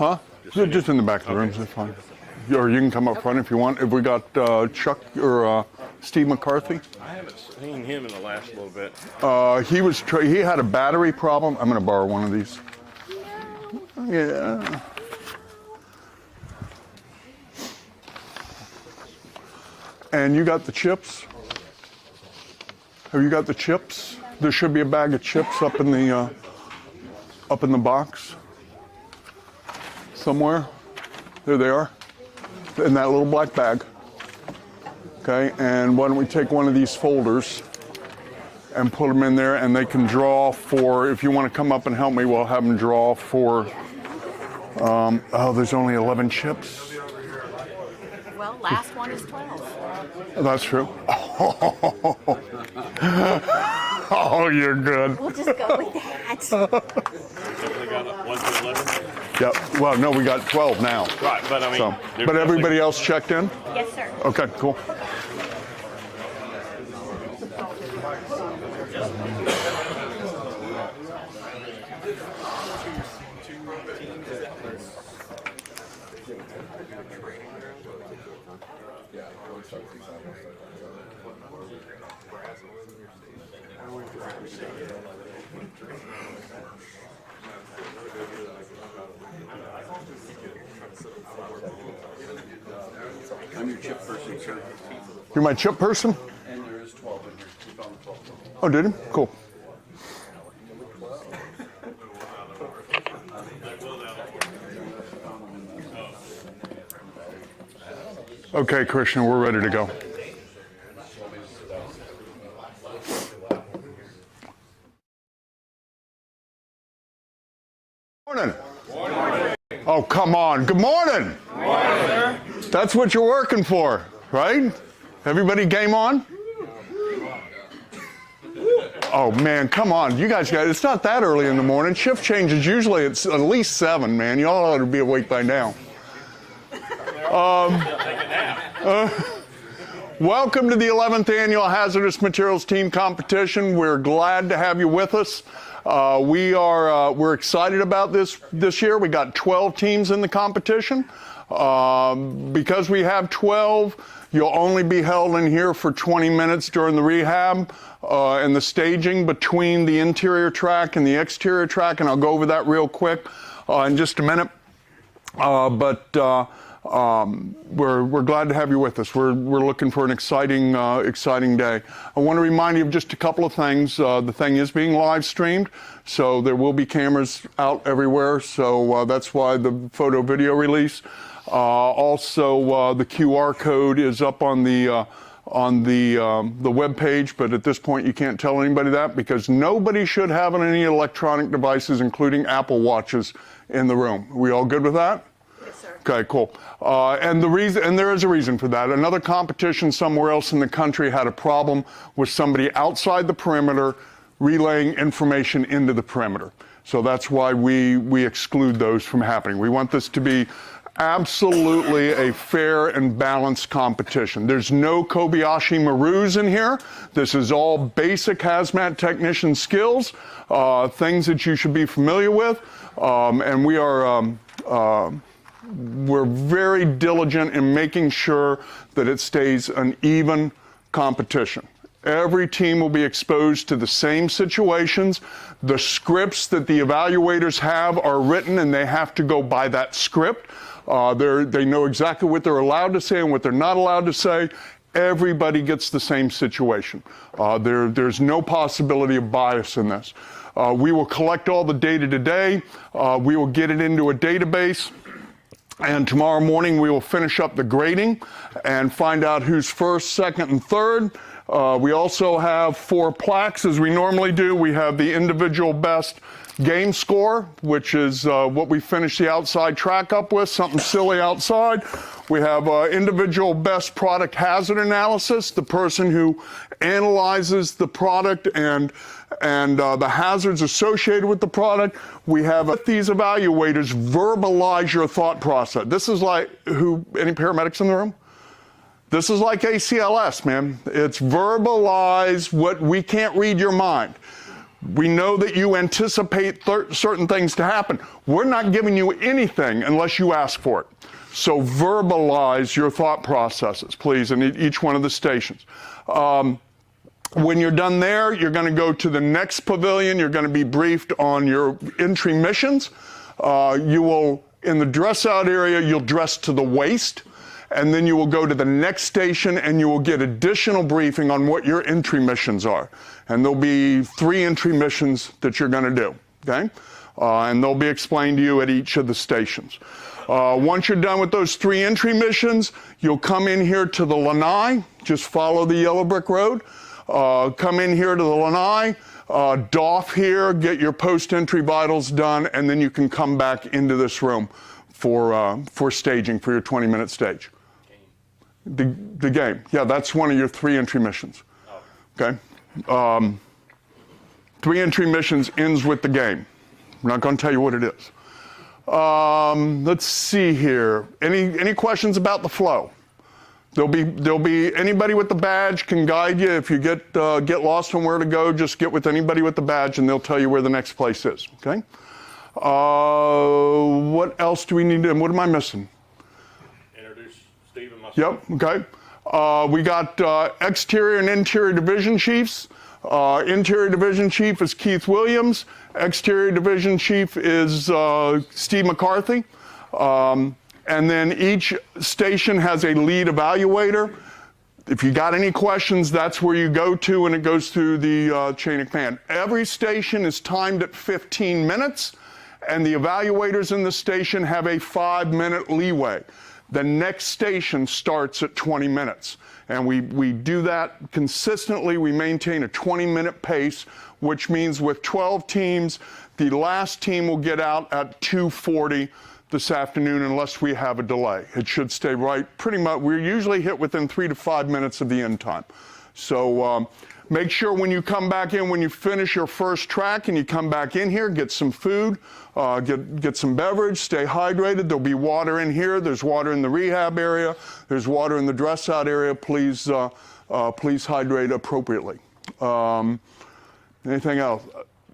Huh? Just in the back of the room, that's fine. Or you can come up front if you want. If we got Chuck or Steve McCarthy. I haven't seen him in the last little bit. He had a battery problem. I'm going to borrow one of these. Yeah. And you got the chips? Have you got the chips? There should be a bag of chips up in the box somewhere. There they are, in that little black bag. Okay, and why don't we take one of these folders and put them in there, and they can draw for, if you want to come up and help me, we'll have them draw for, oh, there's only 11 chips. Well, last one is 12. That's true. Oh, you're good. We'll just go with that. They got 1 to 11. Yep. Well, no, we got 12 now. Right, but I mean, So, but everybody else checked in? Yes, sir. Okay, cool. I'm your chip person, sir. You're my chip person? And there is 12 in here. We found 12. Oh, did he? Cool. Okay, Krishna, we're ready to go. Morning. Oh, come on. Good morning. Good morning, sir. That's what you're working for, right? Everybody game on? Oh, man, come on. You guys got it's not that early in the morning. Shift changes usually it's at least 7, man. Y'all ought to be awake by now. Welcome to the 11th Annual Hazardous Materials Team Competition. We're glad to have you with us. We're excited about this year. We got 12 teams in the competition. Because we have 12, you'll only be held in here for 20 minutes during the rehab and the staging between the interior track and the exterior track, and I'll go over that real quick in just a minute. We're glad to have you with us. We're looking for an exciting day. I want to remind you of just a couple of things. The thing is being live streamed, so there will be cameras out everywhere. So that's why the photo video release. Also, the QR code is up on the web page, but at this point you can't tell anybody that because nobody should have any electronic devices, including Apple Watches, in the room. We all good with that? Okay, cool. And there is a reason for that. Another competition somewhere else in the country had a problem with somebody outside the perimeter relaying information into the perimeter. So that's why we exclude those from happening. We want this to be absolutely a fair and balanced competition. There's no Kobayashi Marus in here. This is all basic hazmat technician skills, things that you should be familiar with, and we're very diligent in making sure that it stays an even competition. Every team will be exposed to the same situations. The scripts that the evaluators have are written and they have to go by that script. They know exactly what they're allowed to say and what they're not allowed to say. Everybody gets the same situation. There's no possibility of bias in this. We will collect all the data today. We will get it into a database. And tomorrow morning we will finish up the grading and find out who's first, second, and third. We also have 4 plaques as we normally do. We have the individual best game score, which is what we finish the outside track up with, something silly outside. We have individual best product hazard analysis, the person who analyzes the product and the hazards associated with the product. We have these evaluators verbalize your thought process. This is like, any paramedics in the room? This is like ACLS, man. It's verbalize what we can't read your mind. We know that you anticipate certain things to happen. We're not giving you anything unless you ask for it. So verbalize your thought processes, please, in each one of the stations. When you're done there, you're going to go to the next pavilion. You're going to be briefed on your entry missions. You will, in the dress out area, you'll dress to the waist. And then you will go to the next station and you will get additional briefing on what your entry missions are. And there'll be 3 entry missions that you're going to do, okay? And they'll be explained to you at each of the stations. Once you're done with those 3 entry missions, you'll come in here to the lanai, just follow the yellow brick road. Come in here to the lanai, doff here, get your post-entry vitals done, and then you can come back into this room for staging, for your 20-minute stage. The game. Yeah, that's one of your 3 entry missions. Okay? 3 entry missions ends with the game. I'm not going to tell you what it is. Let's see here. Any questions about the flow? There'll be anybody with the badge can guide you. If you get lost on where to go, just get with anybody with the badge and they'll tell you where the next place is. Okay? What else do we need to? What am I missing? Introduce Steve and myself. Yep, okay. We got exterior and interior division chiefs. Interior division chief is Keith Williams. Exterior division chief is Steve McCarthy. And then each station has a lead evaluator. If you got any questions, that's where you go to, and it goes through the chain of command. Every station is timed at 15 minutes, and the evaluators in the station have a 5-minute leeway. The next station starts at 20 minutes. And we do that consistently. We maintain a 20-minute pace, which means with 12 teams, the last team will get out at 2:40 this afternoon unless we have a delay. It should stay right pretty much. We're usually hit within 3 to 5 minutes of the end time. So make sure when you come back in, when you finish your first track and you come back in here, get some food, get some beverage, stay hydrated. There'll be water in here. There's water in the rehab area. There's water in the dress out area. Please hydrate appropriately. Anything else?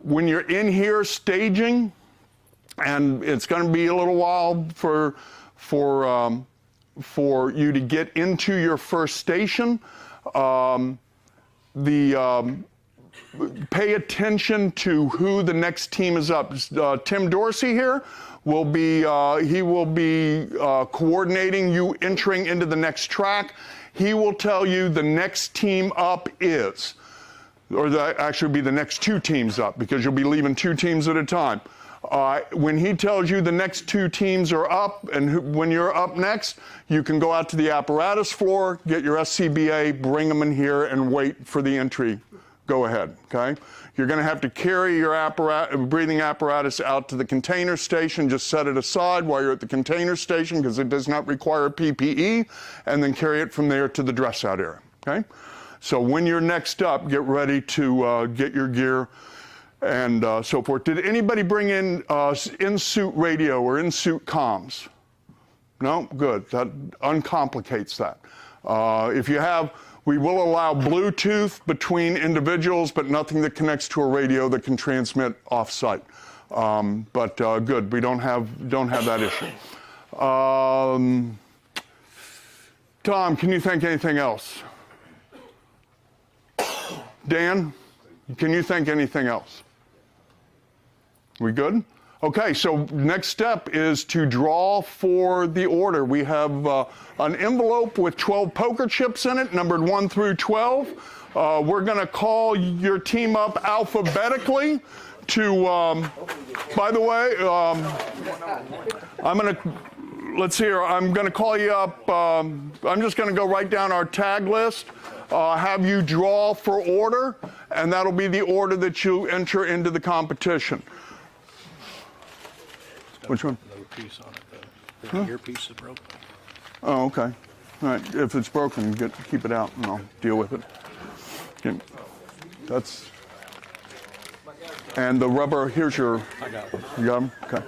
When you're in here staging, and it's going to be a little while for you to get into your first station. Pay attention to who the next team is up. Tim Dorsey here will be coordinating you entering into the next track. He will tell you the next team up is, or that actually be the next 2 teams up, because you'll be leaving 2 teams at a time. When he tells you the next 2 teams are up, and when you're up next, you can go out to the apparatus floor, get your SCBA, bring them in here, and wait for the entry. Go ahead, okay? You're going to have to carry your breathing apparatus out to the container station. Just set it aside while you're at the container station because it does not require PPE, and then carry it from there to the dress out area, okay? So when you're next up, get ready to get your gear and so forth. Did anybody bring in in-suit radio or in-suit comms? No? Good. That uncomplicates that. If you have, we will allow Bluetooth between individuals, but nothing that connects to a radio that can transmit off-site. But good. We don't have that issue. Tom, can you think anything else? Dan, can you think anything else? We good? Okay, so next step is to draw for the order. We have an envelope with 12 poker chips in it, numbered 1 through 12. We're going to call your team up alphabetically to, by the way, let's see here, I'm going to call you up, I'm just going to go right down our tag list, have you draw for order, and that'll be the order that you enter into the competition. Which one? No piece on it, though. The earpiece is broken. Oh, okay. All right. If it's broken, keep it out, and I'll deal with it. Okay. That's. And the rubber. Here's your. I got one. You got them? Okay.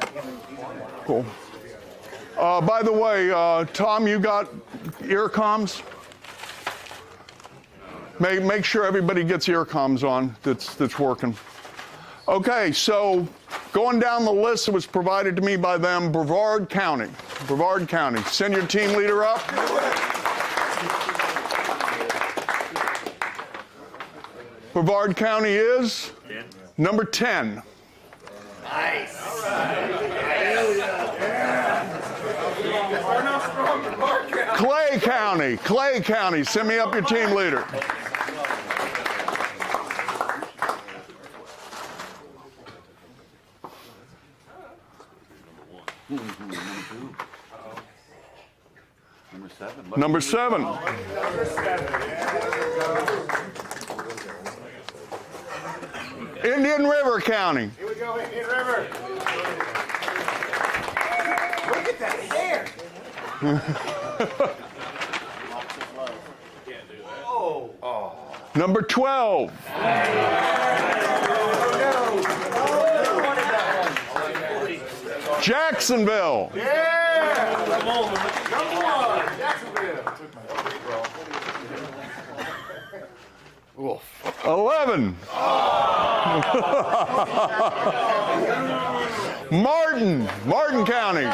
Cool. By the way, Tom, you got ear comms? Make sure everybody gets ear comms on. That's working. Okay, so going down the list that was provided to me by them, Brevard County. Brevard County. Send your team leader up. Brevard County is number 10. Clay County, send me up your team leader. Number 7. Indian River County. Here we go, Indian River. Look at that hair. Number 12. Jacksonville. Yeah. Number 1, Jacksonville. 11. Martin County.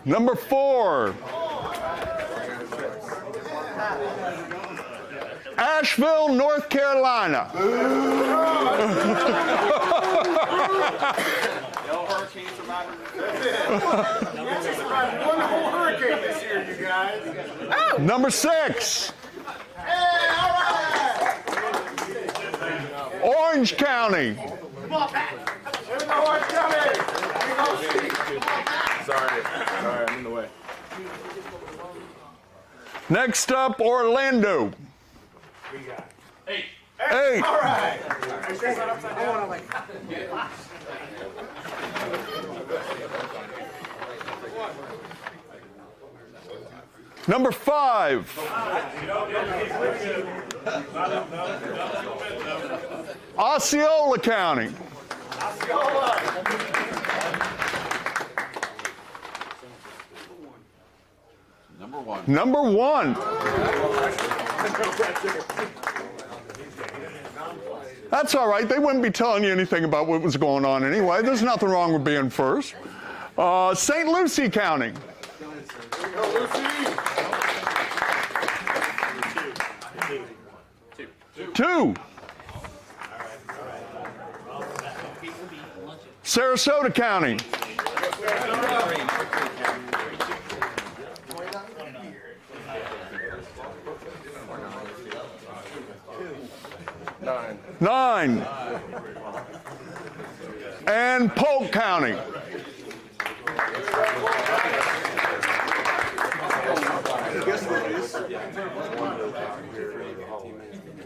Number 4. Asheville, North Carolina. We won the whole hurricane this year, you guys. Number 6. Hey, all right. Orange County. Come on, Pat. Here we go, Orange County. Here we go, Steve. Sorry, I'm in the way. Next up, Orlando. We got 8. 8. all right. Number 5. Osceola County. Number 1. That's all right. They wouldn't be telling you anything about what was going on anyway. There's nothing wrong with being first. St. Lucie County. Two. Sarasota County. Nine. And Polk County.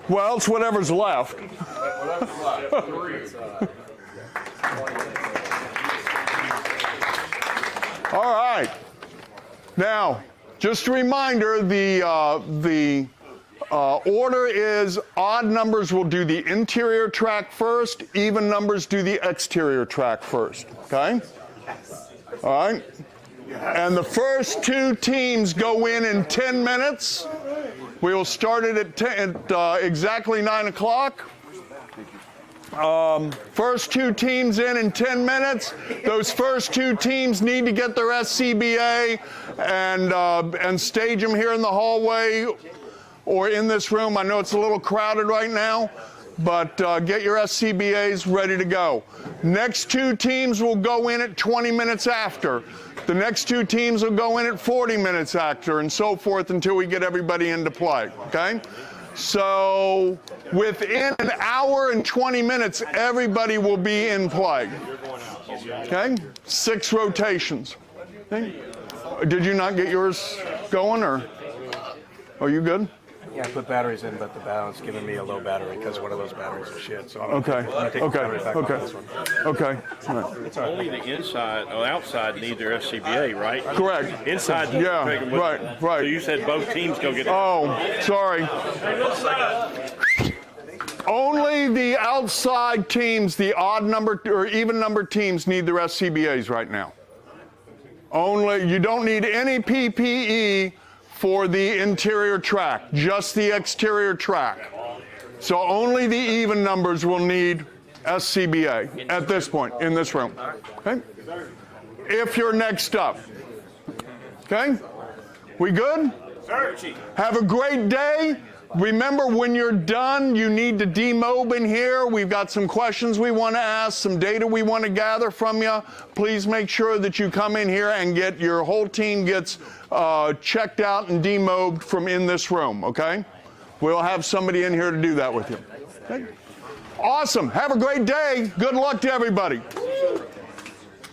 Well, it's whatever's left. All right. Now, just a reminder, the order is odd numbers will do the interior track first, even numbers do the exterior track first, okay? All right? And the first 2 teams go in 10 minutes. We will start it at exactly 9 o'clock. First 2 teams in 10 minutes. Those first 2 teams need to get their SCBA and stage them here in the hallway or in this room. I know it's a little crowded right now, but get your SCBAs ready to go. Next 2 teams will go in at 20 minutes after. The next 2 teams will go in at 40 minutes after, and so forth until we get everybody into play, okay? So within an hour and 20 minutes, everybody will be in play, okay? 6 rotations. Okay? Did you not get yours going, or are you good? Yeah, I put batteries in, but the balance giving me a low battery because one of those batteries is shit. So I'm Okay. gonna take the battery back off this one. Okay. All right. Only the inside, outside need their SCBA, right? Correct. Inside, Yeah, take them with right, them. right. So you said both teams go get. Oh, sorry. Only the outside teams, the odd number or even number teams need their SCBAs right now. Only, you don't need any PPE for the interior track, just the exterior track. So only the even numbers will need SCBA at this point in this room. Okay? If you're next up. Okay? We good? Have a great day. Remember, when you're done, you need to demob in here. We've got some questions we want to ask, some data we want to gather from you. Please make sure that you come in here and get your whole team gets checked out and demobbed from in this room, okay? We'll have somebody in here to do that with you. Okay? Awesome. Have a great day. Good luck to everybody.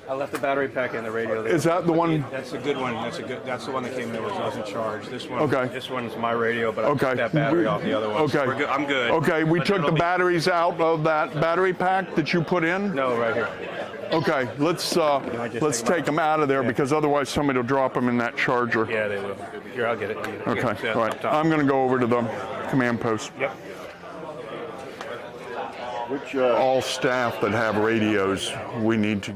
I left the battery pack in the radio. Is that the one? That's a good one. That's the one that came in that wasn't charged. This one. Okay. This one's my radio, but I Okay. took that battery off the other one. Okay. We're good. I'm good. Okay, we But took it'll the be- batteries out of that battery pack that you put in. No, right here. Okay, let's take them out of there because otherwise somebody will drop them in that charger. Yeah, they will. Here, I'll get it. Okay, Yeah, all right. up top. I'm going to go over to the command post. Yep. All staff that have radios, we need to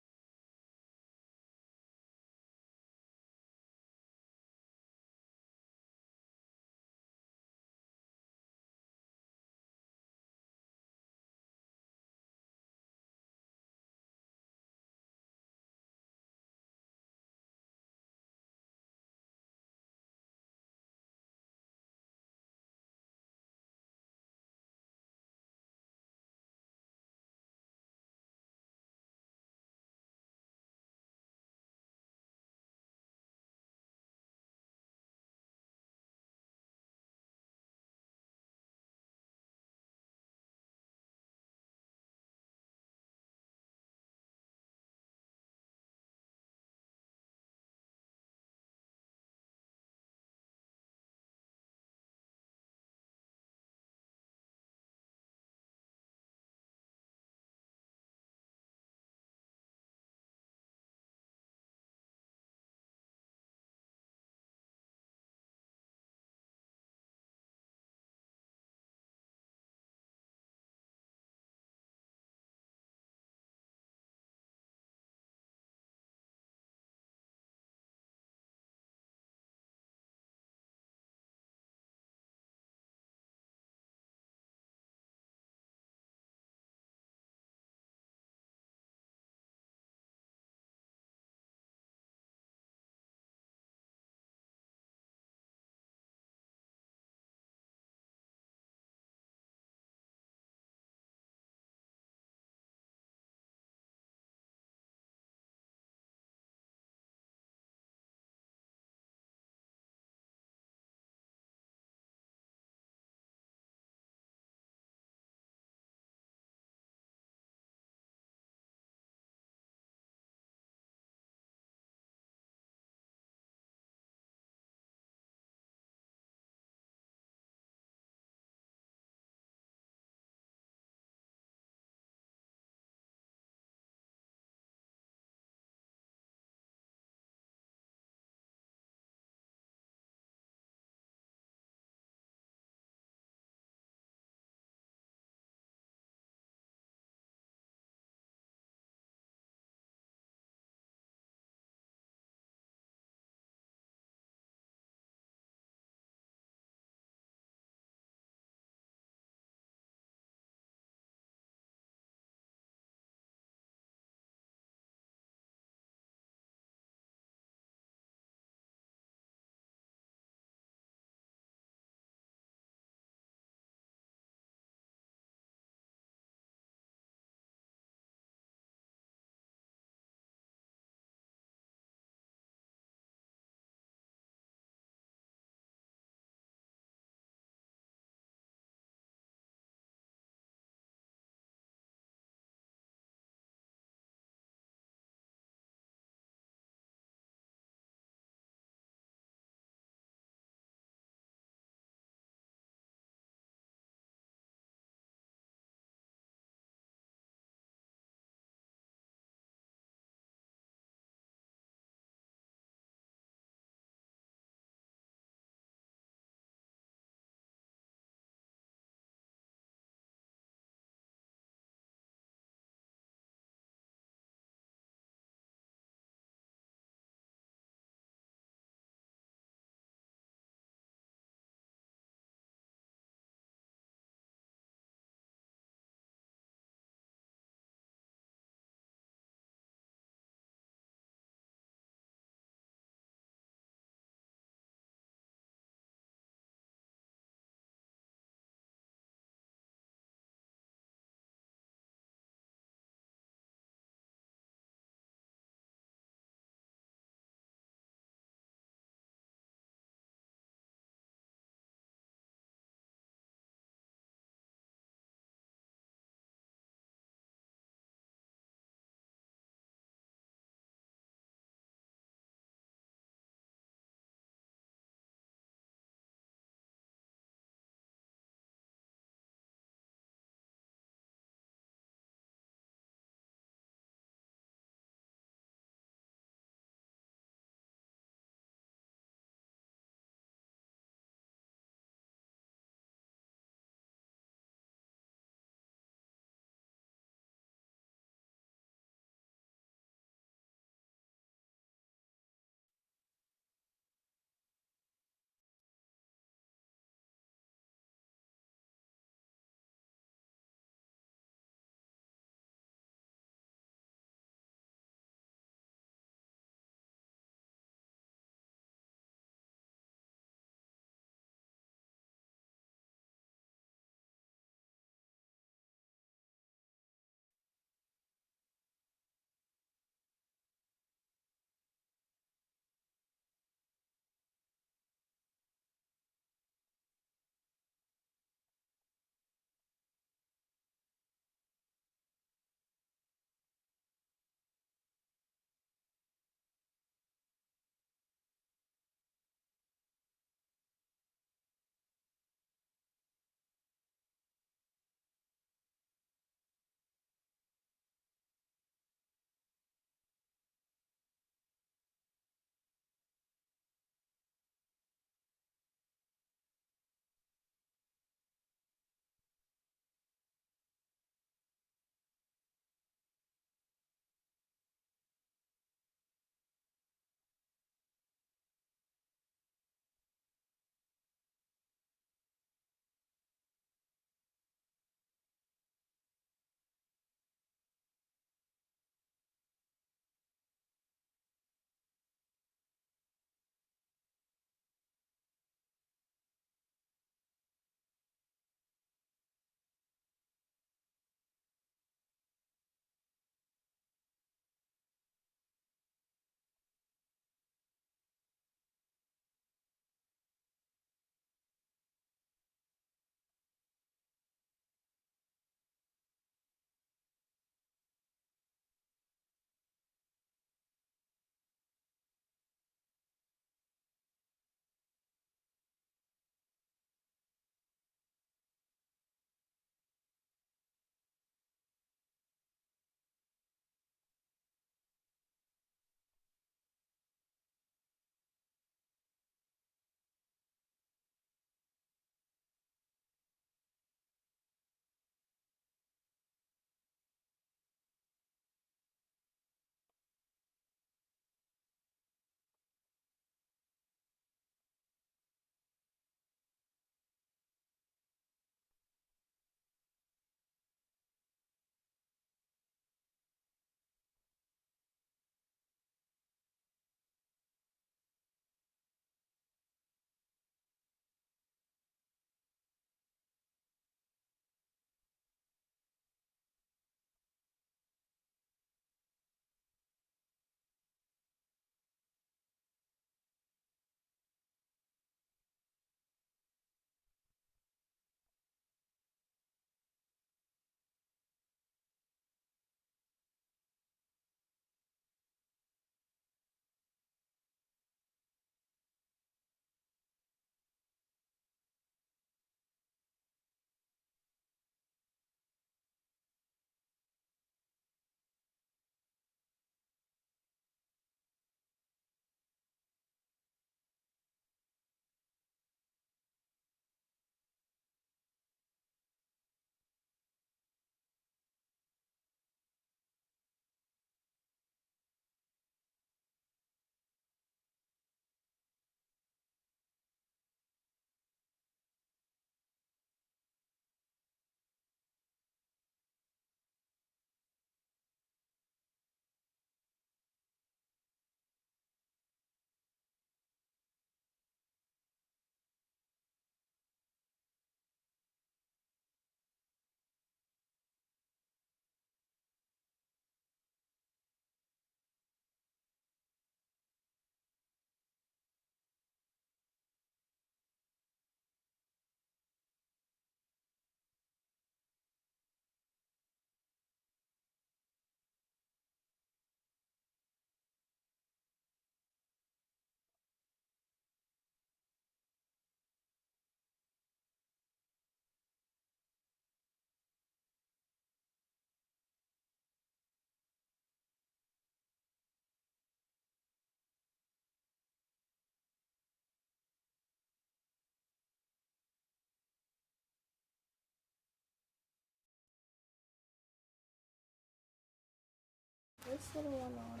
little one on.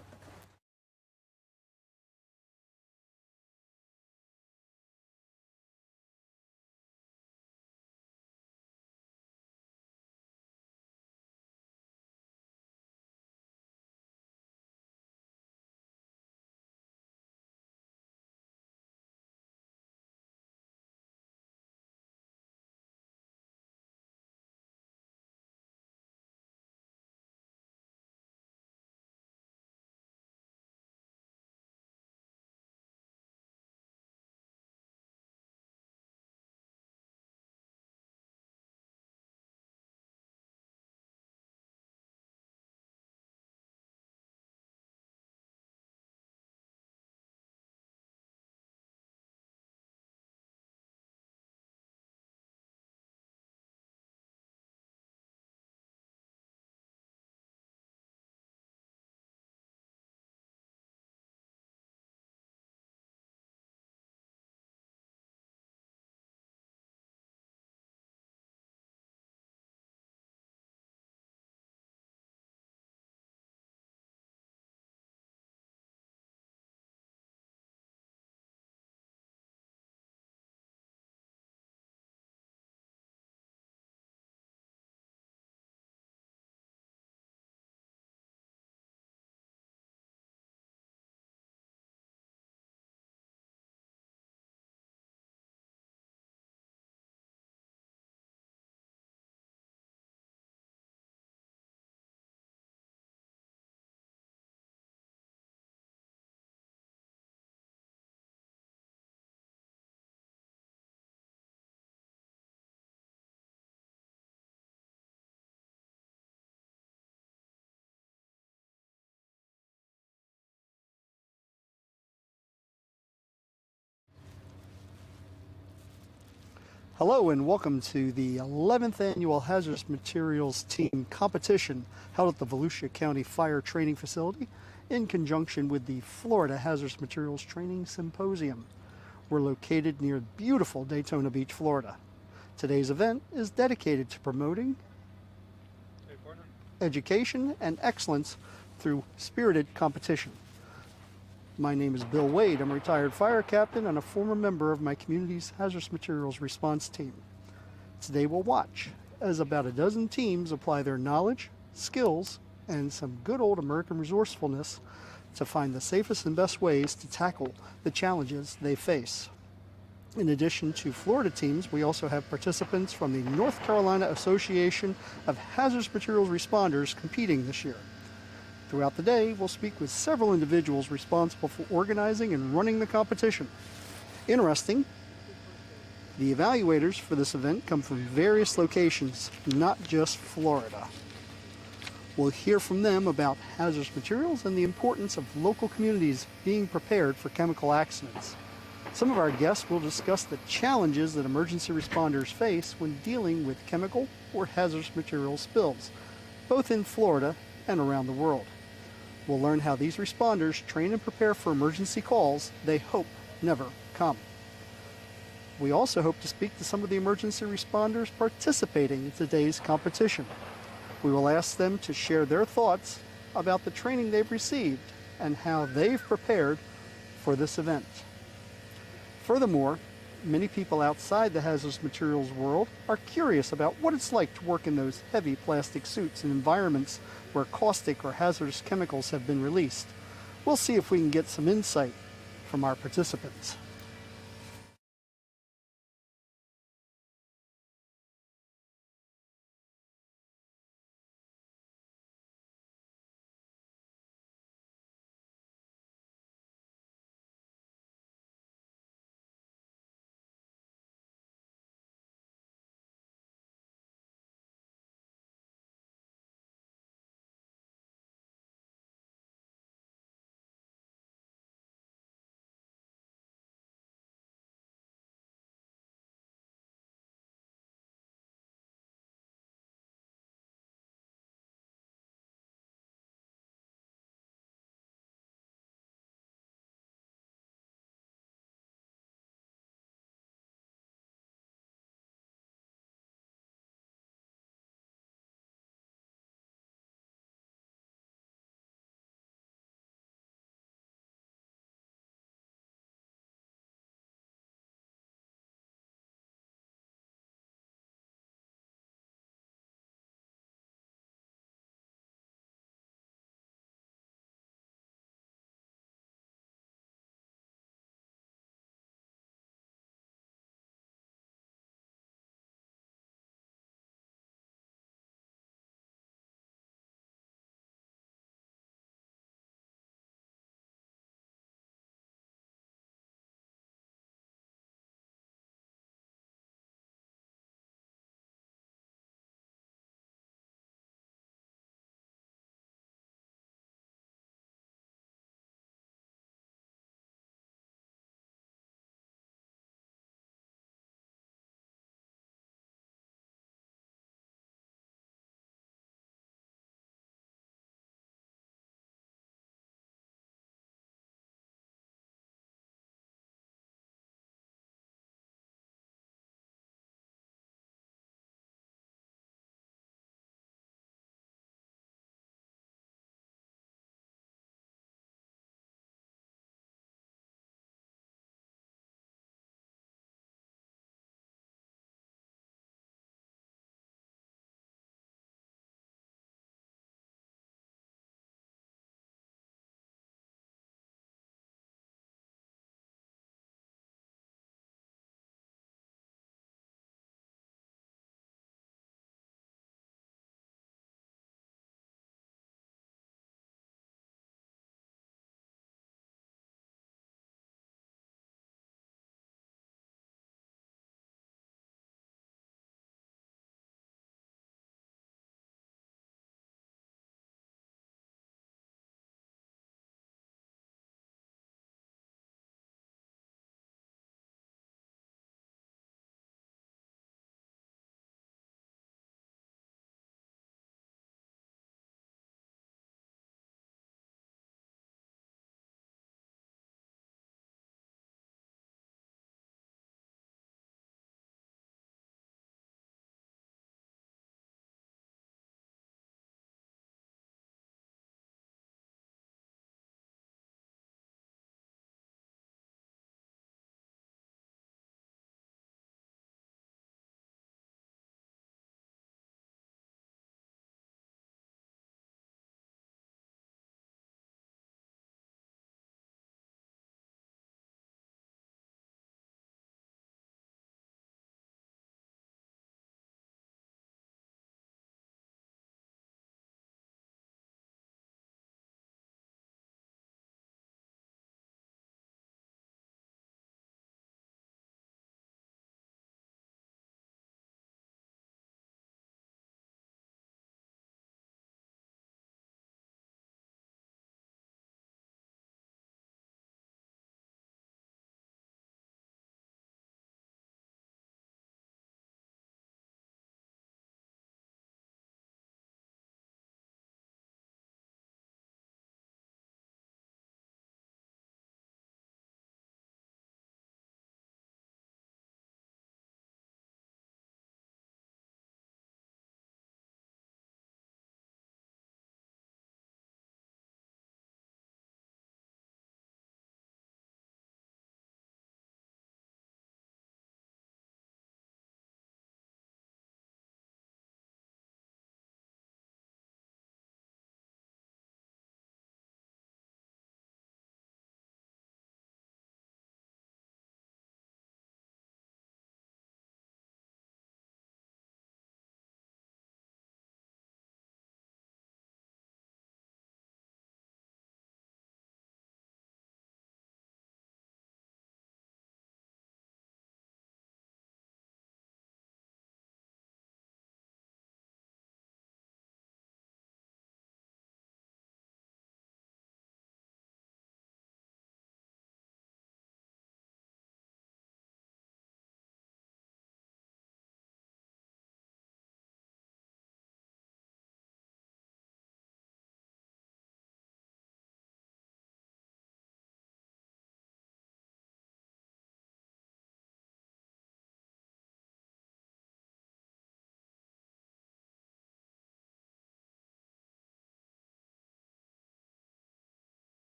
Hello and welcome to the 11th Annual Hazardous Materials Team Competition held at the Volusia County Fire Training Facility in conjunction with the Florida Hazardous Materials Training Symposium. We're located near beautiful Daytona Beach, Florida. Today's event is dedicated to promoting education and excellence through spirited competition. My name is Bill Wade. I'm a retired fire captain and a former member of my community's hazardous materials response team. Today we'll watch as about a dozen teams apply their knowledge, skills, and some good old American resourcefulness to find the safest and best ways to tackle the challenges they face. In addition to Florida teams, we also have participants from the North Carolina Association of Hazardous Materials Responders competing this year. Throughout the day, we'll speak with several individuals responsible for organizing and running the competition. Interesting, the evaluators for this event come from various locations, not just Florida. We'll hear from them about hazardous materials and the importance of local communities being prepared for chemical accidents. Some of our guests will discuss the challenges that emergency responders face when dealing with chemical or hazardous material spills, both in Florida and around the world. We'll learn how these responders train and prepare for emergency calls they hope never come. We also hope to speak to some of the emergency responders participating in today's competition. We will ask them to share their thoughts about the training they've received and how they've prepared for this event. Furthermore, many people outside the hazardous materials world are curious about what it's like to work in those heavy plastic suits in environments where caustic or hazardous chemicals have been released. We'll see if we can get some insight from our participants.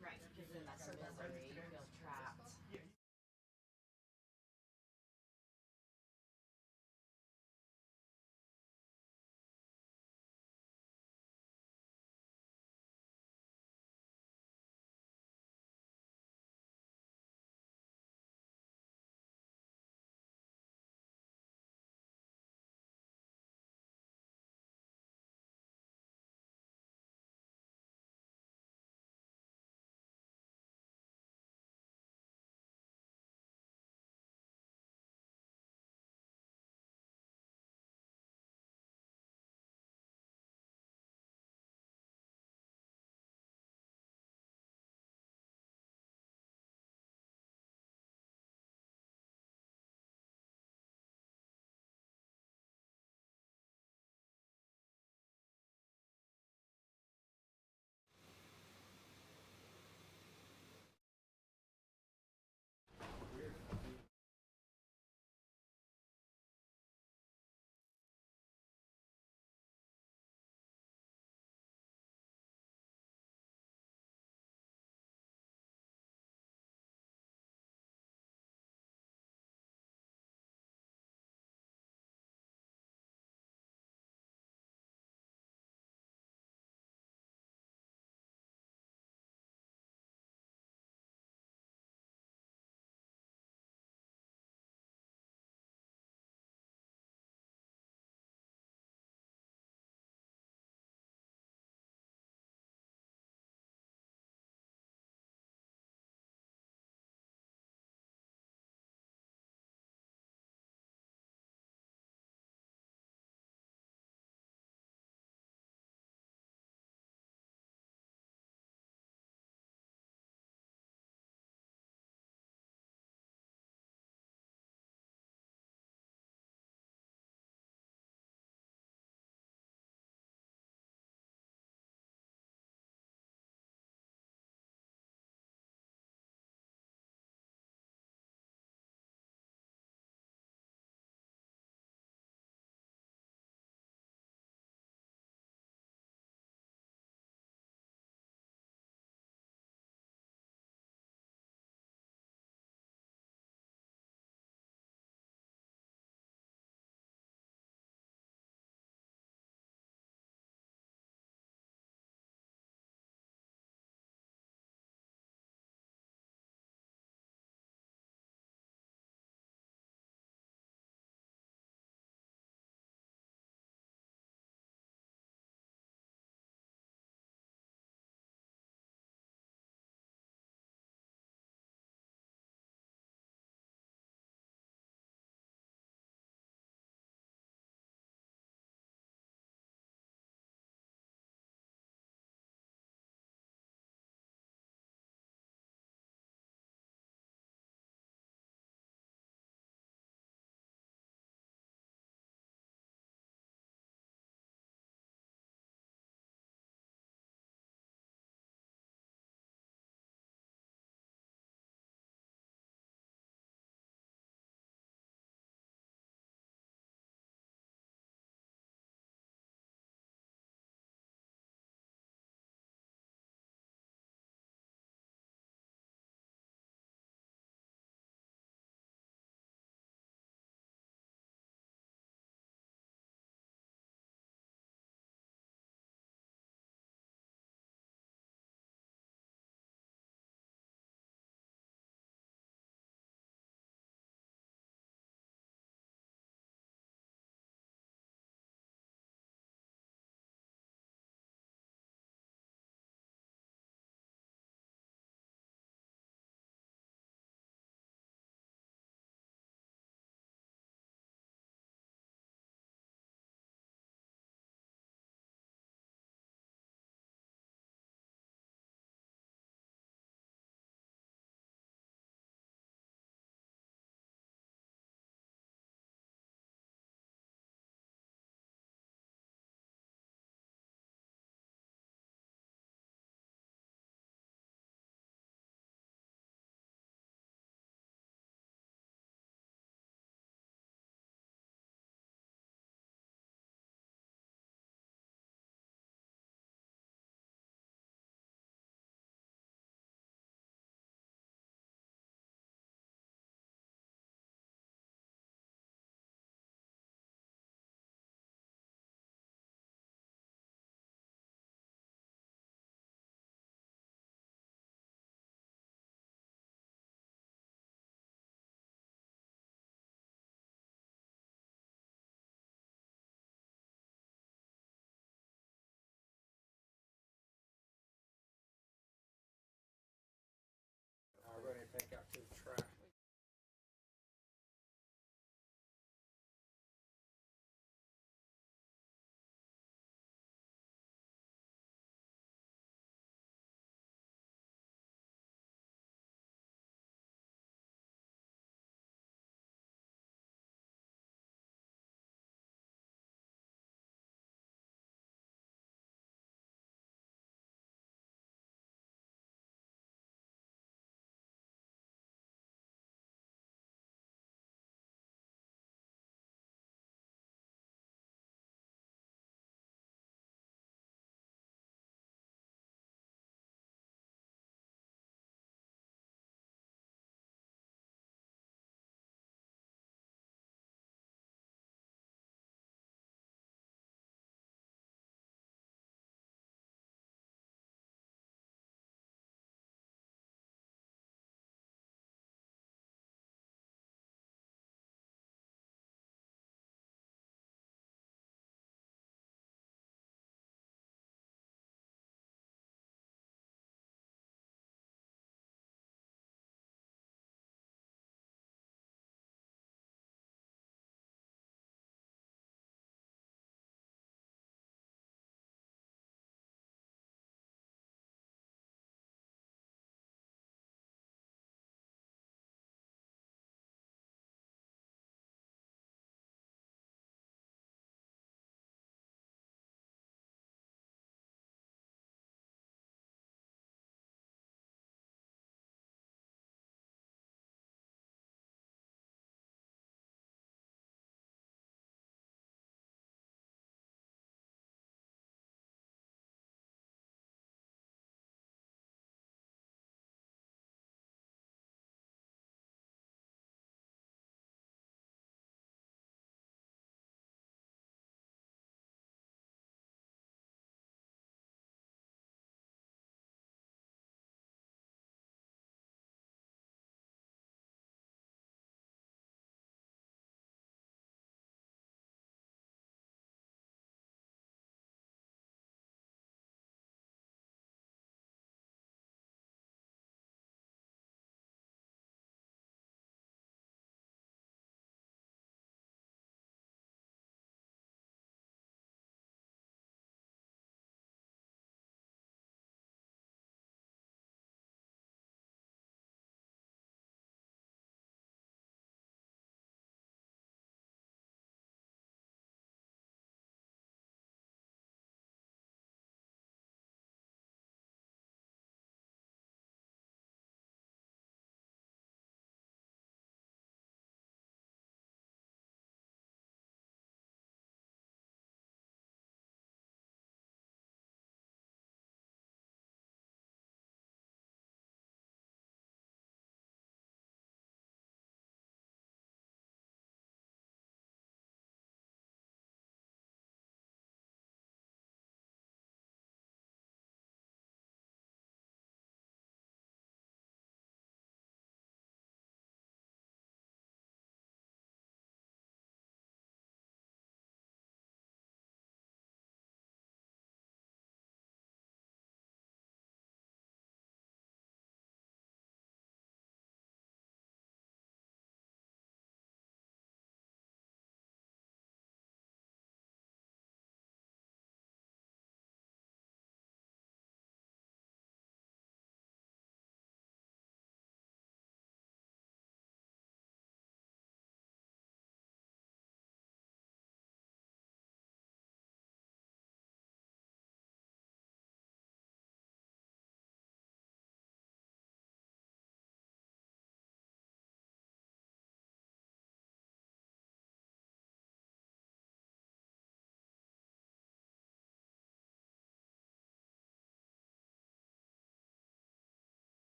Right, because then that's misery, you feel trapped.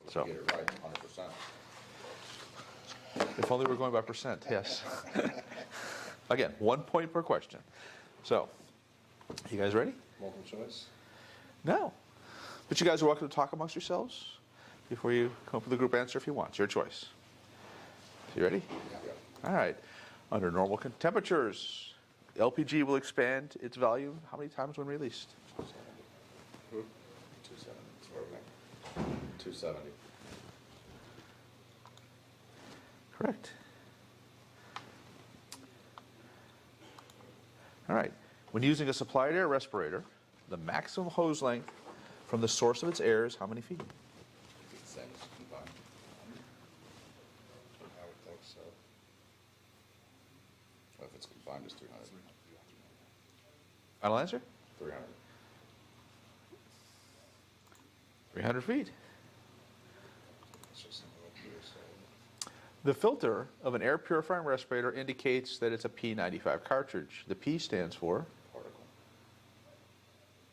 So, Get it right, 100%. if only we're going by percent, yes. Again, 1 point per question. So, you guys ready? Multiple choice? No. But you guys are welcome to talk amongst yourselves before you come up with a group answer if you want. It's your choice. So you ready? Yeah. All right. Under normal temperatures, LPG will expand its volume how many times when released? 270. 270. Correct. All right. When using a supplied air respirator, the maximum hose length from the source of its air is how many feet? It's the same as combined. I would think so. Well, if it's combined, it's 300. Final answer? 300. 300 feet. It's just what you're saying. The filter of an air purifying respirator indicates that it's a P95 cartridge. The P stands for? Particle.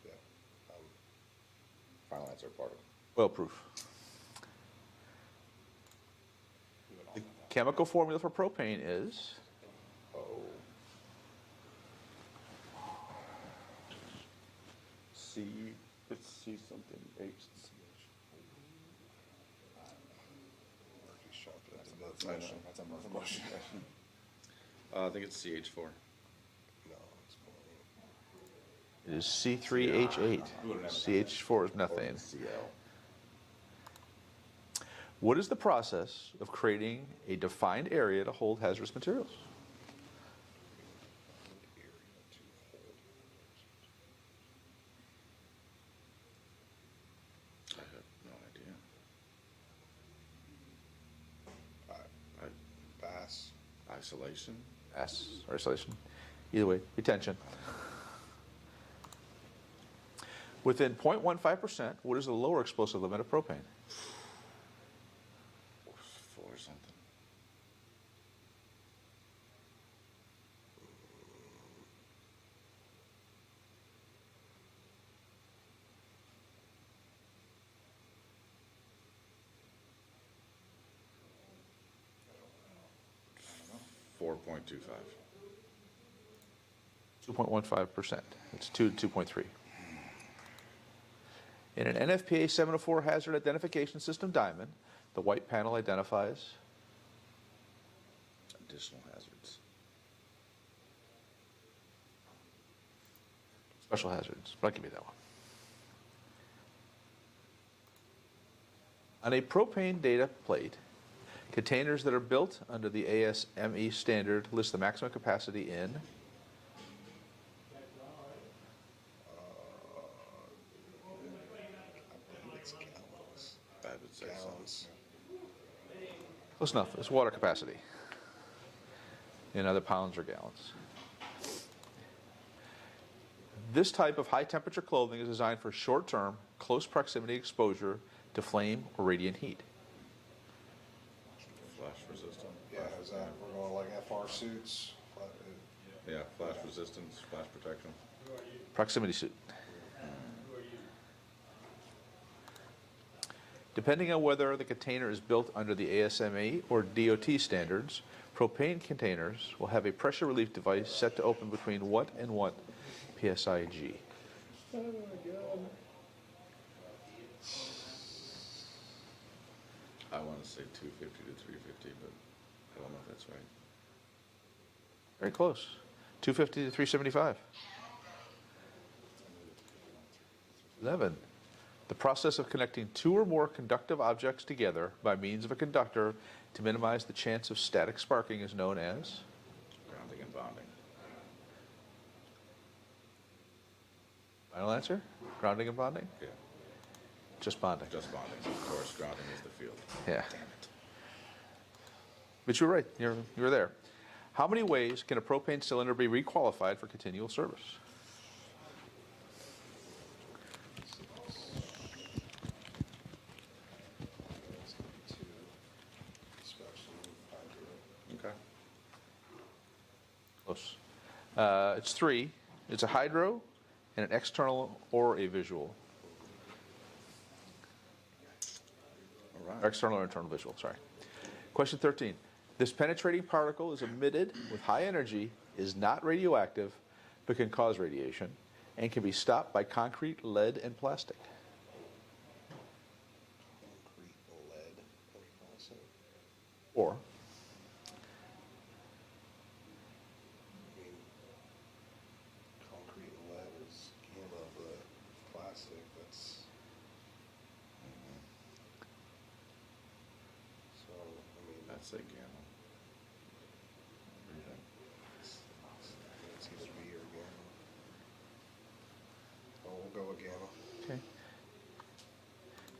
Yeah. Final answer, particle. Oil proof. The chemical formula for propane is? Oh. It's C something, H. That's another question. I think it's CH4. No, it's It is C3H8. CH4 is methane. CL. What is the process of creating a defined area to hold hazardous materials? I have no idea. Bass. Isolation. S, or isolation. Either way, retention. Within 0.15%, what is the lower explosive limit of propane? 4 something. I don't know. 4.25. 2.15%. It's 2.3. In an NFPA 704 hazard identification system diamond, the white panel identifies Additional hazards. special hazards, but I'll give you that one. On a propane data plate, containers that are built under the ASME standard list the maximum capacity in It's gallons. I would say gallons. close enough. It's water capacity in other pounds or gallons. This type of high temperature clothing is designed for short-term, close proximity exposure to flame or radiant heat. Flash resistant. Yeah, is that, we're going like FR suits? Yeah, flash resistance, flash protection. Proximity suit. Depending on whether the container is built under the ASME or DOT standards, propane containers will have a pressure relief device set to open between what and what PSIG? Oh my god. I want to say 250 to 350, but I don't know if that's right. Very close. 250 to 375. 11. The process of connecting two or more conductive objects together by means of a conductor to minimize the chance of static sparking is known as? Grounding and bonding. Final answer? Grounding and bonding? Yeah, Just bonding. just bonding. Of course, grounding is the field. Yeah. Damn it. But you're right. You were there. How many ways can a propane cylinder be requalified for continual service? Okay. Close. It's 3. It's a hydro, and an external or a visual. A right. External or internal visual, sorry. Question 13. This penetrating particle is emitted with high energy, is not radioactive, but can cause radiation, and can be stopped by concrete, lead, and plastic. Concrete, lead, and plastic. Or, I mean, concrete and lead is gamma, but plastic, that's. So, I mean, I'd say gamma. What do you think? it's either B or gamma. Oh, we'll go with gamma. okay.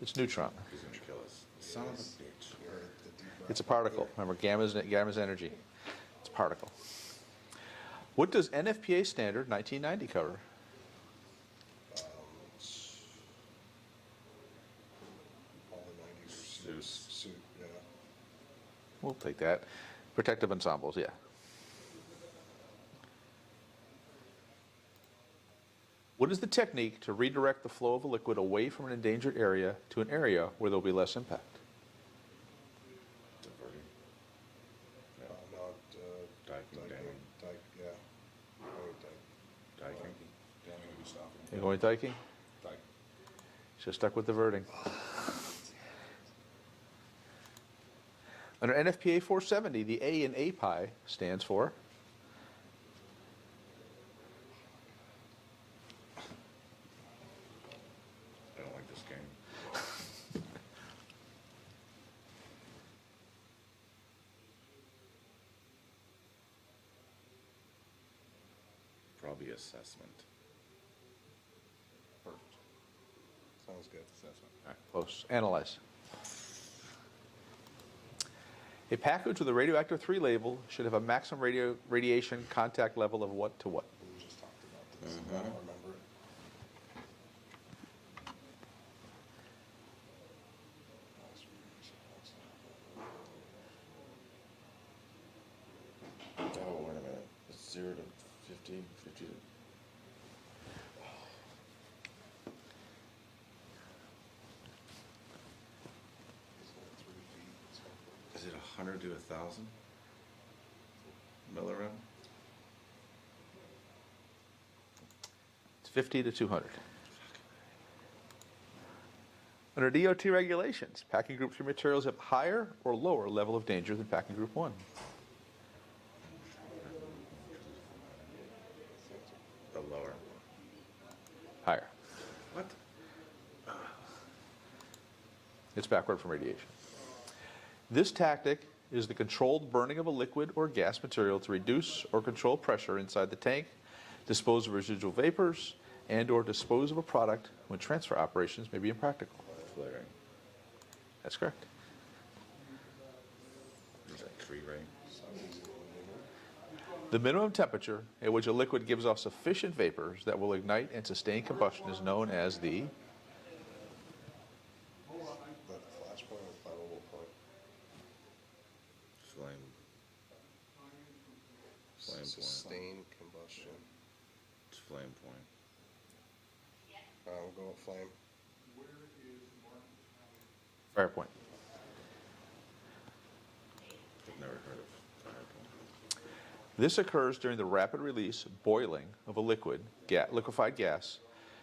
It's neutron. He's gonna kill us. Son of a bitch. You heard the deep breath It's a right particle. there. Remember, gamma's energy. It's a particle. What does NFPA standard 1990 cover? All the 90s are Suits. suit, yeah. We'll take that. Protective ensembles, yeah. What is the technique to redirect the flow of a liquid away from an endangered area to an area where there will be less impact? Diverting. Not, Diking, damming. yeah. Going dike. Diking. Damming would be stopping. You going diking? Like, Just stuck with diverting. Under NFPA 470, the A in API stands for? I don't like this game. Probably assessment. Perfect. Sounds good. assessment. All right, close. Analyze. A package with a radioactive 3 label should have a maximum radiation contact level of what to what? We just talked about this. I don't remember it. Oh, wait a minute. It's 0 to 50, 50 to... It's 3 feet. It's Is it 100 to 1,000 millirem? It's 50 to 200. Under DOT regulations, packing group 3 materials have higher or lower level of danger than packing group 1. The lower. Higher. What? It's backward from radiation. This tactic is the controlled burning of a liquid or gas material to reduce or control pressure inside the tank, dispose of residual vapors, and or dispose of a product when transfer operations may be impractical. Flaring. That's correct. Is that tree ray? The minimum temperature at which a liquid gives off sufficient vapors that will ignite and sustain combustion is known as the that flash point or flammable point? Flame. Flame point. Sustained combustion. It's flame point. We'll go with flame. fire point. I've never heard of fire point. This occurs during the rapid release, boiling of a liquid, liquefied gas,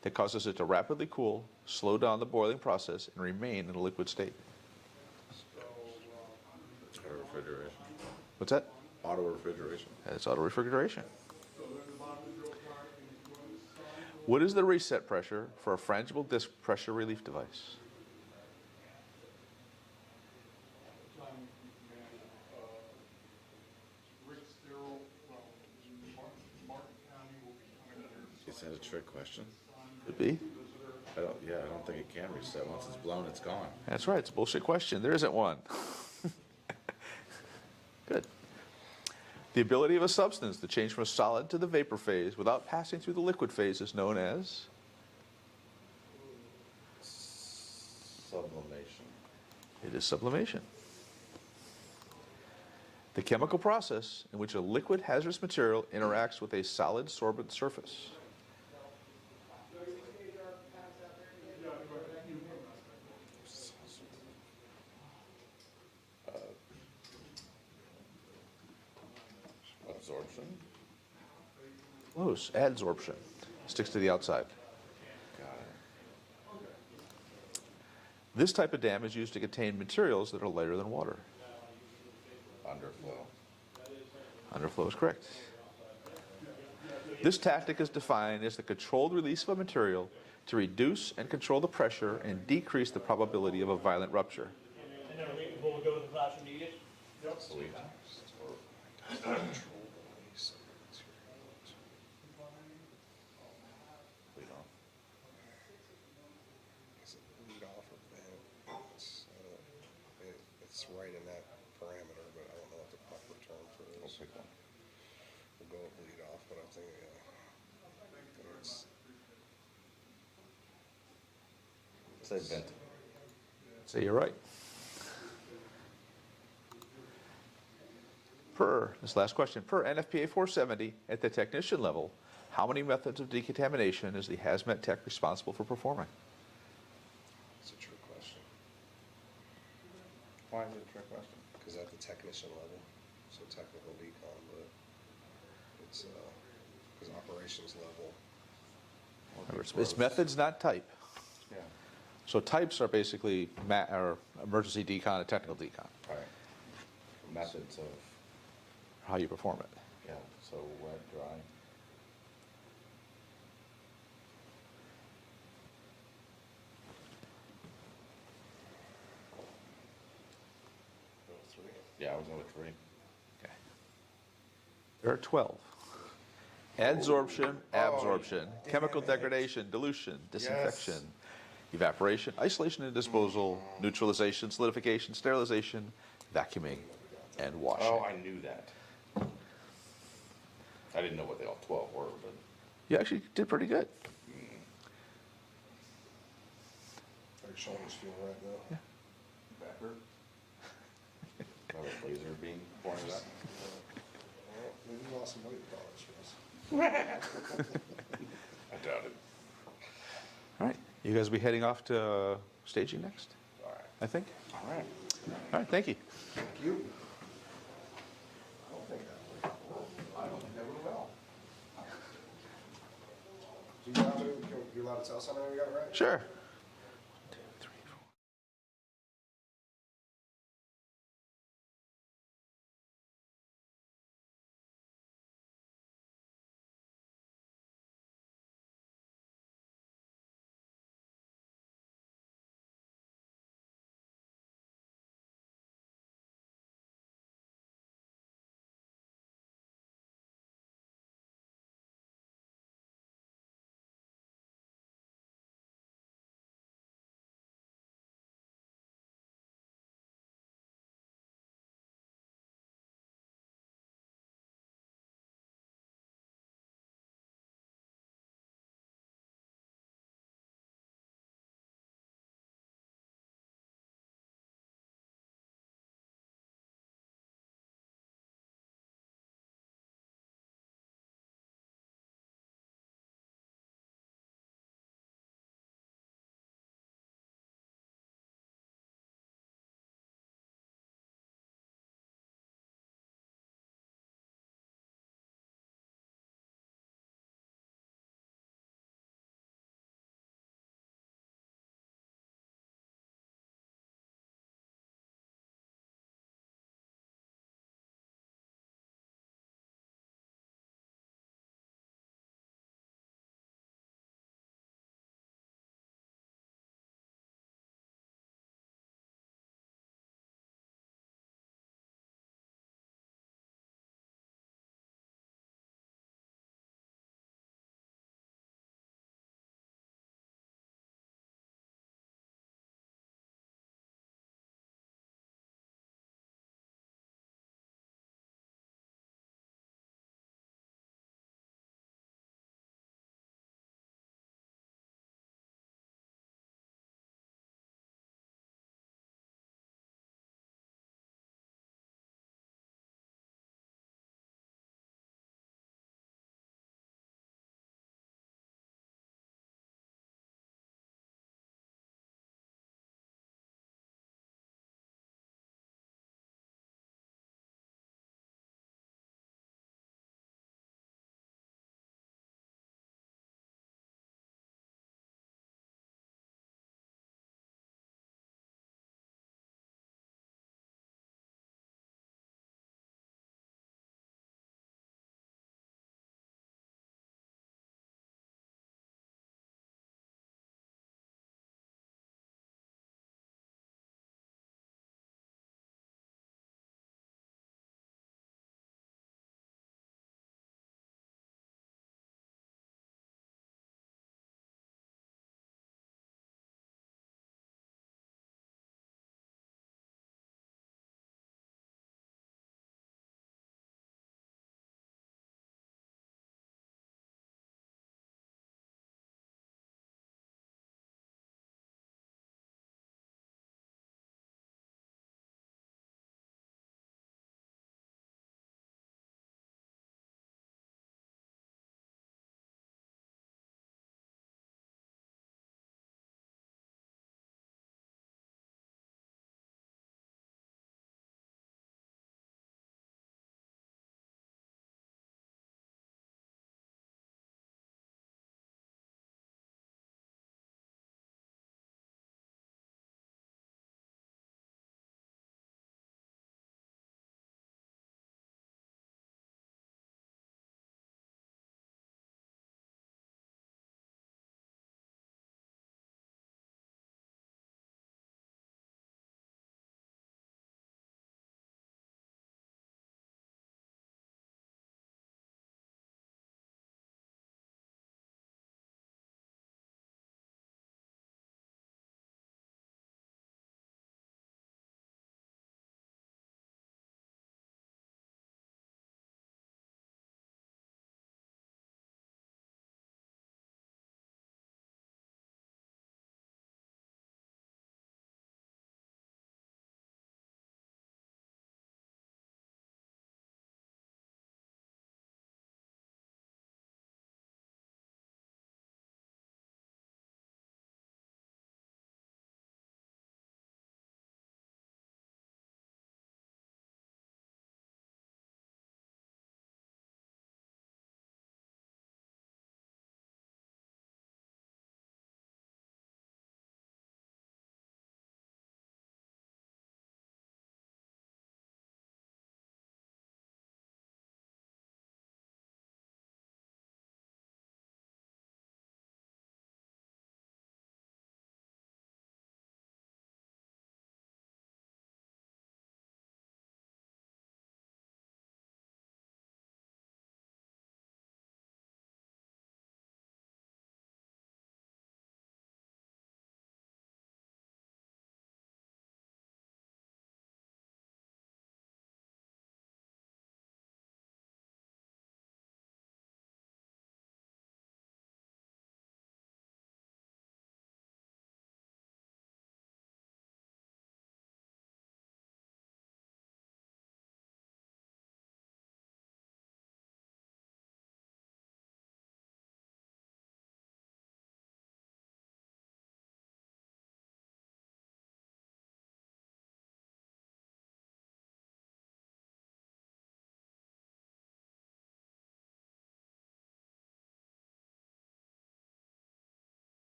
that causes it to rapidly cool, slow down the boiling process, and remain in a liquid state. Auto refrigeration. What's that? Auto refrigeration. That's auto refrigeration. What is the reset pressure for a frangible disc pressure relief device? Is that a trick question? Could be. I don't think it can reset. Once it's blown, it's gone. That's right. It's a bullshit question. There isn't one. Good. The ability of a substance to change from a solid to the vapor phase without passing through the liquid phase is known as? Sublimation. It is sublimation. The chemical process in which a liquid hazardous material interacts with a solid sorbent surface. Close. Adsorption. Sticks to the outside. This type of dam is used to contain materials that are lighter than water. Underflow. Underflow is correct. This tactic is defined as the controlled release of a material to reduce and control the pressure and decrease the probability of a violent rupture. And then we'll go with the classroom needed? Sweet. Lead off. Is it lead off or vent? It's right in that parameter, but I don't know what the proper term for it We'll is. pick one. We'll go with lead off, but I think it's Say vent. So you're right. This last question, per NFPA 470, at the technician level, how many methods of decontamination is the HazMat tech responsible for performing? a trick question. Why is it a trick question? Because at the technician level, so technical decon, but it's because operations level. Remember, it's methods, not type. Yeah. So types are basically or emergency decon and technical decon, Right. Methods of, how you perform it. yeah, so wet, dry. Yeah, I was going with 3. Okay. There are 12. Adsorption, absorption, chemical degradation, dilution, disinfection, evaporation, isolation and disposal, neutralization, solidification, sterilization, vacuuming, and washing. Oh, I knew that. I didn't know what they all 12 were, but You actually did pretty good. Our shoulders feel right now. backward. Have a laser beam pointed up. Well, maybe you lost some weight in college, Chris. I doubt it. All right. You guys will be heading off to staging next, All right. I think. All right. All right. Thank you. Thank you. I don't think that went well. You allowed to tell somebody we got it right? Sure.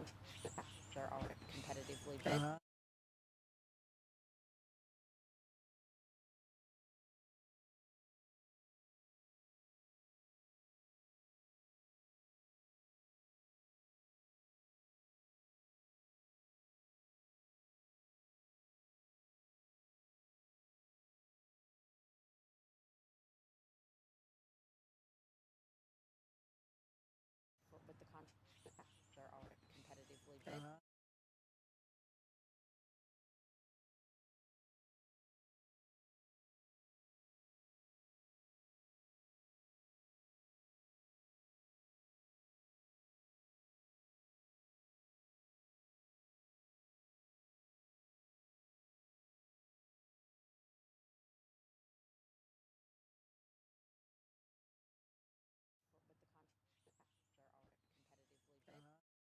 contracts are already competitively bid. But the contracts are already competitively bid. But the contracts are already competitively bid.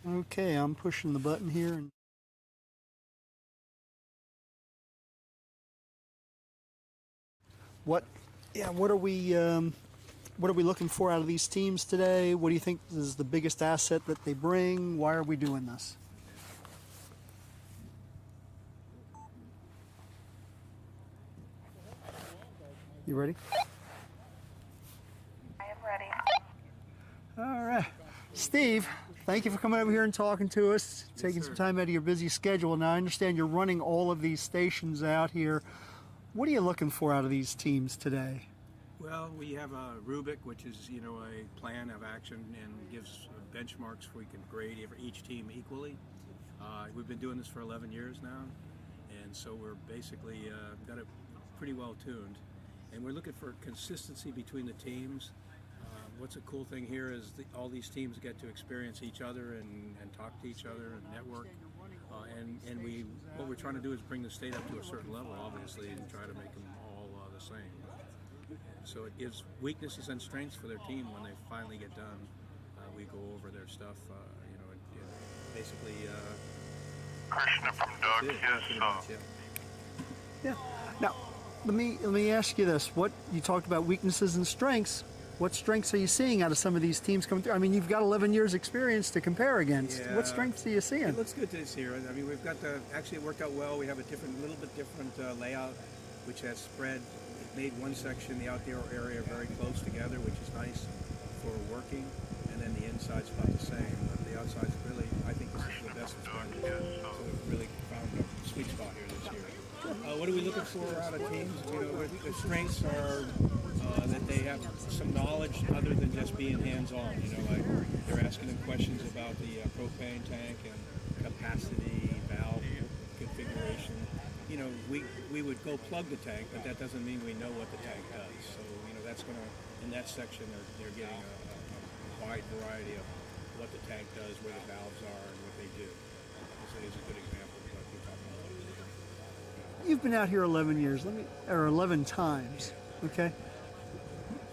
Okay, I'm pushing the button here. And what are we looking for out of these teams today? What do you think is the biggest asset that they bring? Why are we doing this? You ready? I am ready. All right. Steve, thank you for coming over here and talking to us, taking some time out of your busy schedule. Now, I understand you're running all of these stations out here. What are you looking for out of these teams today? Well, we have a rubric, which is, a plan of action and gives benchmarks we can grade each team equally. We've been doing this for 11 years now, and so we're basically got it pretty well tuned. And we're looking for consistency between the teams. What's a cool thing here is all these teams get to experience each other and talk to each other and network. What we're trying to do is bring the state up to a certain level, obviously, and try to make them all the same. So it gives weaknesses and strengths for their team when they finally get done. We go over their stuff, basically. Krishna from Doug, yes. Yeah. Now, let me ask you this: what you talked about weaknesses and strengths. What strengths are you seeing out of some of these teams coming through? I mean, you've got 11 years experience to compare against. Yeah. What strengths are you seeing? It looks good this year. I mean, we've got actually it worked out well. We have a little bit different layout, which has spread. It made one section, the outdoor area, very close together, which is nice for working, and then the inside's about the same. But the outside's really, I think this is the best it's been. So we've really found a sweet spot here this year. What are we looking for out of teams? The strengths are that they have some knowledge other than just being hands-on. Like they're asking them questions about the propane tank and capacity, valve configuration. We would go plug the tank, but that doesn't mean we know what the tank does. So that's going to, in that section, they're getting a wide variety of what the tank does, where the valves are, and what they do. This is a good example of what we're talking about. You've been out here 11 years. 11 times. Okay.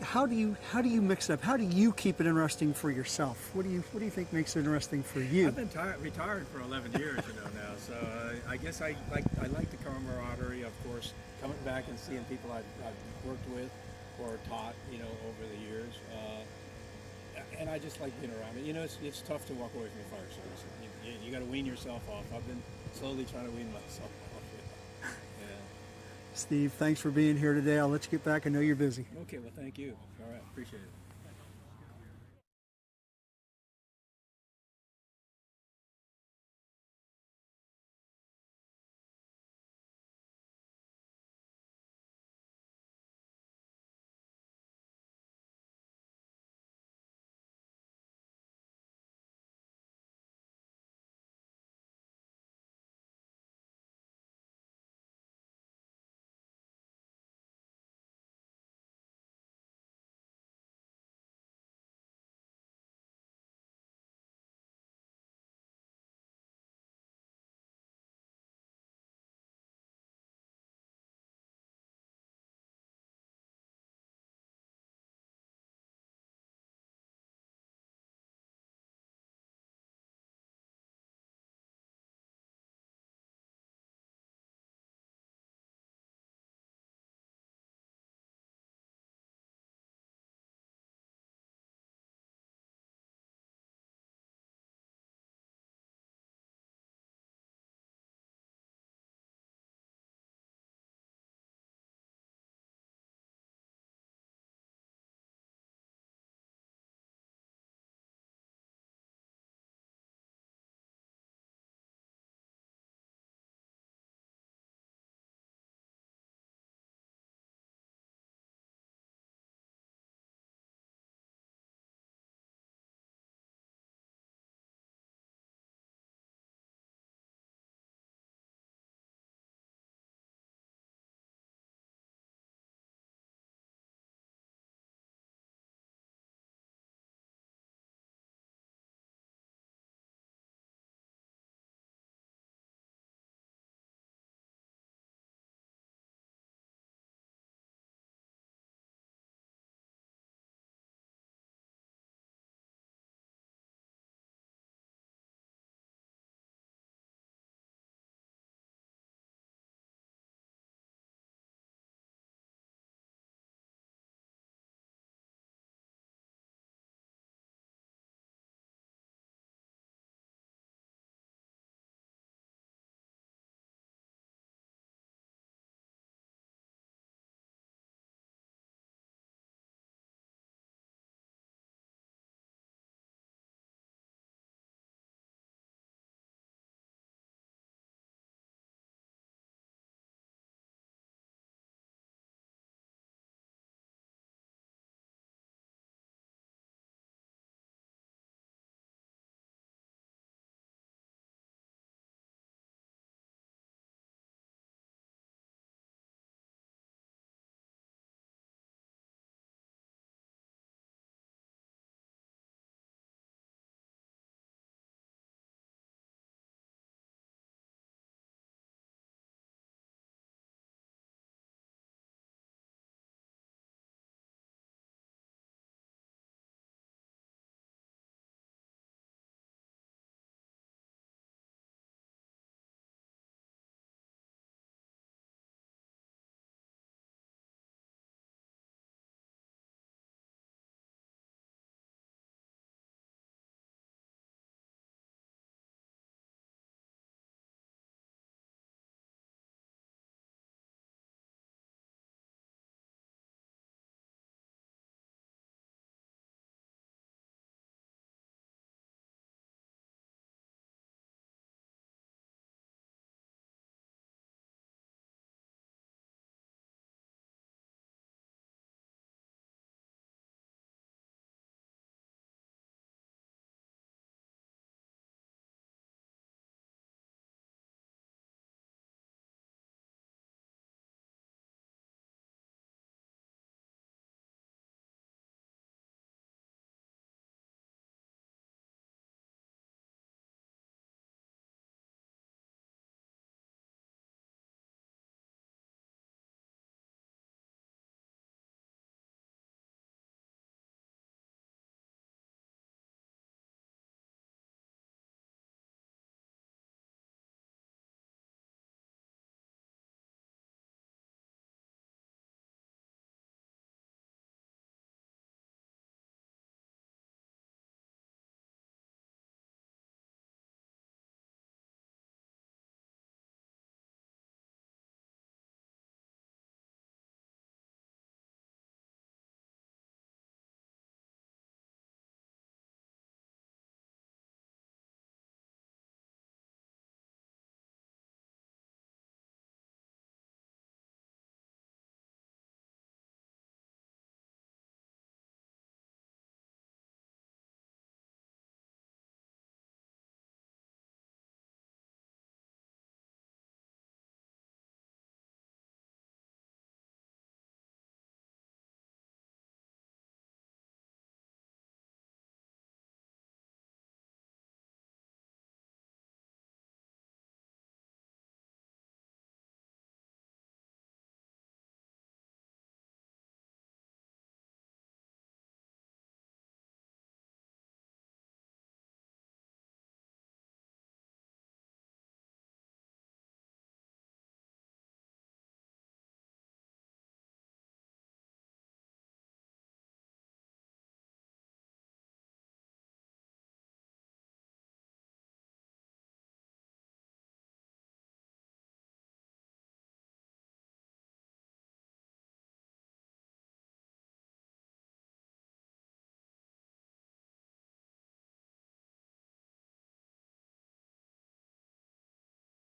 How do you mix it up? How do you keep it interesting for yourself? What do you think makes it interesting for you? I've been retired for 11 years, now. So I guess I like the camaraderie, of course, coming back and seeing people I've worked with or taught, over the years. And I just like being around it. It's tough to walk away from the fire service. You got to wean yourself off. I've been slowly trying to wean myself off. Steve, thanks for being here today. I'll let you get back. I know you're busy. Okay, well, thank you. All right, appreciate it.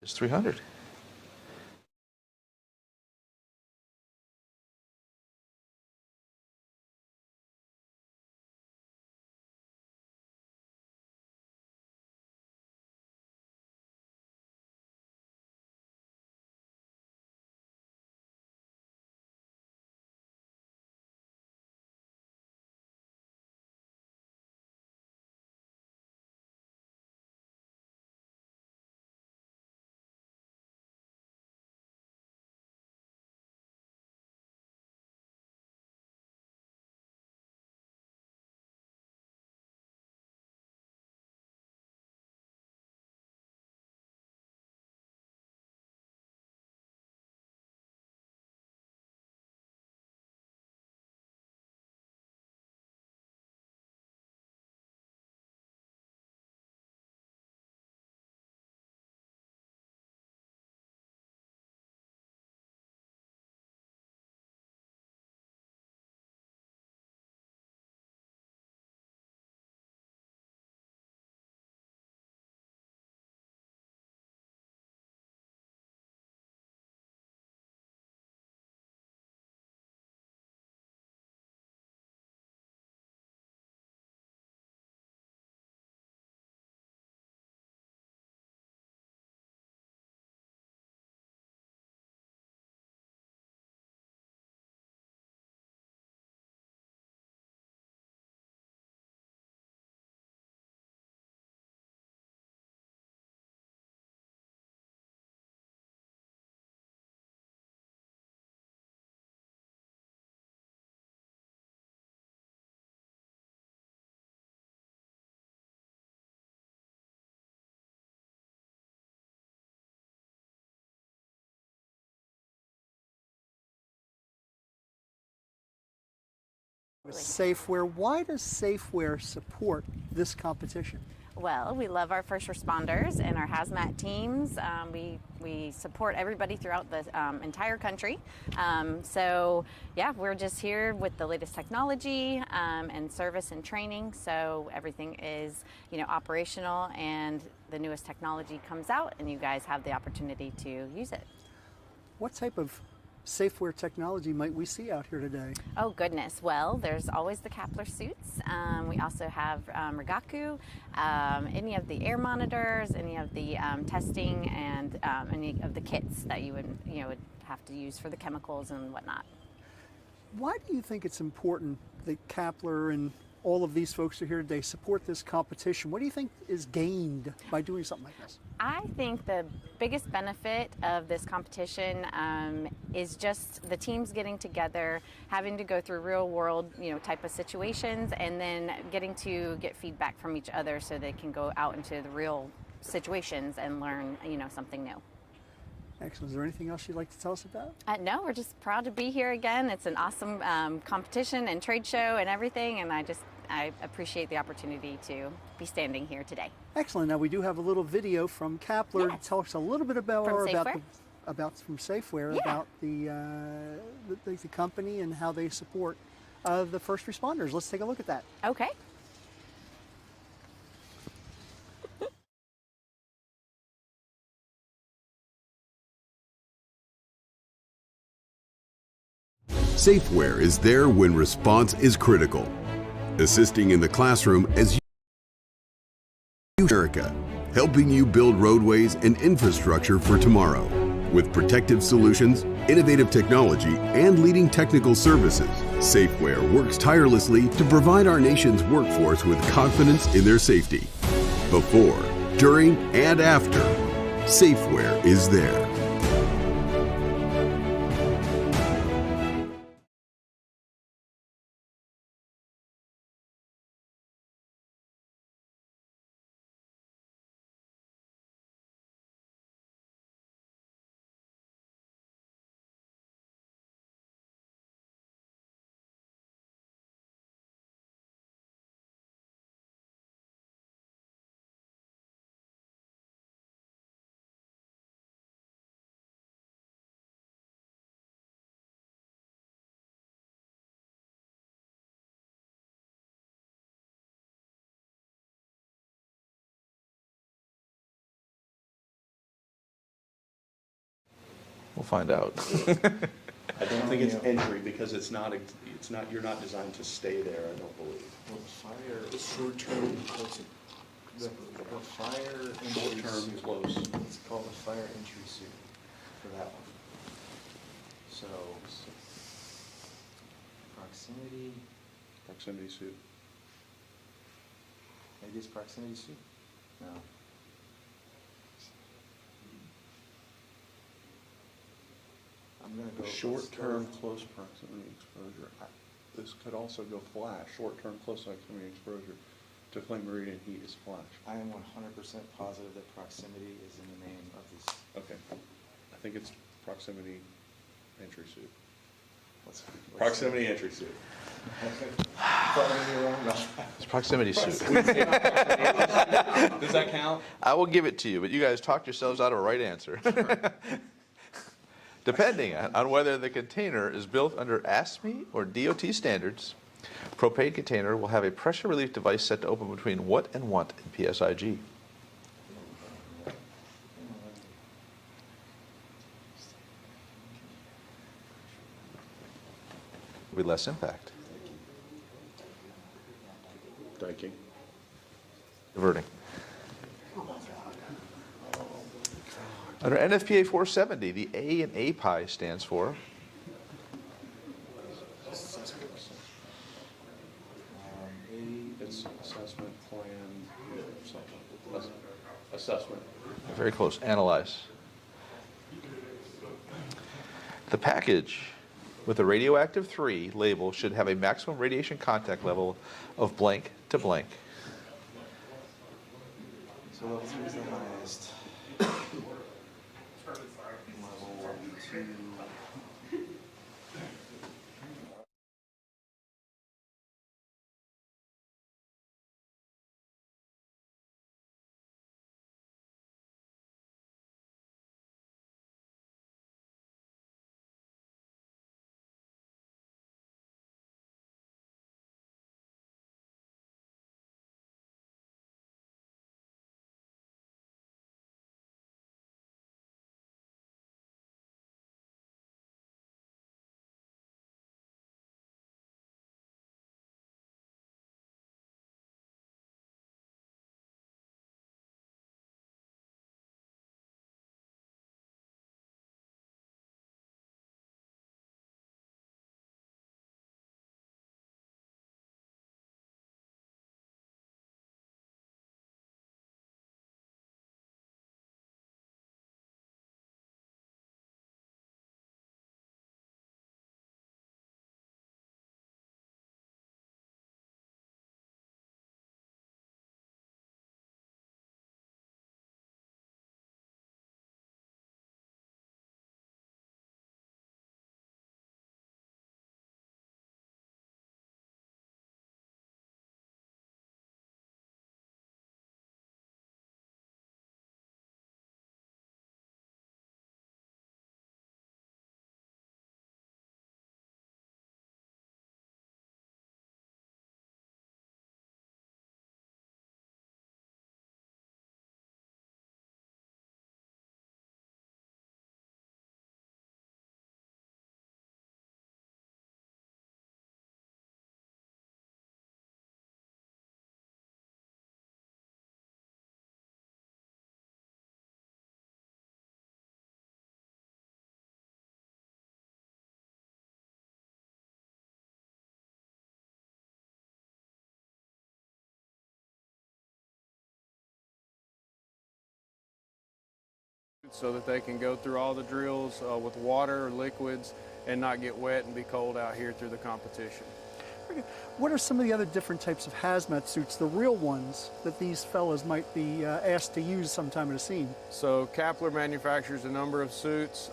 It's 300. Safeware. Why does Safeware support this competition? Well, we love our first responders and our HazMat teams. We support everybody throughout the entire country. So yeah, we're just here with the latest technology and service and training. So everything is, operational, and the newest technology comes out, and you guys have the opportunity to use it. What type of Safeware technology might we see out here today? Oh goodness, well, there's always the Kepler suits. We also have Rigaku, any of the air monitors, any of the testing, and any of the kits that you would have to use for the chemicals and whatnot. Why do you think it's important that Kepler and all of these folks who are here today support this competition? What do you think is gained by doing something like this? I think the biggest benefit of this competition is just the teams getting together, having to go through real world, type of situations, and then getting to get feedback from each other so they can go out into the real situations and learn, something new. Excellent. Is there anything else you'd like to tell us about? No, we're just proud to be here again. It's an awesome competition and trade show and everything, and I appreciate the opportunity to be standing here today. Excellent. Now we do have a little video from Kepler. Yes. Tell us a little bit about From Safeware? From Safeware, Yeah. about the company and how they support the first responders. Let's take a look at that. Okay. Safeware is there when response is critical, assisting in the classroom as America, helping you build roadways and infrastructure for tomorrow. With protective solutions, innovative technology, and leading technical services, Safeware works tirelessly to provide our nation's workforce with confidence in their safety. Before, during, and after, Safeware is there. We'll find out. I don't think it's entry because it's not, you're not designed to stay there, I don't believe. Well, fire, short-term, the fire entry Short-term suit. close. It's called a fire entry suit for that one. So, proximity, Proximity suit. maybe it's proximity suit? No. I'm gonna go. Short-term close proximity exposure. This could also go flash. Short-term close proximity exposure to flame, radiant heat is flash. I am 100% positive that proximity is in the name of this. Okay. I think it's proximity entry suit. What's Proximity entry suit. It's proximity suit. Does that count? I will give it to you, but you guys talked yourselves out of a right answer. Depending on whether the container is built under ASME or DOT standards, propane container will have a pressure relief device set to open between what and what in PSIG? Will be less impact. Diking. Diverting. Under NFPA 470, the A in API stands for It's assessment plan, assessment. very close, analyze. The package with the radioactive 3 label should have a maximum radiation contact level of blank to blank. So level 3 is the highest. Level 2. So that they can go through all the drills with water or liquids and not get wet and be cold out here through the competition. What are some of the other different types of hazmat suits, the real ones that these fellas might be asked to use sometime in a scene? So Kapler manufactures a number of suits.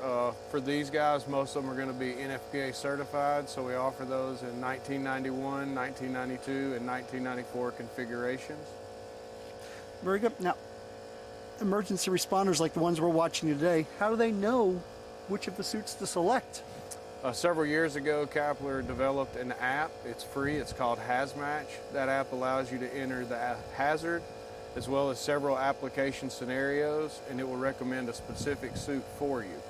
For these guys, most of them are going to be NFPA certified, so we offer those in 1991, 1992, and 1994 configurations. Very good. Now, emergency responders like the ones we're watching today, how do they know which of the suits to select? Several years ago, Kapler developed an app. It's free. It's called HazMat. That app allows you to enter the hazard as well as several application scenarios, and it will recommend a specific suit for you.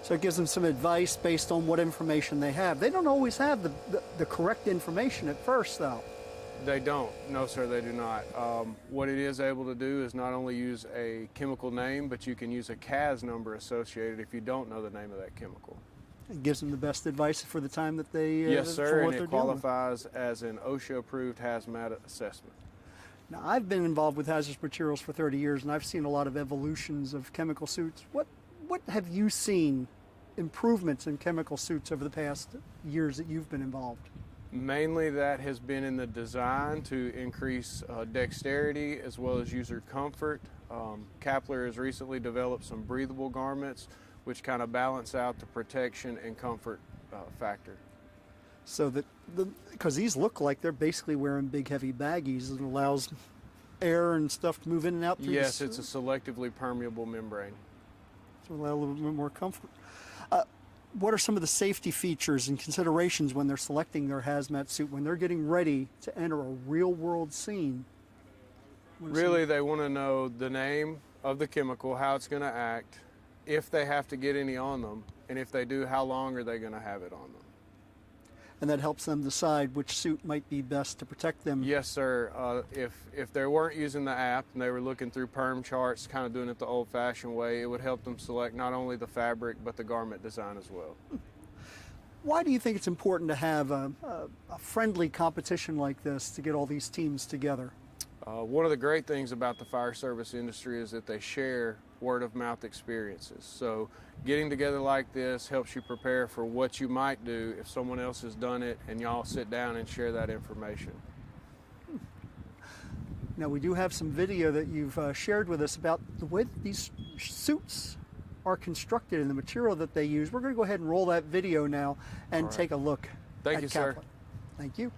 So it gives them some advice based on what information they have. They don't always have the correct information at first, though. They don't. No, sir, they do not. What it is able to do is not only use a chemical name, but you can use a CAS number associated if you don't know the name of that chemical. It gives them the best advice for the time that they Yes, for sir, what and they're it dealing with. qualifies as an OSHA-approved HazMat assessment. Now, I've been involved with hazardous materials for 30 years, and I've seen a lot of evolutions of chemical suits. What have you seen improvements in chemical suits over the past years that you've been involved? Mainly that has been in the design to increase dexterity as well as user comfort. Kapler has recently developed some breathable garments which kind of balance out the protection and comfort factor. So that, because these look like they're basically wearing big heavy baggies, it allows air and stuff to move in and out through Yes, the it's a selectively permeable membrane. to allow a little bit more comfort. What are some of the safety features and considerations when they're selecting their hazmat suit, when they're getting ready to enter a real world scene? Really, they want to know the name of the chemical, how it's going to act, if they have to get any on them, and if they do, how long are they going to have it on them? And that helps them decide which suit might be best to protect them. Yes, sir. If they weren't using the app and they were looking through perm charts, kind of doing it the old-fashioned way, it would help them select not only the fabric but the garment design as well. Why do you think it's important to have a friendly competition like this to get all these teams together? One of the great things about the fire service industry is that they share word-of-mouth experiences. So getting together like this helps you prepare for what you might do if someone else has done it and y'all sit down and share that information. Now, we do have some video that you've shared with us about the way that these suits are constructed and the material that they use. We're going to go ahead and roll that video now and take a look Thank at you, sir. Kaplan. Thank you.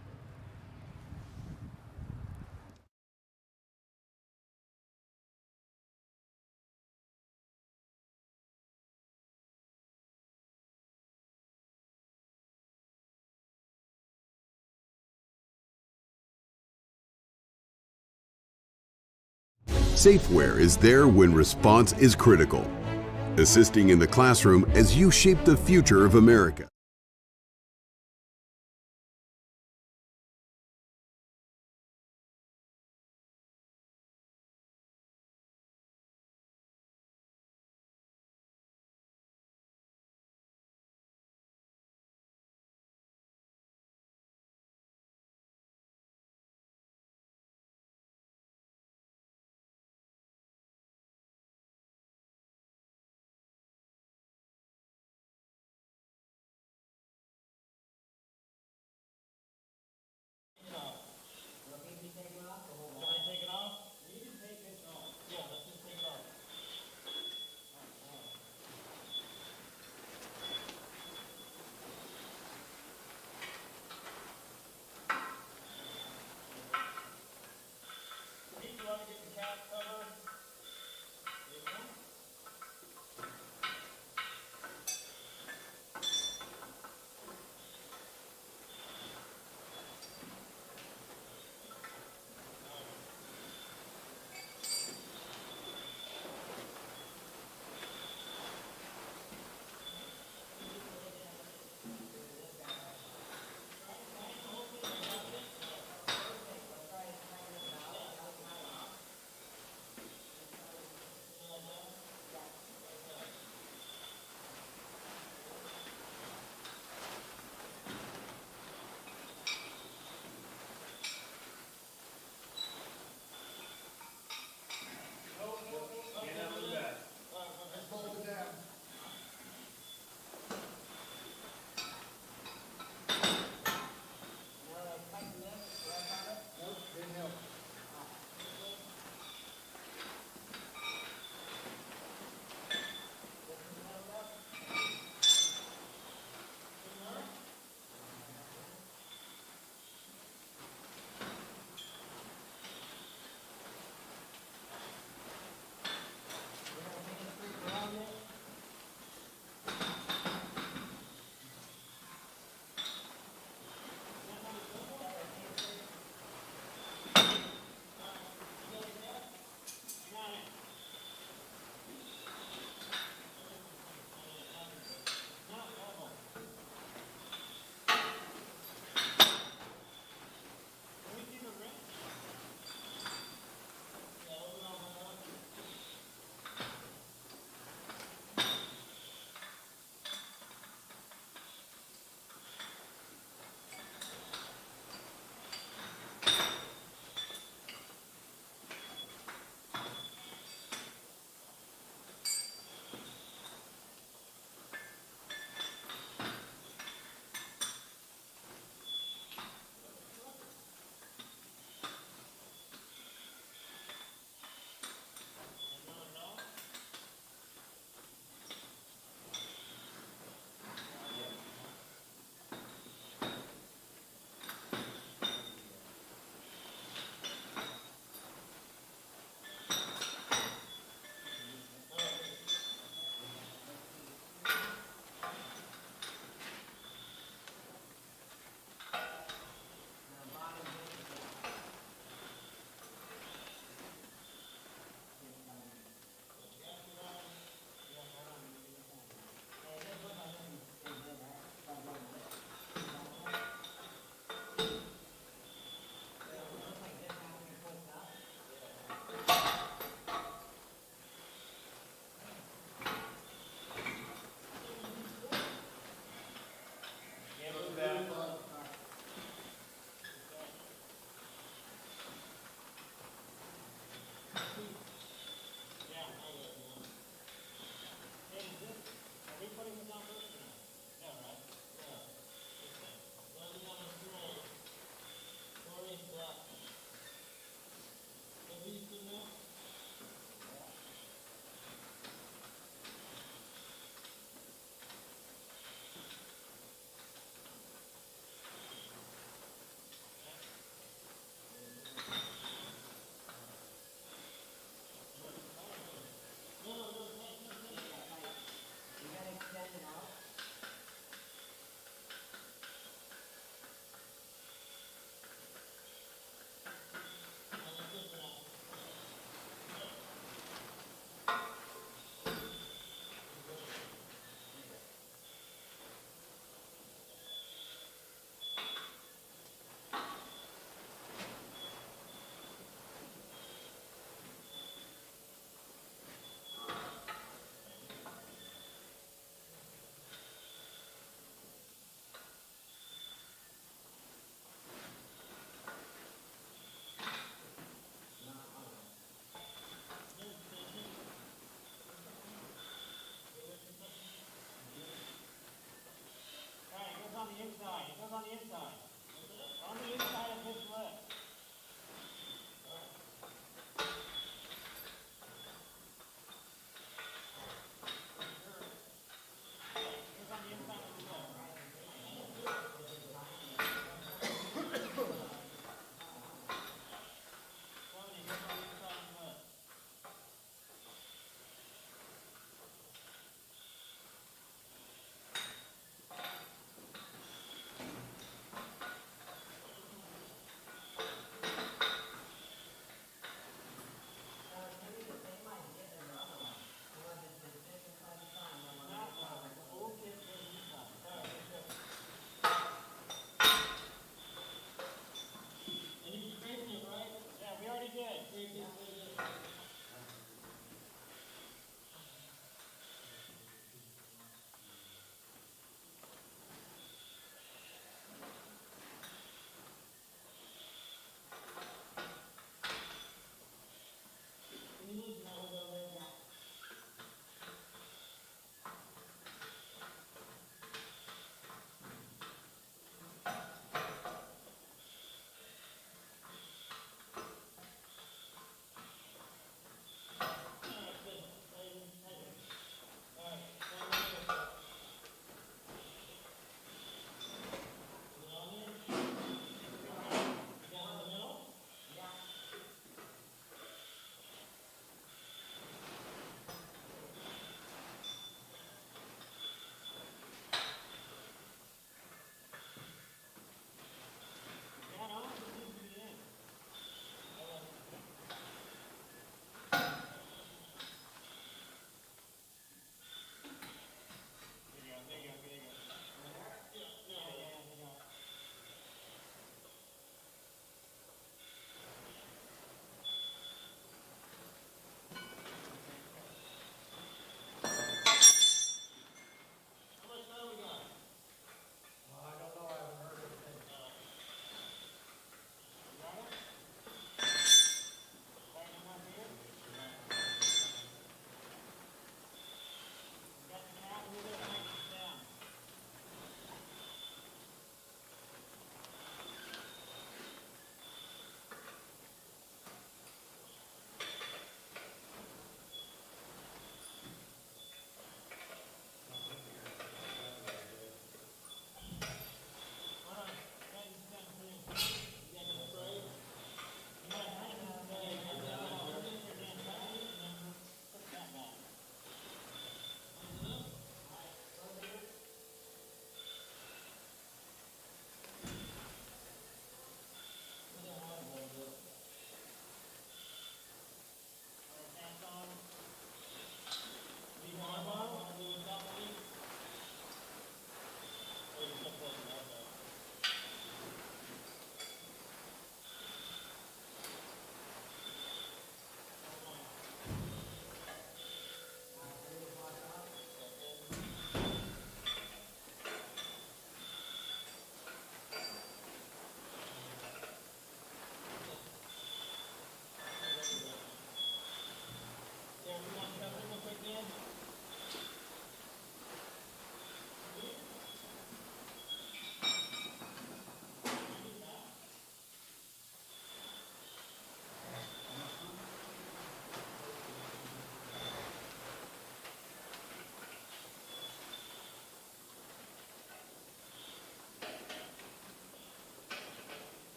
Safeware is there when response is critical, assisting in the classroom as you shape the future of America.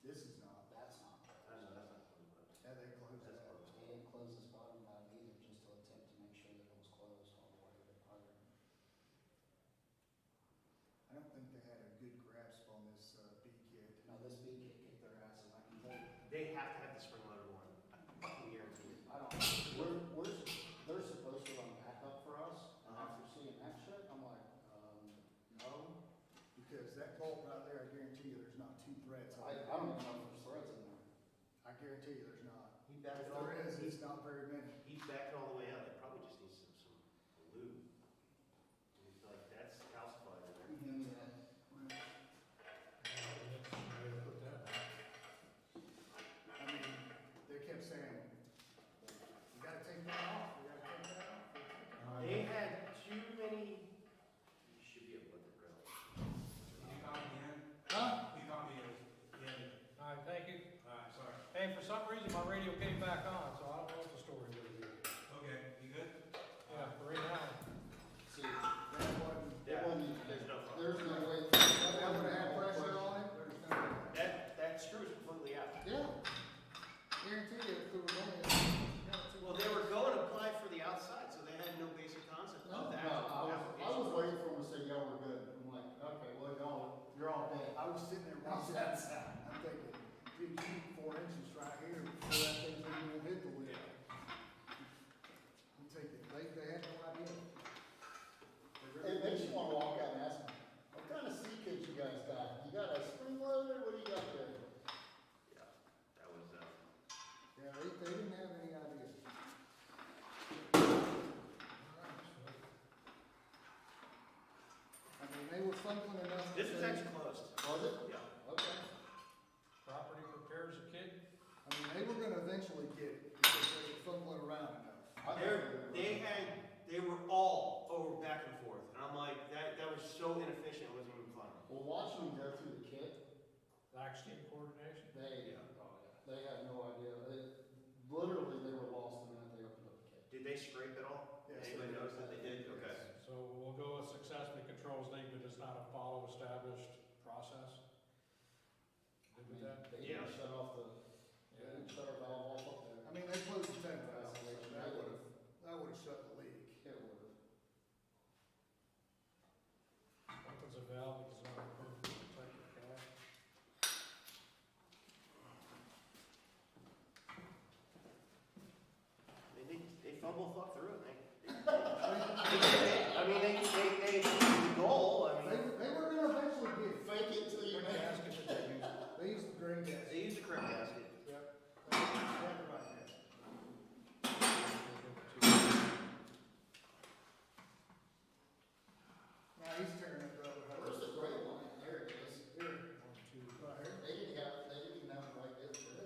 This is not. That's not. I know that's not closed. Yeah, they closed that. They didn't close this bottom valve either, just to attempt to make sure that it was closed all the way to the other. I don't think they had a good grasp on this B kit. No, this B kit kicked their asses. I can tell you. They have to have the spring loaded one. I can guarantee it. I don't. They're supposed to run backup for us. And after seeing that shit, I'm like, no. Because that bolt right there, I guarantee you, there's not 2 threads. I don't even know if there's threads in there. I guarantee you, there's not. He backed If it all. there is, it's not very many. He's backed it all the way out. It probably just needs some lube. Like that's calcified in there. Give me that. I mean, they kept saying, "We got to take that off. We got to take that off." They had too many. You should be able to let the grill. Huh? All right, thank you. Sorry. Hey, for some reason, my radio came back on, so I don't know what the story is. Okay, you good? Yeah, for right now. See, that wasn't, Yeah, it wasn't, there's no problem. there's no way. That would have had pressure on it. There's no way. That screw is completely out. Yeah. Guarantee you, if it was only. Well, they were going to apply for the outside, so they had no basic concept No, of the no, actual I application. was waiting for them to say, "Yeah, we're good." I'm like, okay, well, you're all dead. I was sitting there watching that sound. I'm thinking, dude, you need 4 inches right here before that thing's even gonna hit the lid. I'm thinking, they had no idea. It makes you wanna walk out and ask them, what kind of sea kit you guys got? You got a spring loader? What do you got there? Yeah, that was. Yeah, they didn't have any idea. I mean, they were fumbling enough. This is actually closed. Was it? Yeah. Okay. Property prepares a kid. I mean, they were gonna eventually get it because they were fumbling around enough. They were all over back and forth, and I'm like, that was so inefficient. It wasn't even fun. Well, watching them go through the kit, Lax team coordination. they had no idea. Literally, they were lost the minute they opened up the kit. Did they scrape it all? Yes, Anybody they did. notice that they did? Okay. So we'll go with successfully controls statement does not follow established process. Good with that? They Yeah. didn't shut off they didn't shut our valve off up there. I mean, they closed the tank valve, so that would have shut the leak. It would have. Opens a valve that does not approve to protect the cat. They fumble fuck through it. I mean, they achieved the goal. I mean, They were gonna eventually get fake it till you make it. They used the green gas. they used the crimp gasket. Yep. Right there. Now he's tearing it up. Where's the gray line? There it is. Here. 1, 2, right here. They didn't even have it like this. Yep.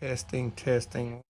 Testing, testing.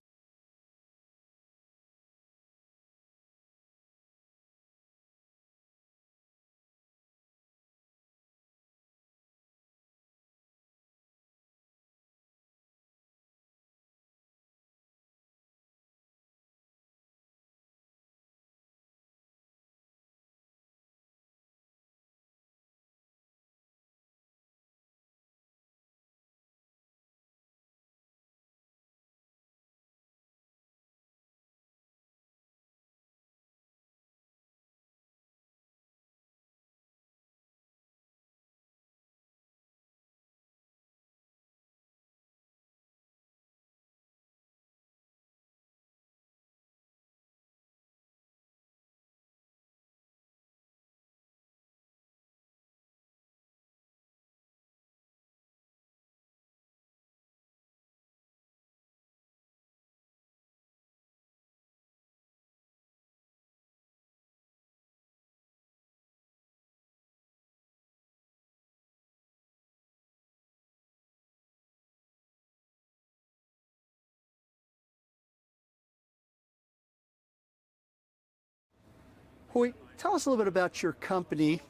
Hoyt, tell us a little bit about your company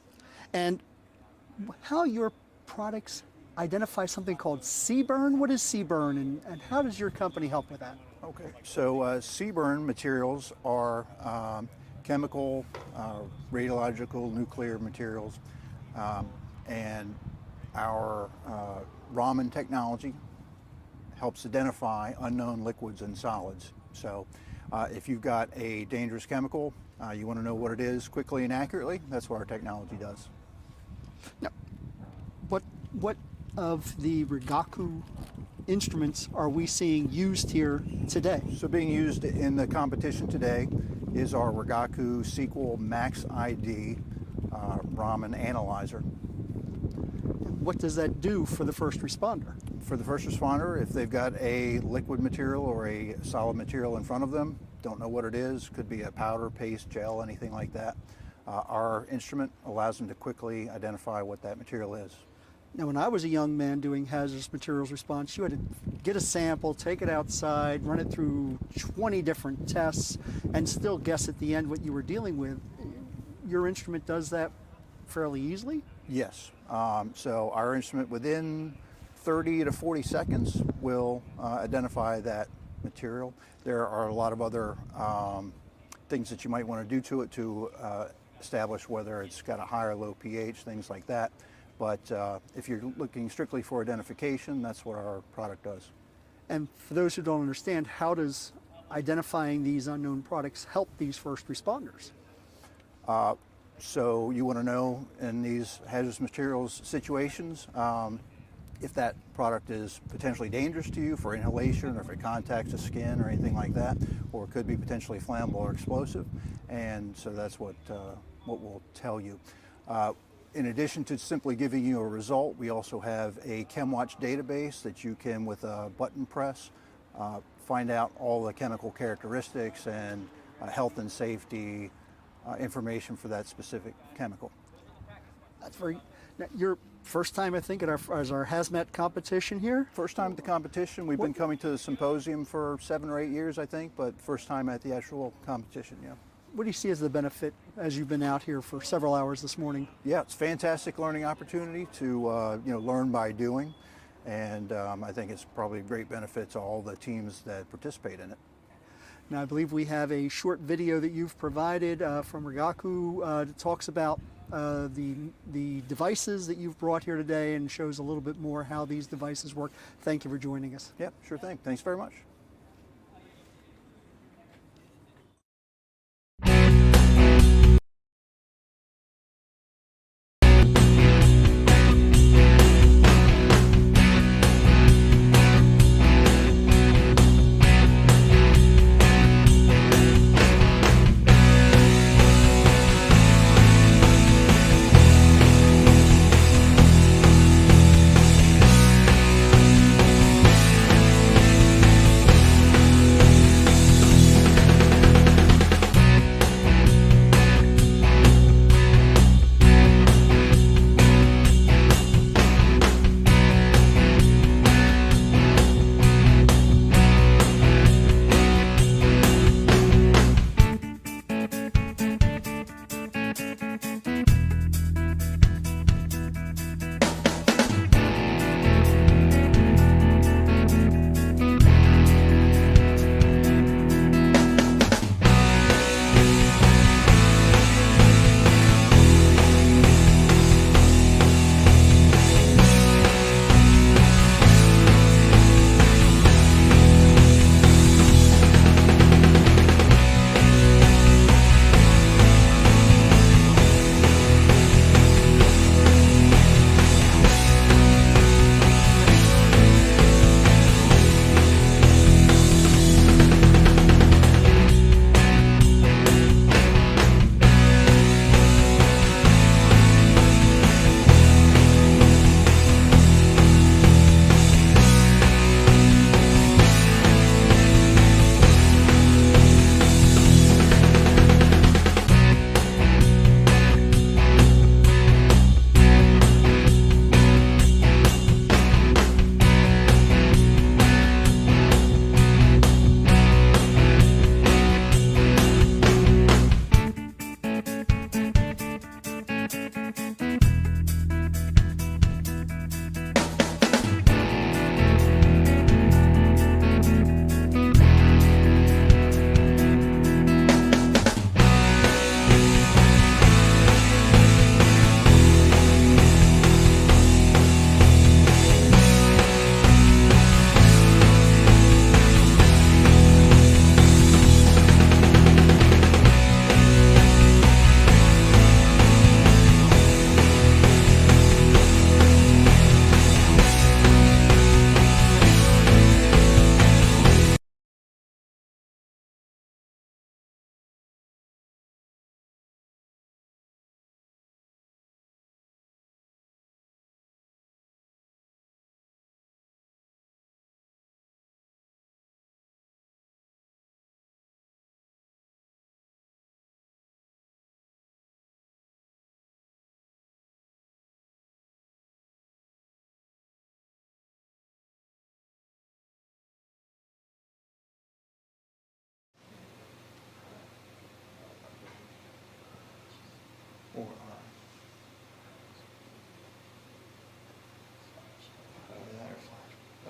and how your products identify something called CBurn. What is CBurn, and how does your company help with that? Okay, so CBurn materials are chemical, radiological, nuclear materials, and our Raman technology helps identify unknown liquids and solids. So if you've got a dangerous chemical, you want to know what it is quickly and accurately, that's what our technology does. Now, what of the Rigaku instruments are we seeing used here today? So being used in the competition today is our Rigaku Sequel Max ID Raman analyzer. What does that do for the first responder? For the first responder, if they've got a liquid material or a solid material in front of them, don't know what it is, could be a powder, paste, gel, anything like that, our instrument allows them to quickly identify what that material is. Now, when I was a young man doing hazardous materials response, you had to get a sample, take it outside, run it through 20 different tests, and still guess at the end what you were dealing with. Your instrument does that fairly easily? Yes. So our instrument within 30 to 40 seconds will identify that material. There are a lot of other things that you might want to do to it to establish whether it's got a high or low pH, things like that. But if you're looking strictly for identification, that's what our product does. And for those who don't understand, how does identifying these unknown products help these first responders? So you want to know in these hazardous materials situations if that product is potentially dangerous to you for inhalation or if it contacts the skin or anything like that, or it could be potentially flammable or explosive. And so that's what we'll tell you. In addition to simply giving you a result, we also have a ChemWatch database that you can, with a button press, find out all the chemical characteristics and health and safety information for that specific chemical. That's very. Now, your first time, I think, at our HazMat competition here? First time at the competition. We've been coming to the symposium for 7 or 8 years, I think, but first time at the actual competition, yeah. What do you see as the benefit as you've been out here for several hours this morning? Yeah, it's a fantastic learning opportunity to learn by doing, and I think it's probably a great benefit to all the teams that participate in it. Now, I believe we have a short video that you've provided from Rigaku that talks about the devices that you've brought here today and shows a little bit more how these devices work. Thank you for joining us. Yeah, sure thing. Thanks very much.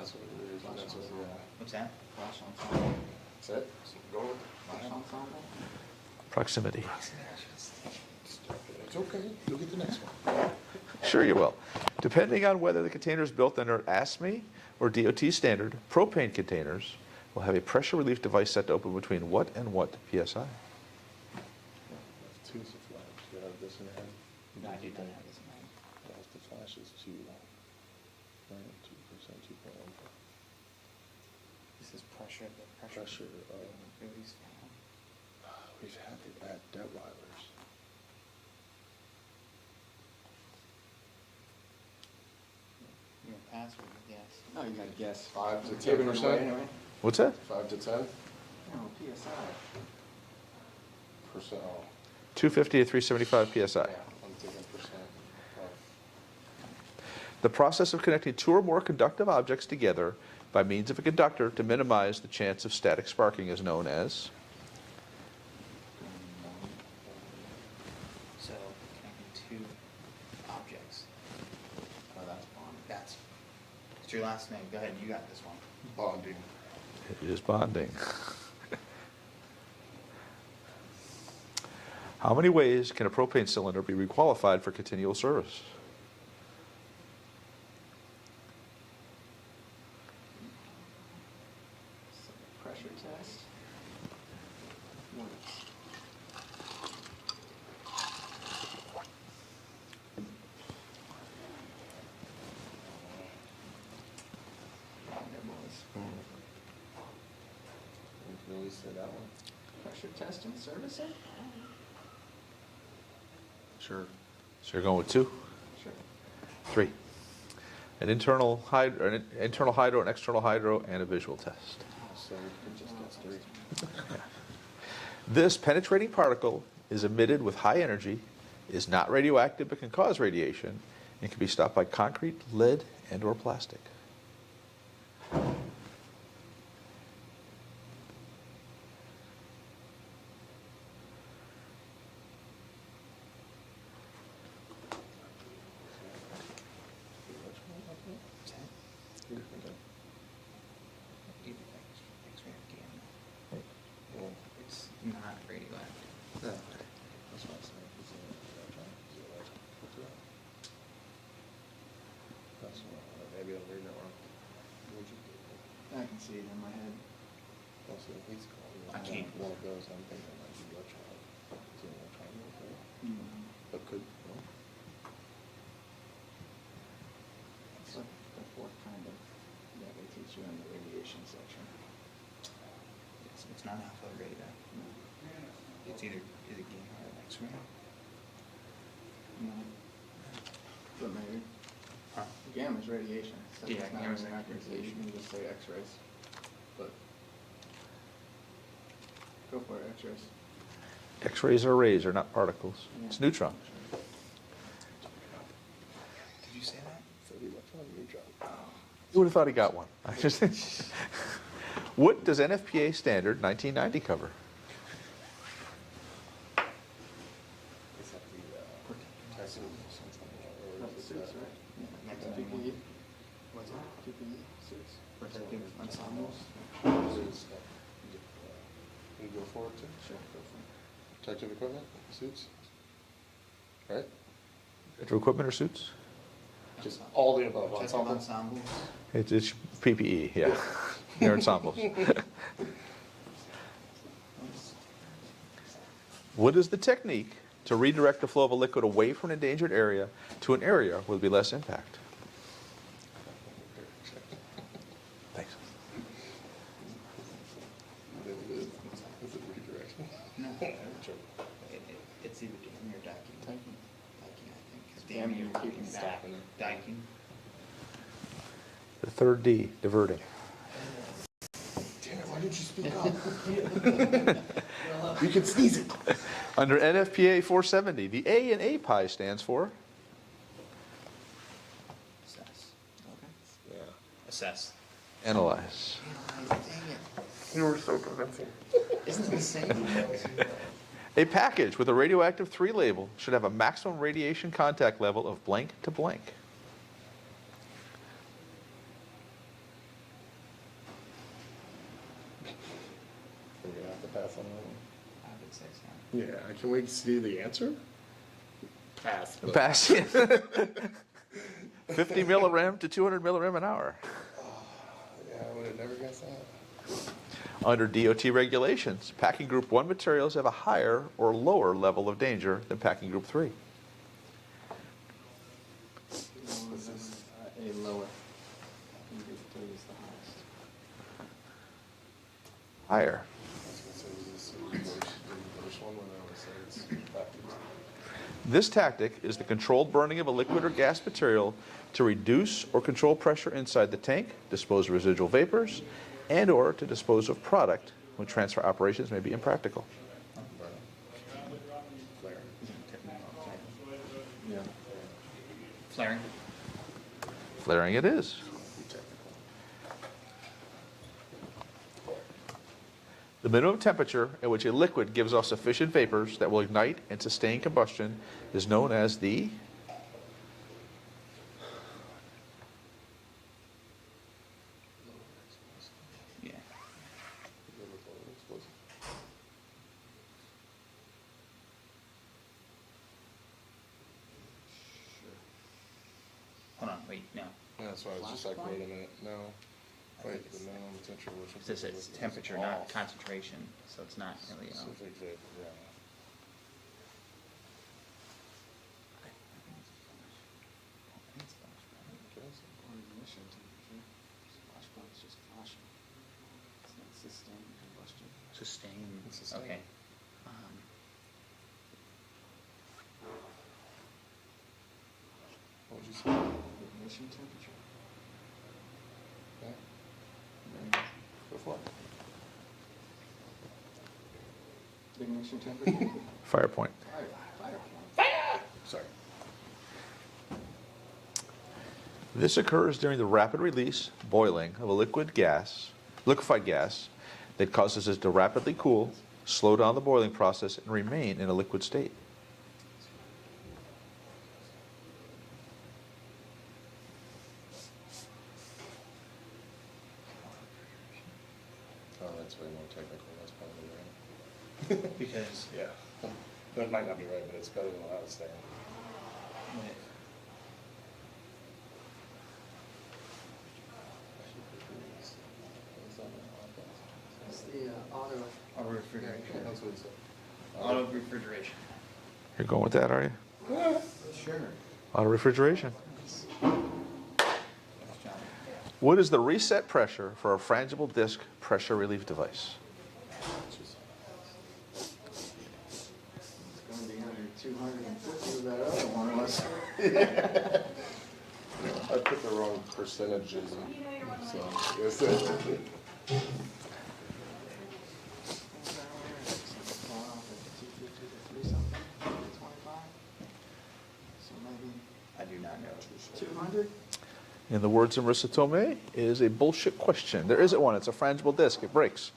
That's what it is. That's what, yeah. What's that? Flash ensemble. That's it. So go with Flash ensemble? Proximity. It's okay. You'll get the next one. Sure you will. Depending on whether the container is built under ASME or DOT standard, propane containers will have a pressure relief device set to open between what and what PSI? That's two is the flash. You have this in your head? No, I do not have this in mind. That's the flash is 2, 2%, 2.1. This is pressure, the pressure. Release valve. We've had it at Detweiler's. Your password, yes. No, you gotta guess. 5 to Give it away 10%. anyway. What's that? 5 to 10%. No, PSI. 250 to 375 PSI. Yeah, I'm thinking percent. The process of connecting two or more conductive objects together by means of a conductor to minimize the chance of static sparking is known as? So, connecting two objects. Oh, that's bond. That's. It's your last name. Go ahead, you got this one. Bonding. It is bonding. How many ways can a propane cylinder be requalified for continual service? Pressure test. We really said that one. Pressure test and service it? Sure. So you're going with 2? Sure. 3. An internal hydro, and external hydro, and a visual test. So we just guess 3. This penetrating particle is emitted with high energy, is not radioactive but can cause radiation, and can be stopped by concrete, lead, and or plastic. It's not radioactive. Yeah. That's what I said. That's what, maybe I'm reading it wrong. What'd you do? I can see it in my head. That's what he's calling it. I can't. One of those, I'm thinking like electron. Is it electron? But could, no? It's like the fourth kind of that they teach you in the radiation section. It's not alpha radioactive. No. It's either gamma or X-ray. No. But maybe. Huh? Gamma's radiation. So yeah, gamma's radiation. You can just say X-rays. But go for it, X-rays. X-rays are rays, are not particles. Yeah. It's neutron. Did you say that? So the electron, neutron. You would have thought he got one. I just What does NFPA standard 1990 cover? Is that the, testing or is it, PPE. What's that? PPE suits. Protective ensembles. You go for it too? Sure, go for it. Protective equipment, suits? Right? Protective equipment or suits? Just all the above. Protective Ensemble? ensembles. It's PPE, yeah. They're ensembles. What is the technique to redirect the flow of a liquid away from an endangered area to an area where there will be less impact? Thanks. Is it redirection? No. It's either damming or diking. Diking, I think. Because damming, you're keeping back. Diking. The third D, diverting. Damn it, why didn't you speak up? You can sneeze it. Under NFPA 470, the A in API stands for? Assess. Okay. Yeah. Assess. Analyze. Analyze, dang it. You were so convincing. Isn't it the same? A package with a radioactive 3 label should have a maximum radiation contact level of blank to blank. Yeah, can we see the answer? Pass. Pass. 50 millirem to 200 millirem an hour. Yeah, I would have never guessed that. Under DOT regulations, packing group 1 materials have a higher or lower level of danger than packing group 3. A lower. Group 3 is the highest. Higher. This tactic is the controlled burning of a liquid or gas material to reduce or control pressure inside the tank, dispose of residual vapors, and or to dispose of product when transfer operations may be impractical. Yeah. Flaring. Flaring it is. The minimum temperature at which a liquid gives off sufficient vapors that will ignite and sustain combustion is known as the Hold on, wait, no. Yeah, that's why I was just like, wait a minute, no. Wait, the minimum temperature. It says it's temperature, not concentration, so it's not really. Specific vapor, yeah. Sustain, okay. What would you say? Ignition temperature. Okay. Go for it. Ignition temperature. fire point. Fire! Sorry. This occurs during the rapid release, boiling of a liquefied gas that causes it to rapidly cool, slow down the boiling process, and remain in a liquid state. Oh, that's way more technical, that's probably right. Because? Yeah. That might not be right, but it's better than what I was saying. It's the auto refrigeration. That's what it said. Auto refrigeration. You're going with that, are you? Sure. Auto refrigeration. What is the reset pressure for a frangible disc pressure relief device? It's going to be under 250 with that other one, unless. I put the wrong percentages in, so yes, it. I do not know. 200? In the words of Marissa Tomei, is a bullshit question. There isn't one. It's a frangible disc. It breaks.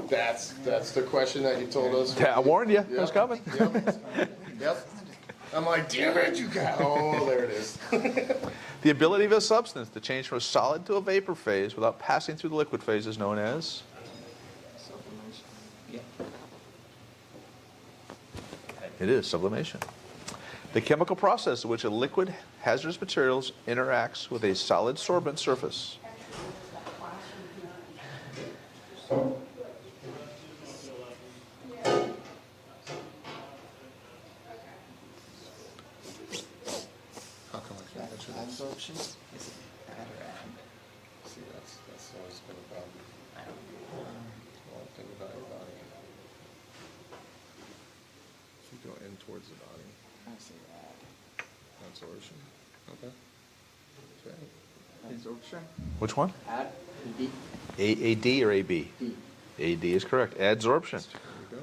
That's the question that you told us. Yeah, I warned you. Yep. It was coming. Yep. I'm like, damn it, you got. Oh, there it is. The ability of a substance to change from a solid to a vapor phase without passing through the liquid phase is known as? Sublimation. Yeah. It is sublimation. The chemical process in which a liquid hazardous materials interacts with a solid sorbent surface. How come I can't answer that? Absorption? Is it add or add? See, that's always been a problem. Well, think about your body. If you go in towards the body. I say add. Absorption. Okay. Okay. Absorption? Which one? Add. D. AD or AB? D. AD is correct. Adsorption. There you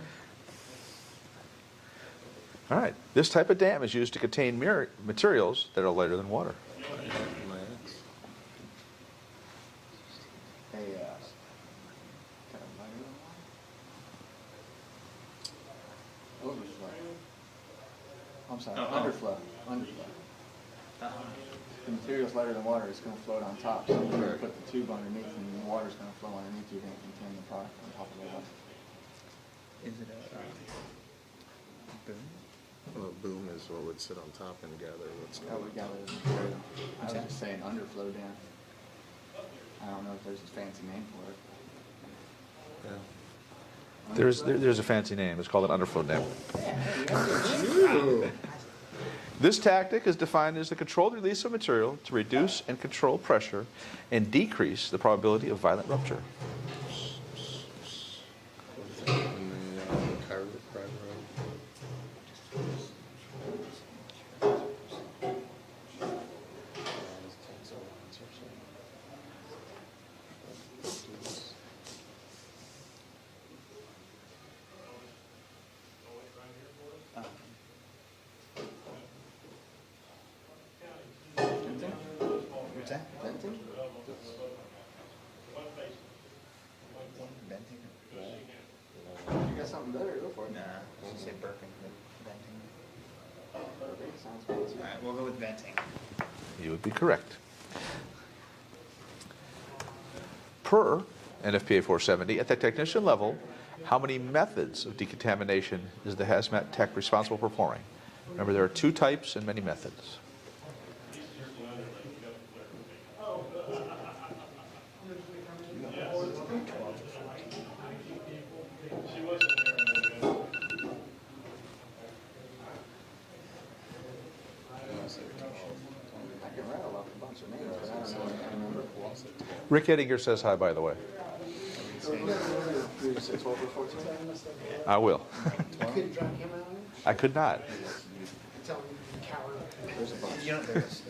go. All right. This type of dam is used to contain materials that are lighter than water. I'm sorry, underflow. The material's lighter than water, it's going to float on top. So you're going to put the tube underneath, and the water's going to flow underneath. You're going to contain the product on top of the water. Is it a boom? Well, boom is what would sit on top and gather what's Oh, we gather the material. I was just saying underflow dam. I don't know if there's a fancy name for it. There's a fancy name. It's called an underflow dam. This tactic is defined as the controlled release of material to reduce and control pressure and decrease the probability of violent rupture. What's that? Venting? Venting? You got something better, go for it. Nah, I should say burping, but venting. Burping sounds fancy. Alright, we'll go with venting. You would be correct. Per NFPA 470, at the technician level, how many methods of decontamination is the hazmat tech responsible for performing? Remember, there are 2 types and many methods. I can rattle off a bunch of names, but I don't know. I remember. Rick Ettinger says hi, by the way. I will. You couldn't drag him out? I could not. Tell him you coward. There's a bunch. You know, there's,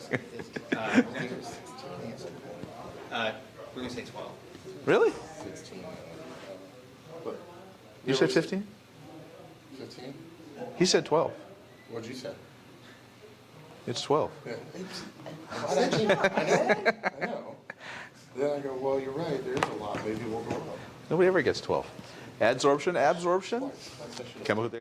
we're gonna say 12. Really? 16. You said 15? 15? He said 12. What'd you say? It's 12. Yeah. I know. Then I go, well, you're right. There is a lot. Maybe we'll go up. Nobody ever gets 12. Adsorption, absorption, chemical.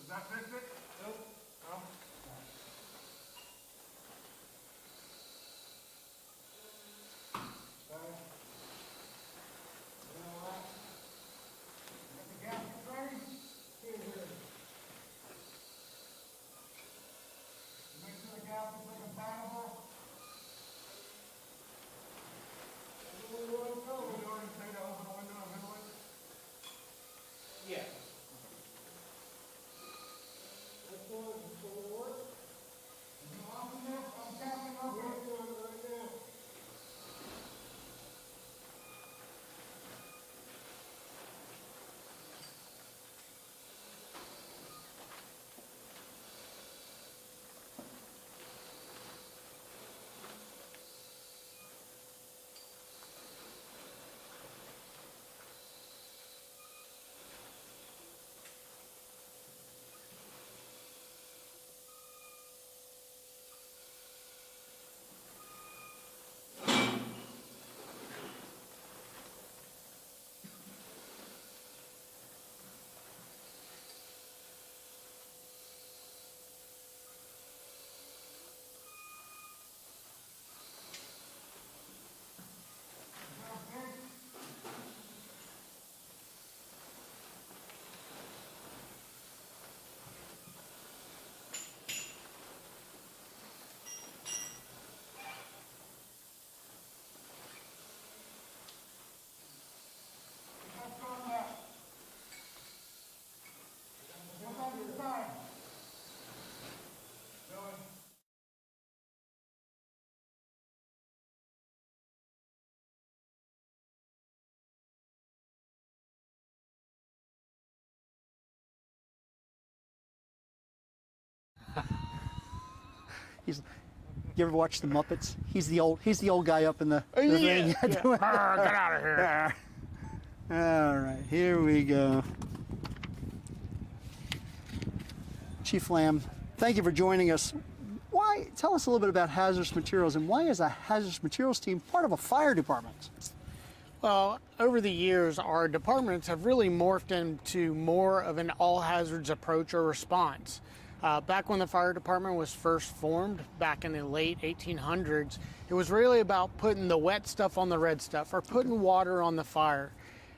Does that fix it? Nope. No. Yeah. You ever watch the Muppets? He's the old guy up in the thing. Get out of here. All right, here we go. Chief Lamb, thank you for joining us. Tell us a little bit about hazardous materials, and why is a hazardous materials team part of a fire department? Well, over the years, our departments have really morphed into more of an all hazards approach or response. Back when the fire department was first formed, back in the late 1800s, it was really about putting the wet stuff on the red stuff, or putting water on the fire.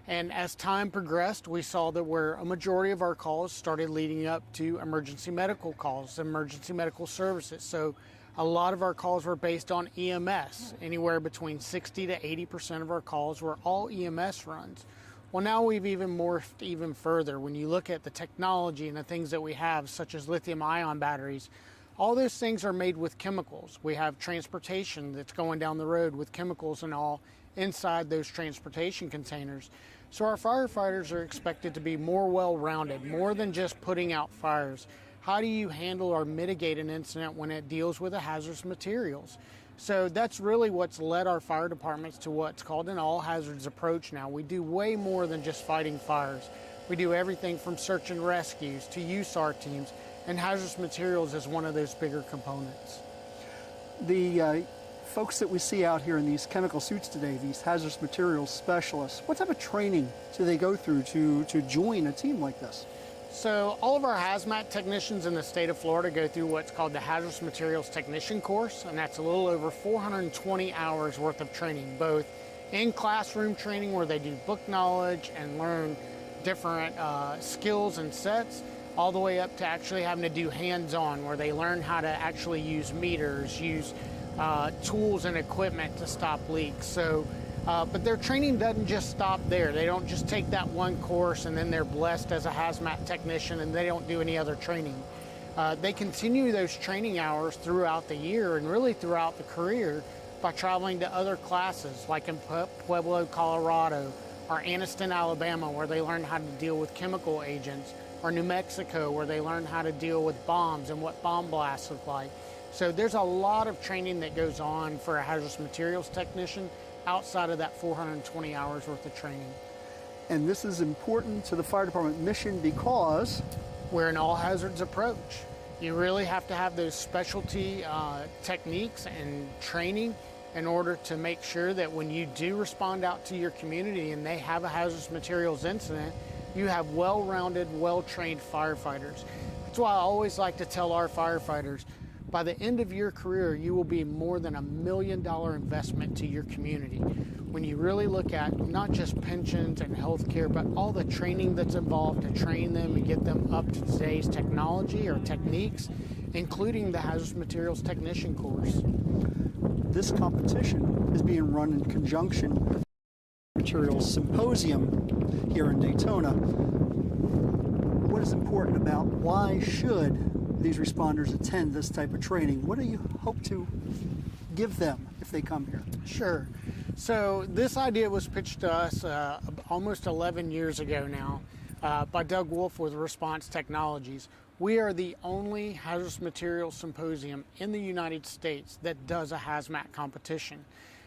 And as time progressed, we saw that where a majority of our calls started leading up to emergency medical calls, emergency medical services. So a lot of our calls were based on EMS. Anywhere between 60 to 80% of our calls were all EMS runs. Well, now we've even morphed even further. When you look at the technology and the things that we have, such as lithium-ion batteries, all those things are made with chemicals. We have transportation that's going down the road with chemicals and all inside those transportation containers. So our firefighters are expected to be more well-rounded, more than just putting out fires. How do you handle or mitigate an incident when it deals with a hazardous materials? So that's really what's led our fire departments to what's called an all hazards approach now. We do way more than just fighting fires. We do everything from search and rescues to USAR teams, and hazardous materials is one of those bigger components. The folks that we see out here in these chemical suits today, these hazardous materials specialists, what type of training do they go through to join a team like this? So all of our HazMat technicians in the state of Florida go through what's called the Hazardous Materials Technician course, and that's a little over 420 hours worth of training, both in classroom training where they do book knowledge and learn different skills and sets, all the way up to actually having to do hands-on where they learn how to actually use meters, use tools and equipment to stop leaks. So, but their training doesn't just stop there. They don't just take that one course and then they're blessed as a hazmat technician and they don't do any other training. They continue those training hours throughout the year and really throughout the career by traveling to other classes, like in Pueblo, Colorado, or Anniston, Alabama, where they learn how to deal with chemical agents, or New Mexico, where they learn how to deal with bombs and what bomb blasts look like. So there's a lot of training that goes on for a hazardous materials technician outside of that 420 hours worth of training. And this is important to the fire department mission because we're an all hazards approach. You really have to have those specialty techniques and training in order to make sure that when you do respond out to your community and they have a hazardous materials incident, you have well-rounded, well-trained firefighters. That's why I always like to tell our firefighters, by the end of your career, you will be more than $1 million investment to your community. When you really look at not just pensions and health care, but all the training that's involved to train them and get them up to today's technology or techniques, including the hazardous materials technician course. This competition is being run in conjunction with the Materials Symposium here in Daytona. What is important about why should these responders attend this type of training? What do you hope to give them if they come here? Sure. So this idea was pitched to us almost 11 years ago now by Doug Wolf with Response Technologies. We are the only hazardous materials symposium in the United States that does a HazMat competition.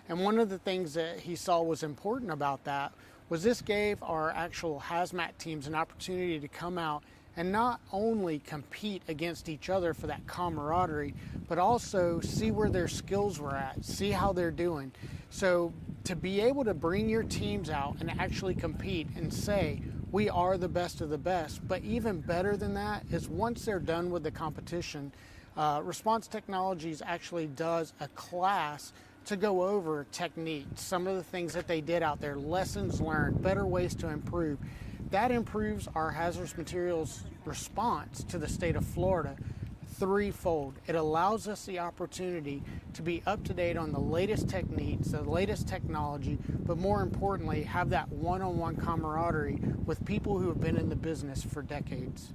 And one of the things that he saw was important about that was this gave our actual HazMat teams an opportunity to come out and not only compete against each other for that camaraderie, but also see where their skills were at, see how they're doing. So to be able to bring your teams out and actually compete and say, we are the best of the best, but even better than that is once they're done with the competition, Response Technologies actually does a class to go over techniques, some of the things that they did out there, lessons learned, better ways to improve. That improves our hazardous materials response to the state of Florida threefold. It allows us the opportunity to be up to date on the latest techniques, the latest technology, but more importantly, have that one-on-one camaraderie with people who have been in the business for decades.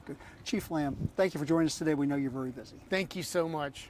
Good. Chief Lamb, thank you for joining us today. We know you're very busy. Thank you so much.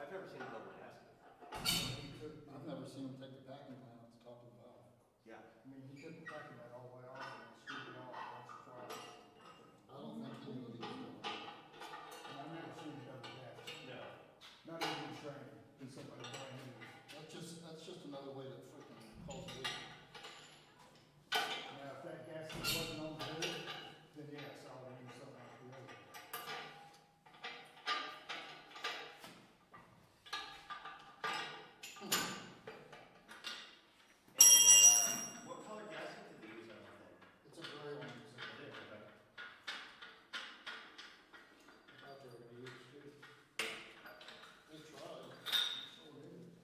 I've never seen a double gasket. I've never seen him take the packing plant off the top of the valve. Yeah. I mean, he took the packing plant all the way off and scooped it off once or twice. I don't think he knew what he was doing. And I've never seen a double gasket. No. Not even in training, in somebody brand new. That's just another way to freaking cause a leak. Now, if that gasket wasn't on the hood, then yes, I would use something like the other. What color gasket did they use on that thing? It's a gray one. Okay. I thought they were gonna use too. They tried. So did.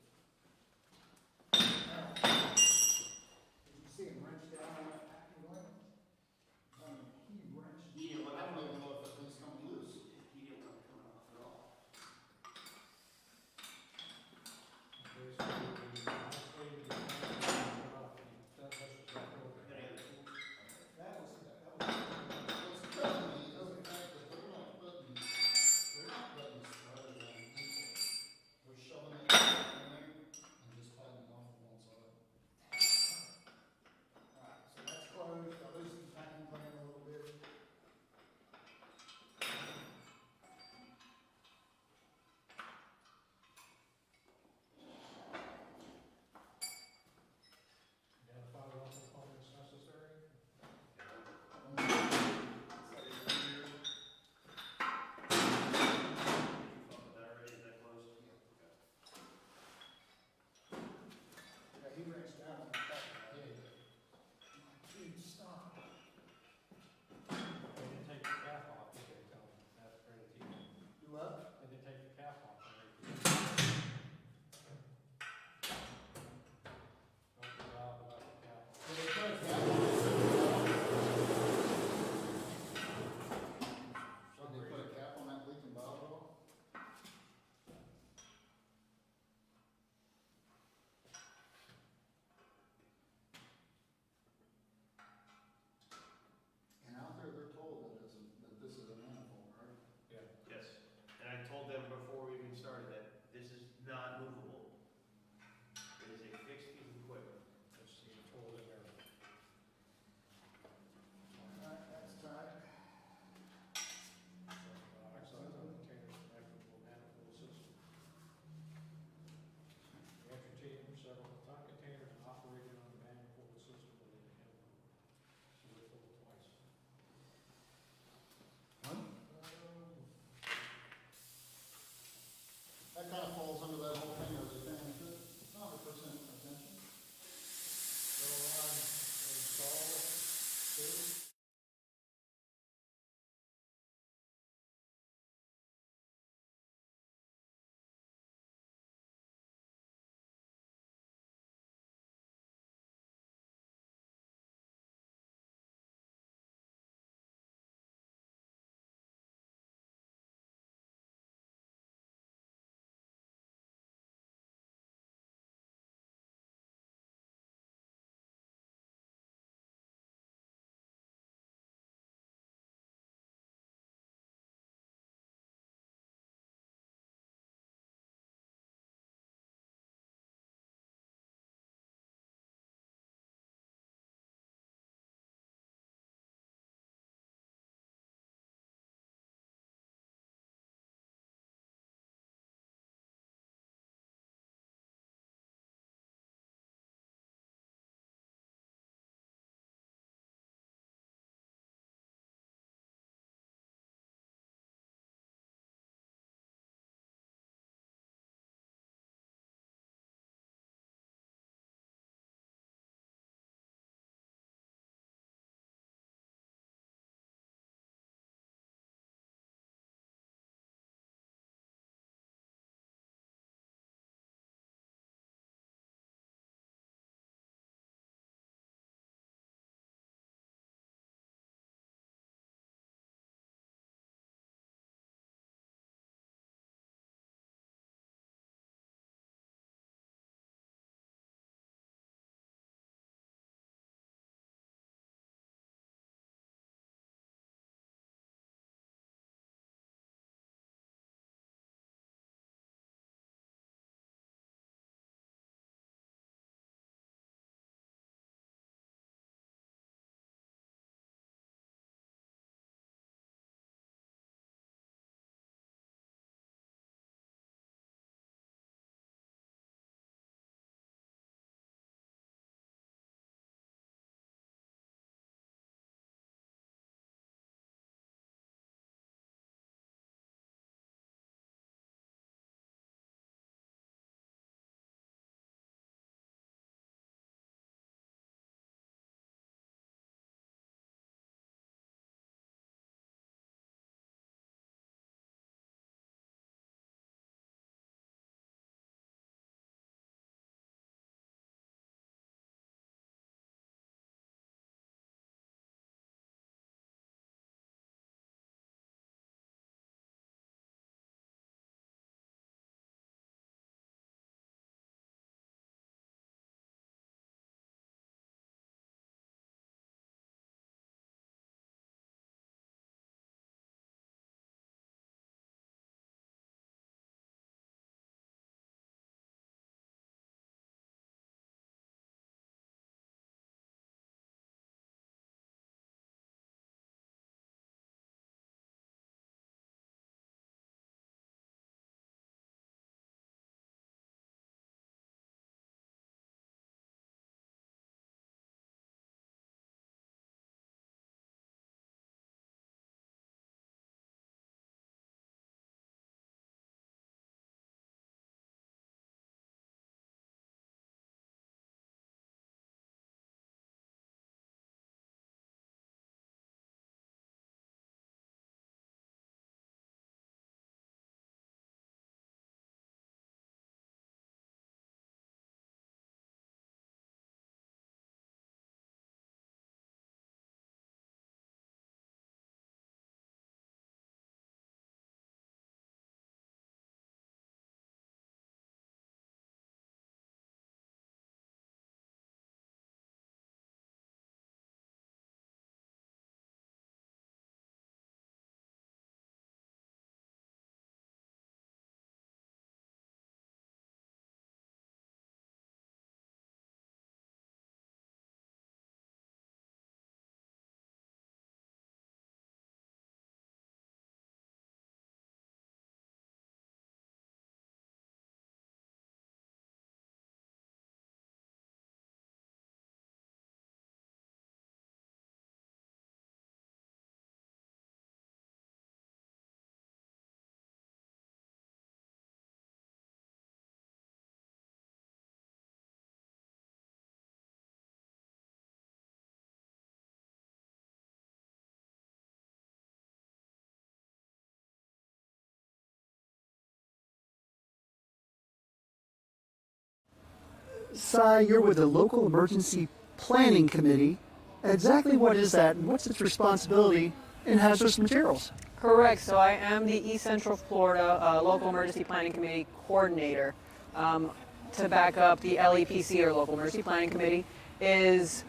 Si, you're with the Local Emergency Planning Committee. Exactly what is that, and what's its responsibility in hazardous materials? Correct. So I am the East Central Florida Local Emergency Planning Committee Coordinator. To back up, the LEPC, or Local Emergency Planning Committee, is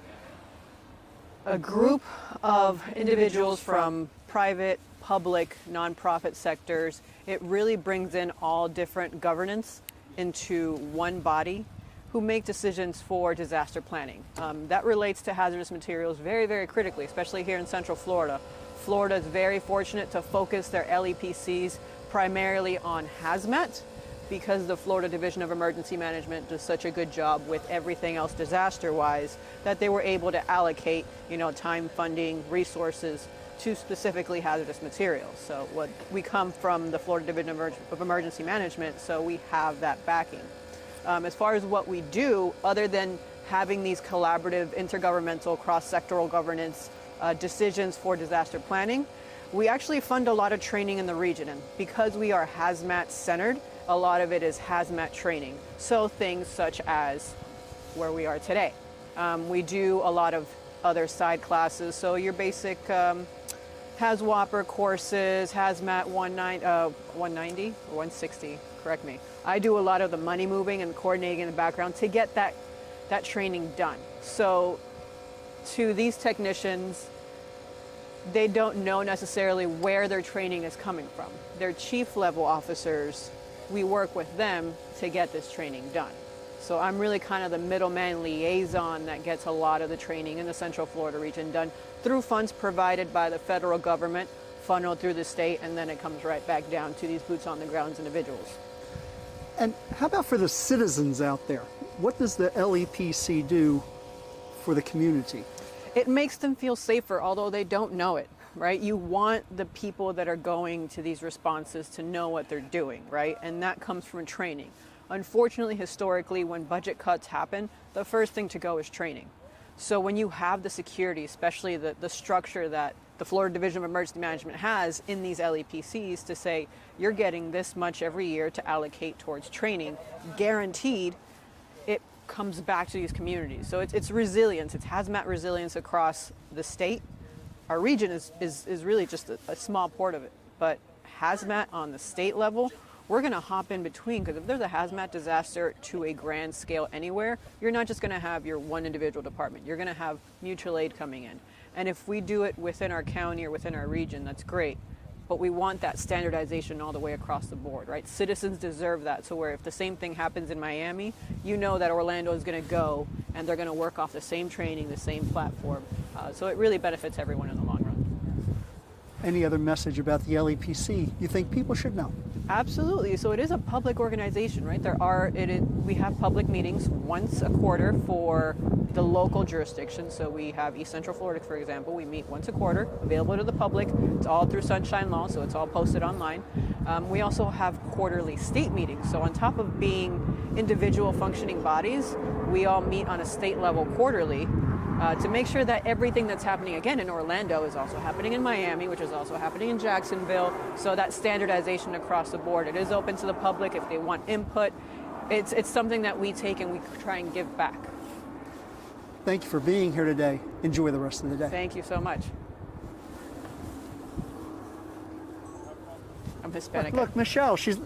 a group of individuals from private, public, nonprofit sectors. It really brings in all different governance into one body who make decisions for disaster planning. That relates to hazardous materials very, very critically, especially here in Central Florida. Florida is very fortunate to focus their LEPCs primarily on HazMat, because the Florida Division of Emergency Management does such a good job with everything else disaster-wise, that they were able to allocate, time, funding, resources to specifically hazardous materials. So we come from the Florida Division of Emergency Management, so we have that backing. As far as what we do, other than having these collaborative, intergovernmental, cross-sectoral governance decisions for disaster planning, we actually fund a lot of training in the region. And because we are HazMat centered, a lot of it is HazMat training. So things such as where we are today. We do a lot of other side classes. So your basic HazWhopper courses, HazMat 190 or 160, correct me. I do a lot of the money moving and coordinating in the background to get that training done. So to these technicians, they don't know necessarily where their training is coming from. Their chief level officers, we work with them to get this training done. So I'm really kind of the middleman liaison that gets a lot of the training in the Central Florida region done through funds provided by the federal government, funneled through the state, and then it comes right back down to these boots on the ground individuals. And how about for the citizens out there? What does the LEPC do for the community? It makes them feel safer, although they don't know it, right? You want the people that are going to these responses to know what they're doing, right? And that comes from training. Unfortunately, historically, when budget cuts happen, the first thing to go is training. So when you have the security, especially the structure that the Florida Division of Emergency Management has in these LEPCs to say, you're getting this much every year to allocate towards training, guaranteed, it comes back to these communities. So it's resilience, it's HazMat resilience across the state. Our region is really just a small part of it, but HazMat on the state level, we're gonna hop in between, because if there's a HazMat disaster to a grand scale anywhere, you're not just gonna have your one individual department, you're gonna have mutual aid coming in. And if we do it within our county or within our region, that's great. But we want that standardization all the way across the board, right? Citizens deserve that. So where if the same thing happens in Miami, you know that Orlando is going to go and they're going to work off the same training, the same platform. So it really benefits everyone in the long run. Any other message about the LEPC you think people should know? Absolutely. So it is a public organization, right? We have public meetings once a quarter for the local jurisdiction. So we have East Central Florida, for example. We meet once a quarter, available to the public. It's all through Sunshine Law, so it's all posted online. We also have quarterly state meetings. So on top of being individual functioning bodies, we all meet on a state level quarterly to make sure that everything that's happening, again, in Orlando is also happening in Miami, which is also happening in Jacksonville. So that standardization across the board. It is open to the public if they want input. It's something that we take and we try and give back. Thank you for being here today. Enjoy the rest of the day. Thank you so much. I'm Hispanic. Look, Michelle, she's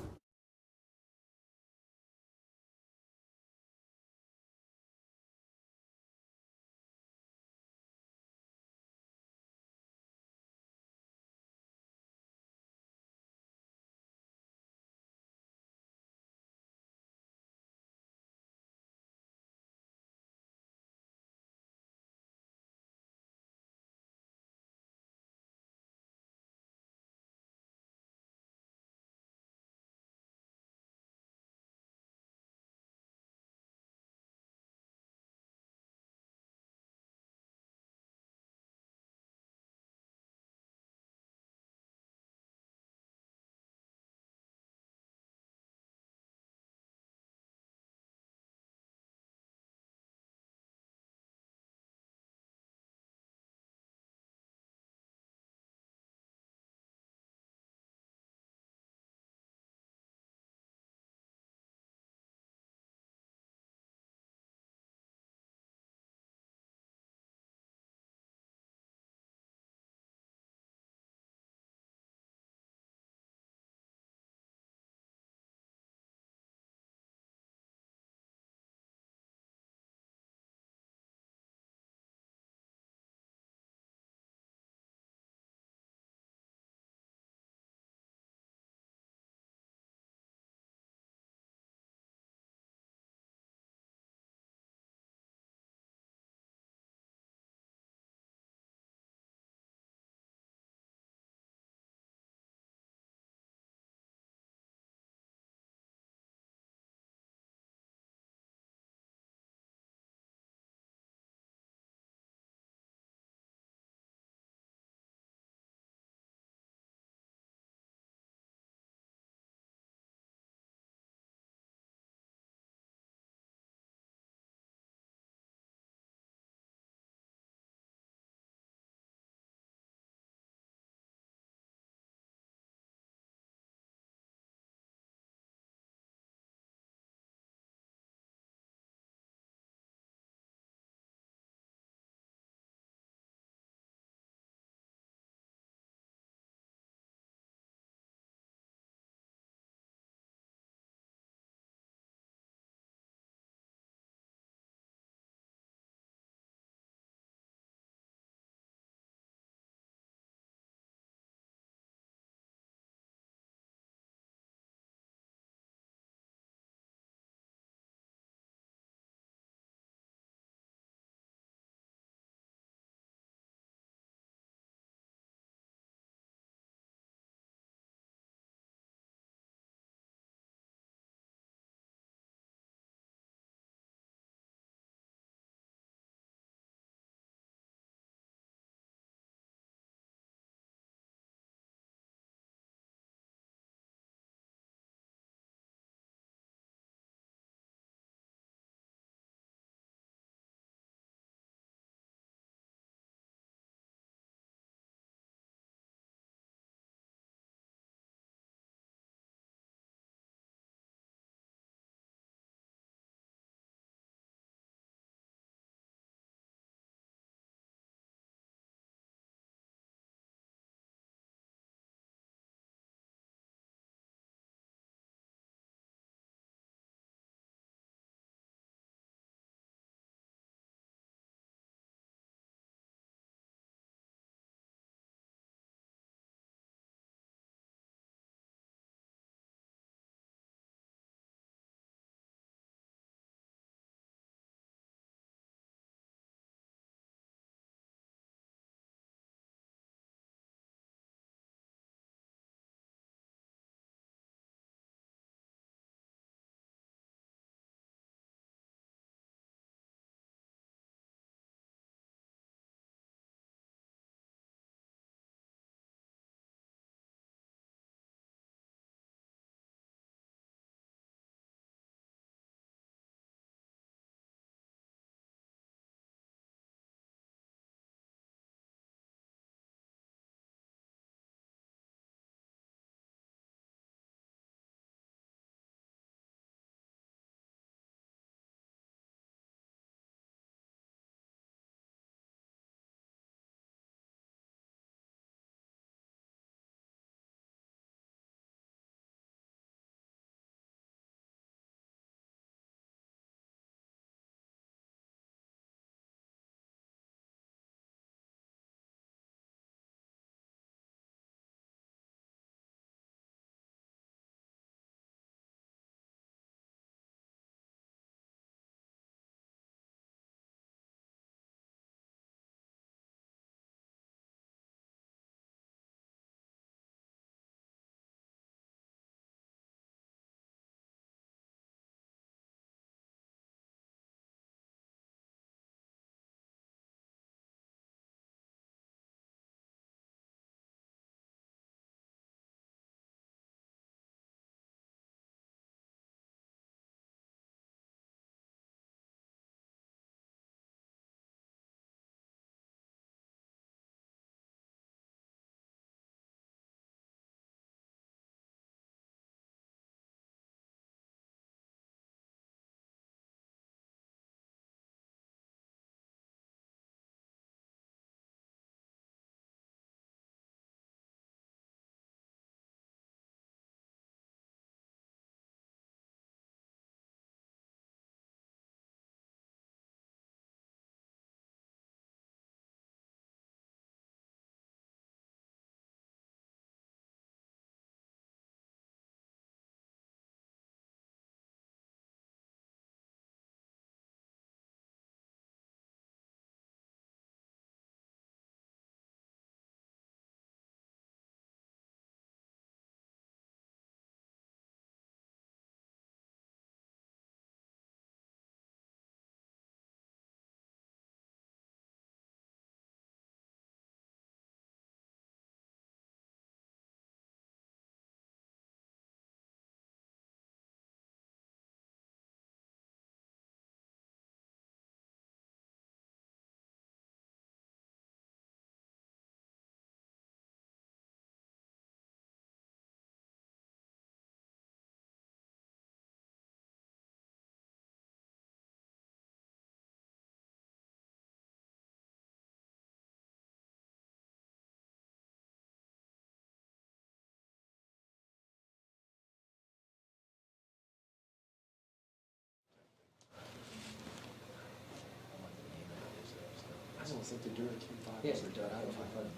Is it the Durakin fibers? Yeah, or Durakin Durakin fibers. I don't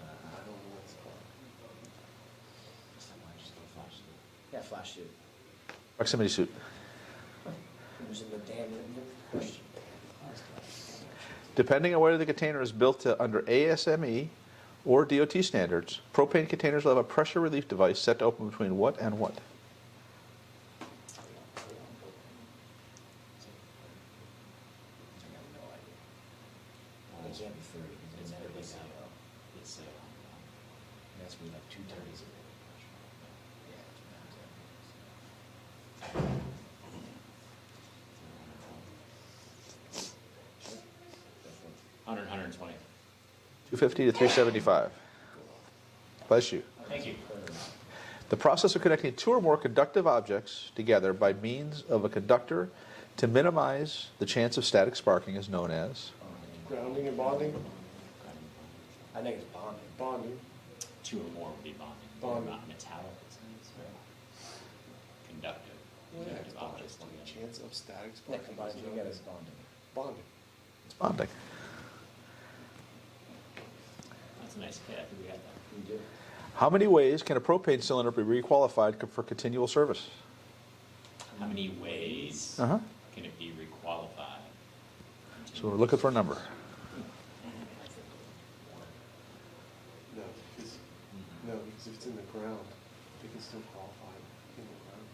know what it's called. Yeah, flash suit. Proximity suit. Using the damn question. Depending on whether the container is built to under ASME or DOT standards, propane containers will have a pressure relief device set to open between what and what? It can't be 30. It's never been that low. It's it has to be like 230s. Yeah. 120. 250 to 375. Bless you. Thank you. The process of connecting two or more conductive objects together by means of a conductor to minimize the chance of static sparking is known as? Grounding and bonding? I think it's bonding. Bonding. Two or more would be bonding. Bonding. Not metallic. It's conductive. Yeah, Conductive objects together. Chance of static Yeah, sparking. combined together is bonding. Bonding. It's bonding. That's a nice hit. I think we got that. We do. How many ways can a propane cylinder be requalified for continual service? How many ways Uh-huh. can it be requalified? So we're looking for a number. No, because if it's in the ground, they can still qualify in the ground.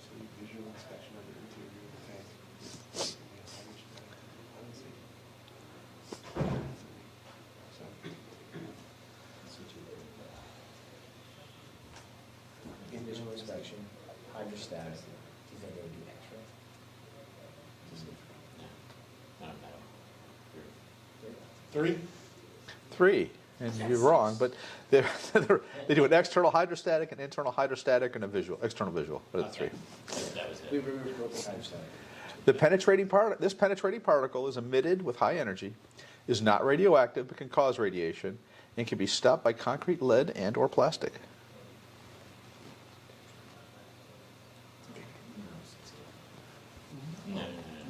So you visual inspection of the interior of the tank. Visual inspection, hydrostatic. Do you think they would do X-ray? Not metal. Three? 3. And you're wrong, but they do an external hydrostatic, an internal hydrostatic, and a visual, external visual. But it's 3. That was it. We removed propane hydrostatic. This penetrating particle is emitted with high energy, is not radioactive but can cause radiation, and can be stopped by concrete, lead, and or plastic.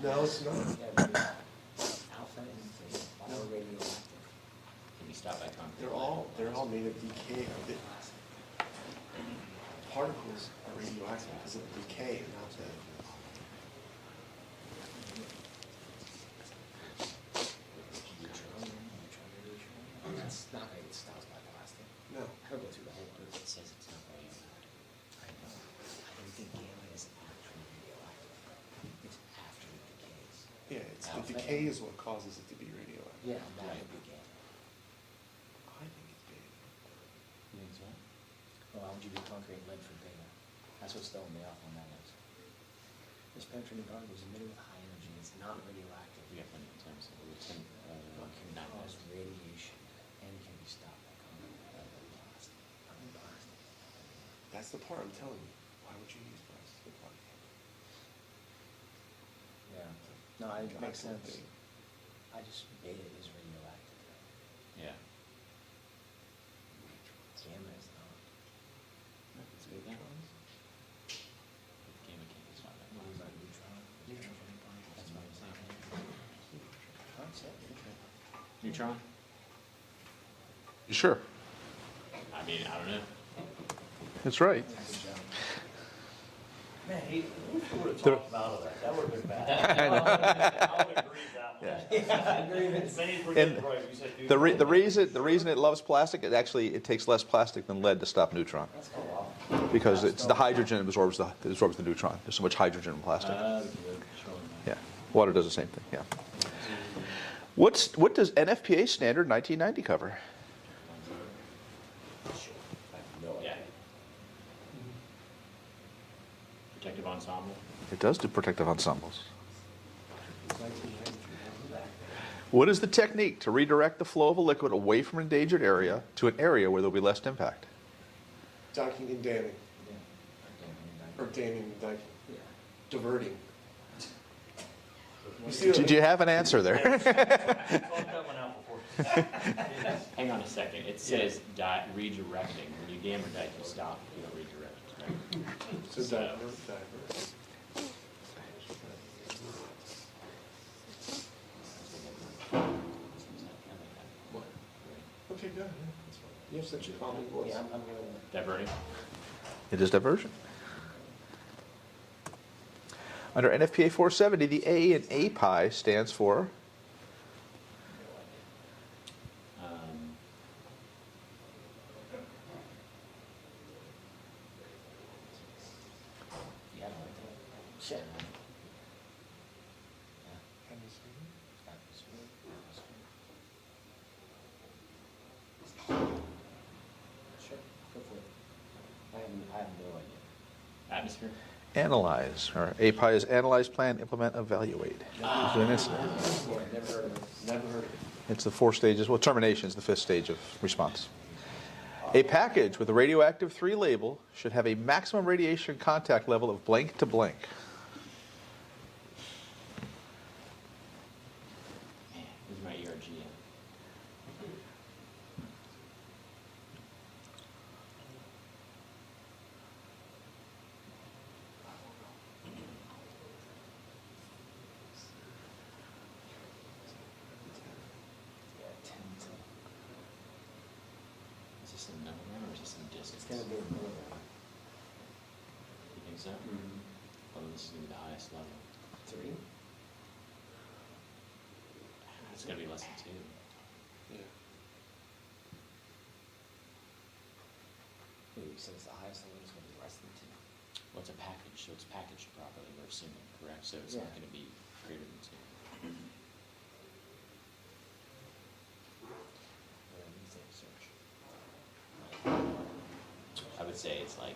No, it's not. Alpha and bioradioactive. Can be stopped by concrete. They're all made of decay. Particles are radioactive because of decay, not the. That's not going to get stopped by plastic. No. I'll go through the whole book. It says it's not radioactive. I know. I don't think gamma is actually radioactive. It's after it decays. Yeah, it's the decay is what causes it to be radioactive. Yeah, that would be gamma. I think it's beta. You think so? Well, why would you do concrete lead for beta? That's what's throwing me off on that list. This penetrating particle is emitted with high energy. It's not radioactive. We have plenty of time, so we'll attend, But can not cause this. radiation and can be stopped by concrete lead or plastic. Plastic. That's the part I'm telling you. Why would you use plastic? Yeah. No, it makes Actual sense. beta. I just, beta is radioactive. Yeah. Gamma is not. It's good then. Gamma can't be stopped by What is that, concrete. neutron? Neutron. That's what I'm saying. Neutron, say neutron. Neutron? You sure? I mean, I don't know. That's right. Man, he would have There- talked about that. That would have been bad. I know. I would agree with that one. Many were And right. You said the reason it loves plastic, it takes less plastic than lead to stop neutron. Because it's the hydrogen absorbs the neutron. There's so much hydrogen in plastic. Yeah. Water does the same thing. Yeah. What does NFPA standard 1990 cover? Yeah. Protective ensemble. It does do protective ensembles. What is the technique to redirect the flow of a liquid away from an endangered area to an area where there will be less impact? Docking and damming. Or damming and docking. Diverting. You see Did you have an answer there? Hang on a second. It says redirecting. When you dam or dike, you stop. You don't redirect. Right? So divert. You're such a calming voice. Yeah, I'm really. Diverting. It is diversion. Under NFPA 470, the A in API stands for Yeah, shit. Sure, go for it. I have no idea. Atmosphere. analyze, or API is analyze, plan, implement, evaluate. So an incident. Never heard of it. Never heard of it. It's the 4 stages. Well, termination is the 5th stage of response. A package with a radioactive 3 label should have a maximum radiation contact level of blank to blank. Where's my ERG in? Is this in milligram or is this in distance? It's gonna be a milligram. You think so? Oh, this is gonna be the highest level. 3? It's gonna be less than 2. Yeah. Wait, so it's the highest level is gonna be less than 2. Well, it's a package, so it's packaged properly, we're assuming, correct? So it's not Yeah. gonna be greater than 2. Search. I would say it's like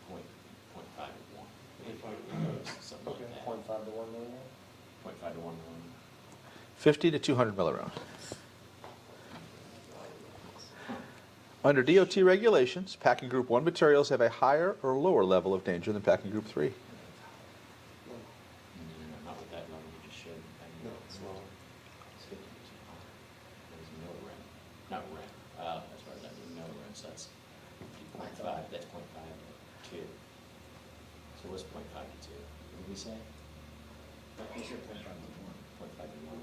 point 0.5 to 1. Something like that. 0.5 to 1 milligram? 0.5 to 1 milligram. 50 to 200 milliround. Under DOT regulations, packing group 1 materials have a higher or lower level of danger than packing group 3. Not with that level you just showed. No, it's lower. It's 50%. That is millirem. Not rem. As far as that means millirem, so that's 0.5. That's 0.5 to 2. So what's 0.5 to 2? What did we say? You said 0.5 to 1. 0.5 to 1.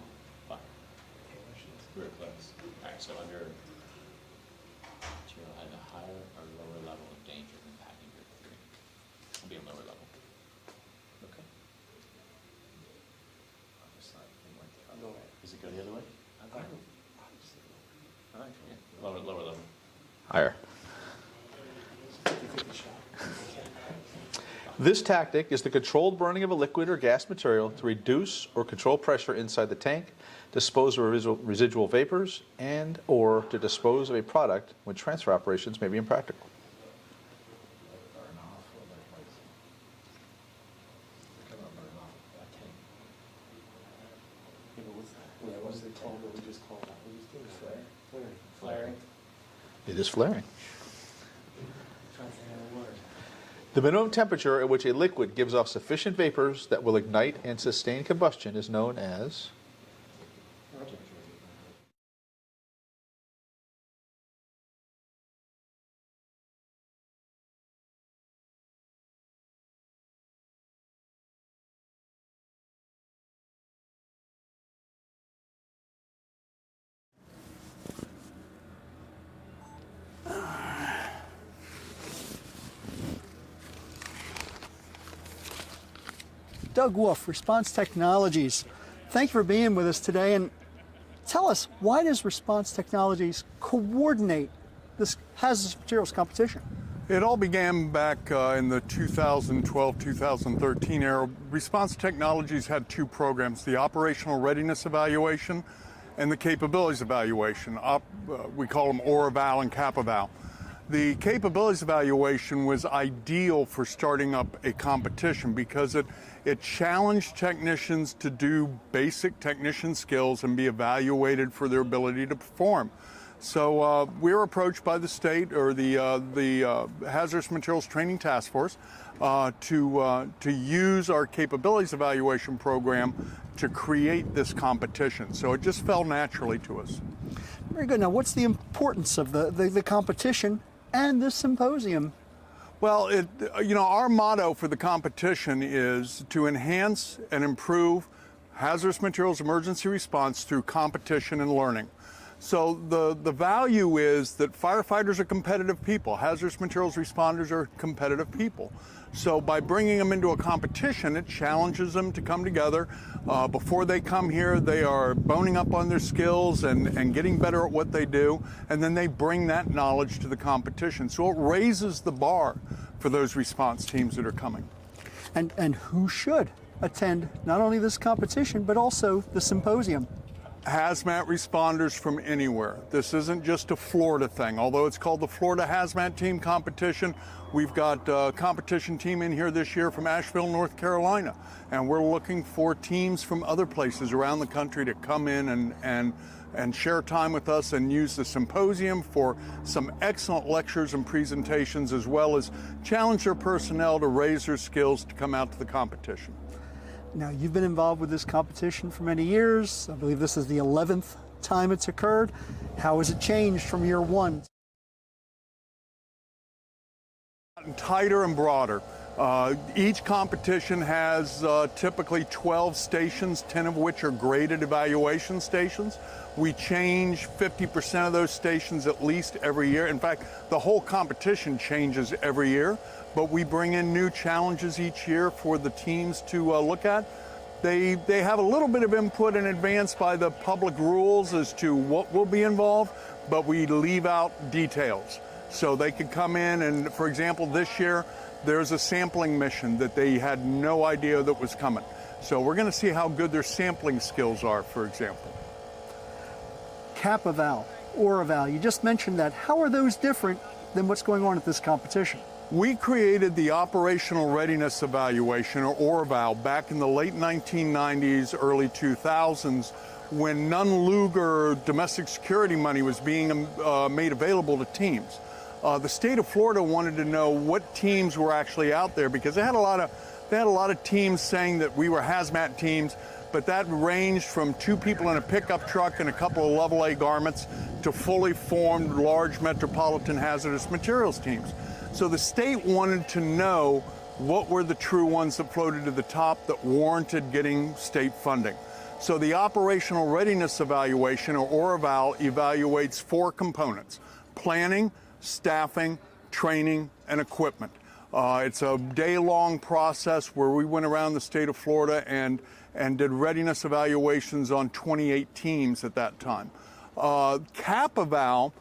Fine. We were close. All right, so under material has a higher or lower level of danger than packing group 3. It'll be a lower level. Okay. Does it go the other way? Yeah, lower level. Higher. This tactic is the controlled burning of a liquid or gas material to reduce or control pressure inside the tank, dispose of residual vapors, and or to dispose of a product when transfer operations may be impractical. What's the call that we just called out? We just did flaring. Flaring. It is flaring. Trying to think of the word. The minimum temperature at which a liquid gives off sufficient vapors that will ignite and sustain combustion is known as Doug Wolf, Response Technologies. Thank you for being with us today, and tell us, why does Response Technologies coordinate this hazardous materials competition? It all began back in the 2012-2013 era. Response Technologies had 2 programs, the Operational Readiness Evaluation and the Capabilities Evaluation. We call them OR-Eval and Cap-Eval. The Capabilities Evaluation was ideal for starting up a competition because it challenged technicians to do basic technician skills and be evaluated for their ability to perform. So we were approached by the state, or the Hazardous Materials Training Task Force, to use our capabilities evaluation program to create this competition. So it just fell naturally to us. Very good. Now, what's the importance of the competition and this symposium? Well, our motto for the competition is to enhance and improve hazardous materials emergency response through competition and learning. So the value is that firefighters are competitive people. Hazardous materials responders are competitive people. So by bringing them into a competition, it challenges them to come together. Before they come here, they are boning up on their skills and getting better at what they do, and then they bring that knowledge to the competition. So it raises the bar for those response teams that are coming. And who should attend not only this competition, but also the symposium? HazMat responders from anywhere. This isn't just a Florida thing. Although it's called the Florida HazMat Team Competition, we've got a competition team in here this year from Asheville, North Carolina. And we're looking for teams from other places around the country to come in and share time with us and use the symposium for some excellent lectures and presentations, as well as challenge their personnel to raise their skills to come out to the competition. Now, you've been involved with this competition for many years. I believe this is the 11th time it's occurred. How has it changed from year one? Tighter and broader. Each competition has typically 12 stations, 10 of which are graded evaluation stations. We change 50% of those stations at least every year. In fact, the whole competition changes every year, but we bring in new challenges each year for the teams to look at. They have a little bit of input in advance by the public rules as to what will be involved, but we leave out details. So they could come in and, for example, this year, there's a sampling mission that they had no idea that was coming. So we're going to see how good their sampling skills are, for example. Cap-eval, or-eval, you just mentioned that. How are those different than what's going on at this competition? We created the Operational Readiness Evaluation, or eval, back in the late 1990s, early 2000s, when Nunn-Lugar domestic security money was being made available to teams. The state of Florida wanted to know what teams were actually out there, because they had a lot of teams saying that we were hazmat teams, but that ranged from 2 people in a pickup truck and a couple of level A garments to fully formed large metropolitan hazardous materials teams. So the state wanted to know what were the true ones that floated to the top that warranted getting state funding. So the Operational Readiness Evaluation, or eval, evaluates 4 components: planning, staffing, training, and equipment. It's a day-long process where we went around the state of Florida and did readiness evaluations on 28 teams at that time. Cap-eval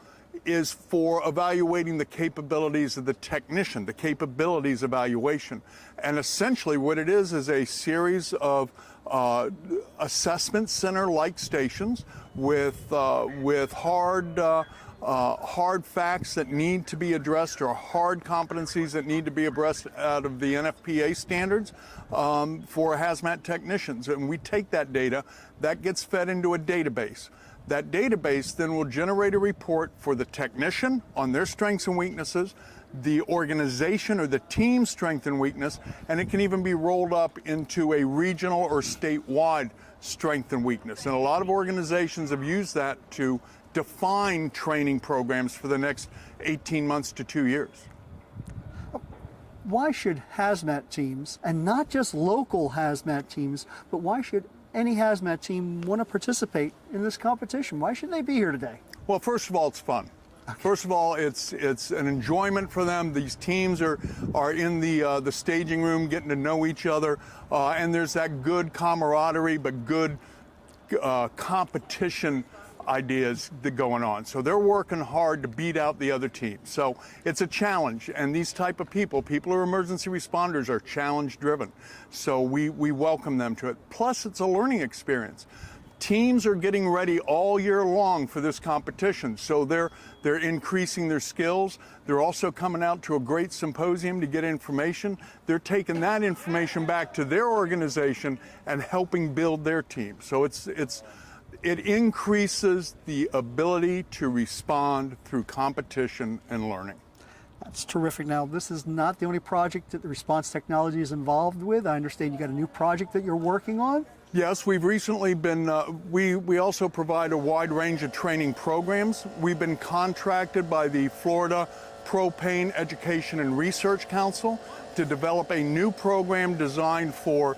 is for evaluating the capabilities of the technician, the capabilities evaluation. And essentially what it is a series of assessment center-like stations with hard facts that need to be addressed, or hard competencies that need to be addressed out of the NFPA standards for hazmat technicians. And we take that data, that gets fed into a database. That database then will generate a report for the technician on their strengths and weaknesses, the organization or the team's strength and weakness, and it can even be rolled up into a regional or statewide strength and weakness. And a lot of organizations have used that to define training programs for the next 18 months to 2 years. Why should hazmat teams, and not just local hazmat teams, but why should any hazmat team want to participate in this competition? Why should they be here today? Well, first of all, it's fun. First of all, it's an enjoyment for them. These teams are in the staging room getting to know each other, and there's that good camaraderie, but good competition ideas that going on. So they're working hard to beat out the other team. So it's a challenge, and these type of people who are emergency responders, are challenge driven. So we welcome them to it. Plus, it's a learning experience. Teams are getting ready all year long for this competition, so they're increasing their skills. They're also coming out to a great symposium to get information. They're taking that information back to their organization and helping build their team. So it increases the ability to respond through competition and learning. That's terrific. Now, this is not the only project that the response technology is involved with. I understand you got a new project that you're working on. Yes, we've recently been, we also provide a wide range of training programs. We've been contracted by the Florida Propane Education and Research Council to develop a new program designed for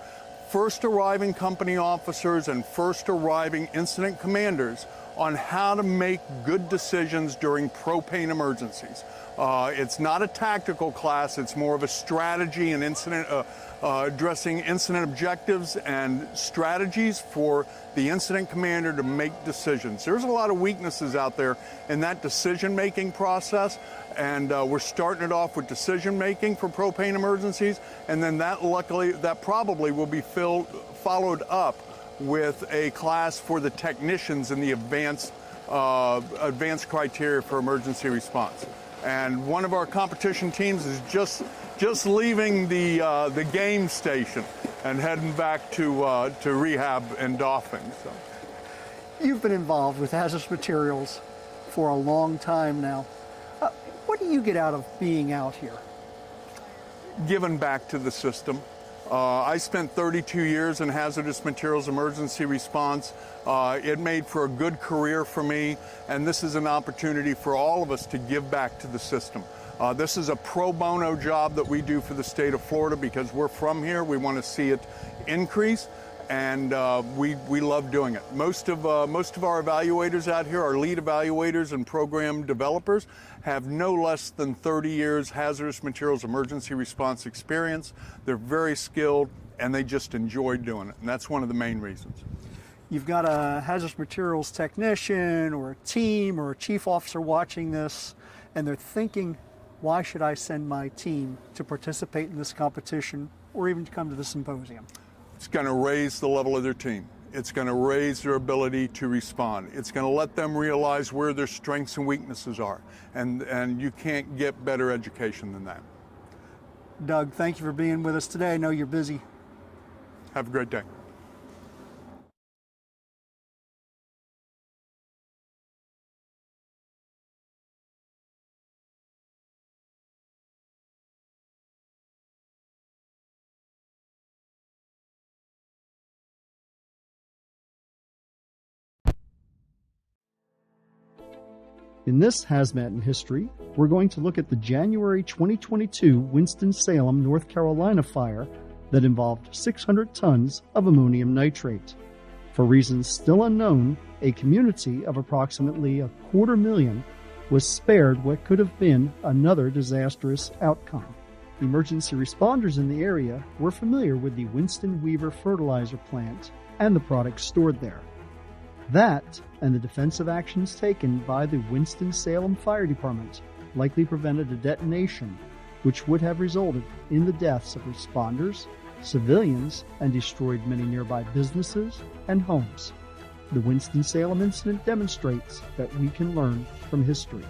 first arriving company officers and first arriving incident commanders on how to make good decisions during propane emergencies. It's not a tactical class, it's more of a strategy and incident, addressing incident objectives and strategies for the incident commander to make decisions. There's a lot of weaknesses out there in that decision-making process, and we're starting it off with decision-making for propane emergencies, and then that probably will be followed up with a class for the technicians in the advanced criteria for emergency response. And one of our competition teams is just leaving the game station and heading back to rehab and doffing. So. You've been involved with hazardous materials for a long time now. What do you get out of being out here? Giving back to the system. I spent 32 years in hazardous materials emergency response. It made for a good career for me, and this is an opportunity for all of us to give back to the system. This is a pro bono job that we do for the state of Florida because we're from here. We want to see it increase, and we love doing it. Most of our evaluators out here, our lead evaluators and program developers, have no less than 30 years hazardous materials emergency response experience. They're very skilled, and they just enjoy doing it, and that's one of the main reasons. You've got a hazardous materials technician or a team or a chief officer watching this, and they're thinking, why should I send my team to participate in this competition or even to come to the symposium? It's going to raise the level of their team. It's going to raise their ability to respond. It's going to let them realize where their strengths and weaknesses are. And you can't get better education than that. Doug, thank you for being with us today. I know you're busy. Have a great day. In this HazMat in History, we're going to look at the January 2022 Winston-Salem, North Carolina fire that involved 600 tons of ammonium nitrate. For reasons still unknown, a community of approximately 250,000 was spared what could have been another disastrous outcome. Emergency responders in the area were familiar with the Winston Weaver fertilizer plant and the products stored there. That, and the defensive actions taken by the Winston-Salem Fire Department, likely prevented a detonation, which would have resulted in the deaths of responders, civilians, and destroyed many nearby businesses and homes. The Winston-Salem incident demonstrates that we can learn from history.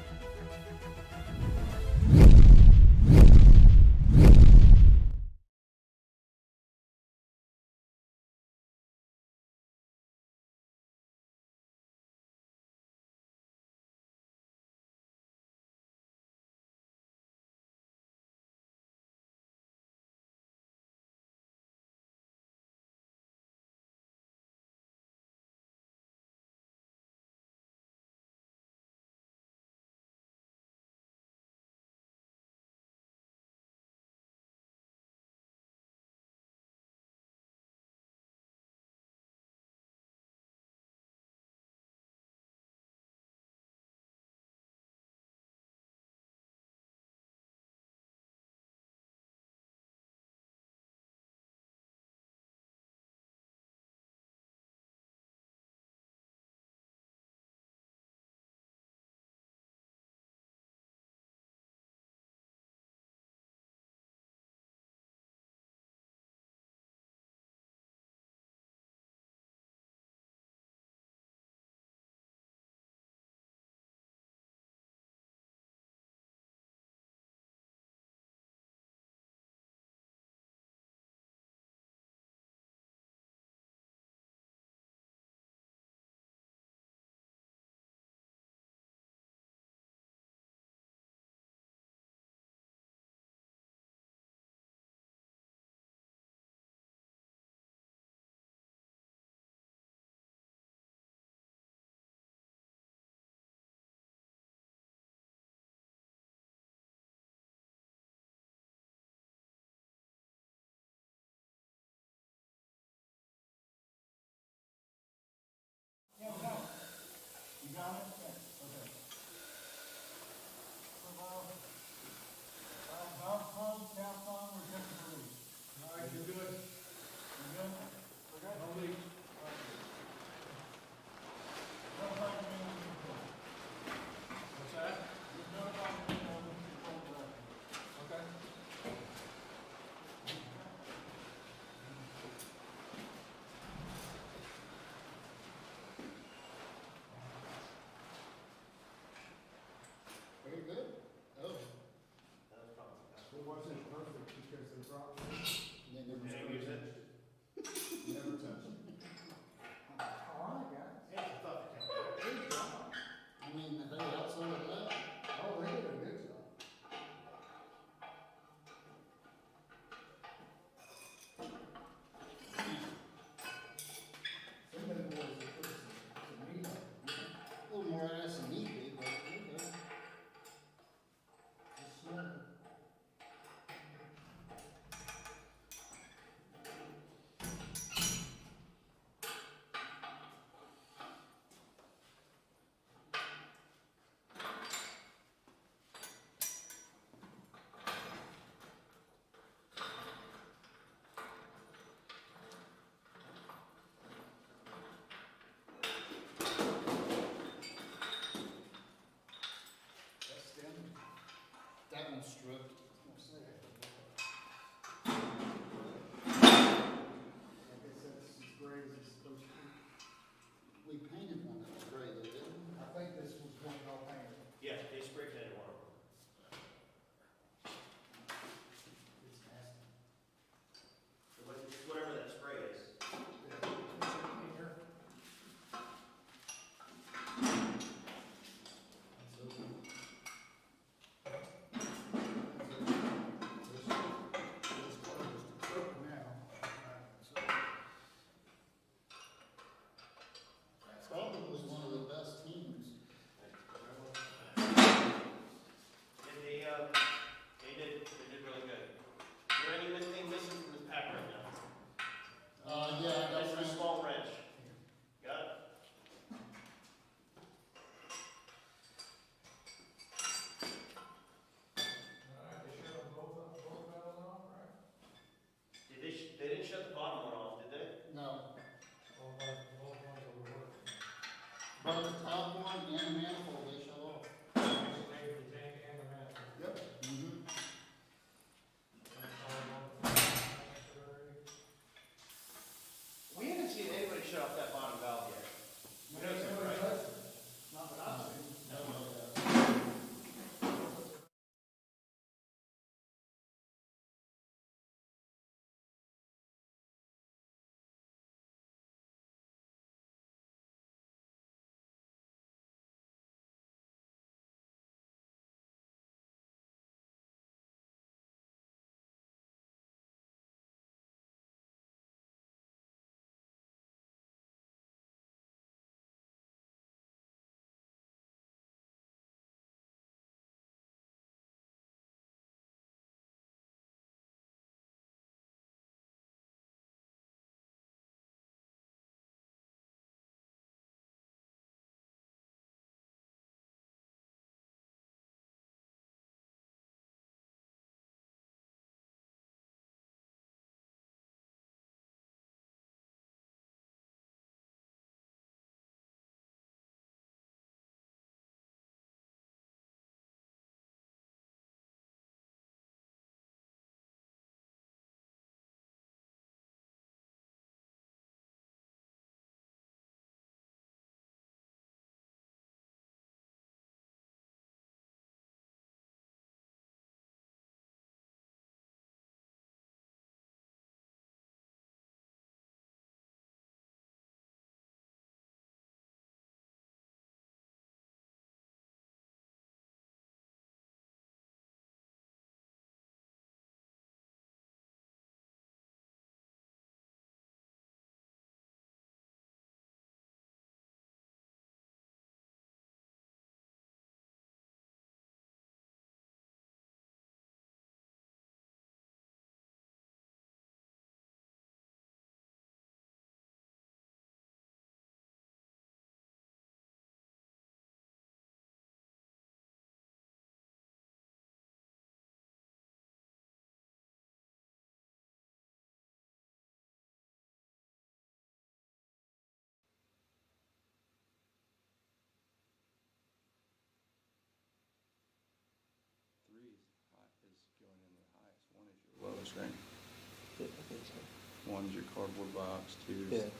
one's your cardboard box, two Yeah. is,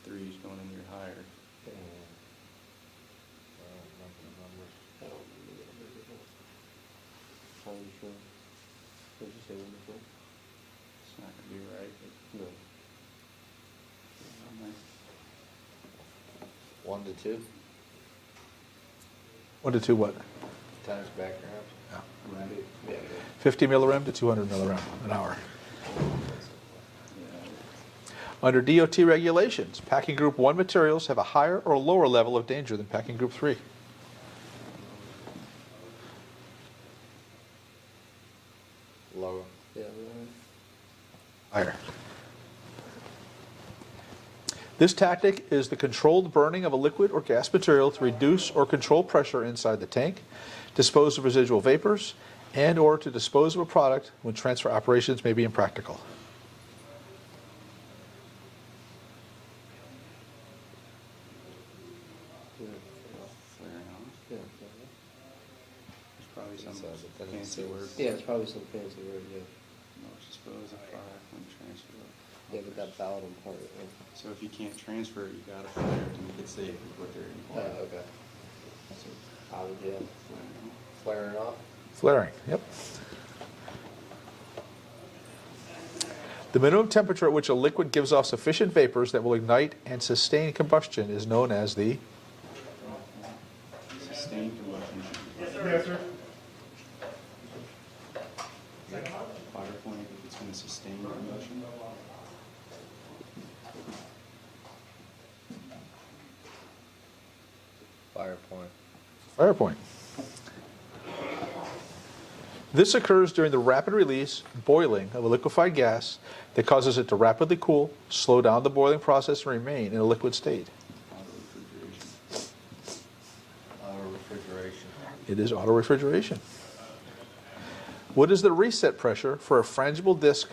three is going in your higher. How are you sure? What did you say when before? It's not gonna be right, but. No. I'm like, 1 to 2 1 to 2 what? times background. Yeah. 50 millirem to 200 millirem an hour. Under DOT regulations, packing group 1 materials have a higher or lower level of danger than packing group 3. Lower. Yeah. Higher. This tactic is the controlled burning of a liquid or gas material to reduce or control pressure inside the tank, dispose of residual vapors, and or to dispose of a product when transfer operations may be impractical. flaring off. Yeah. There's probably some fancy word. Yeah, it's probably some fancy word, yeah. No, dispose of product when transfer. Yeah, but that paladin part. Yeah. So if you can't transfer it, you gotta flare it to make it safe, is what they're implying. Okay. So, I would, yeah. Flaring off? Flaring, yep. The minimum temperature at which a liquid gives off sufficient vapors that will ignite and sustain combustion is known as the Sustained combustion. Yes, sir. Fire point, if it's gonna sustain combustion. Fire point. fire point. This occurs during the rapid release, boiling of a liquefied gas that causes it to rapidly cool, slow down the boiling process, and remain in a liquid state. Auto refrigeration. It is auto refrigeration. What is the reset pressure for a frangible disc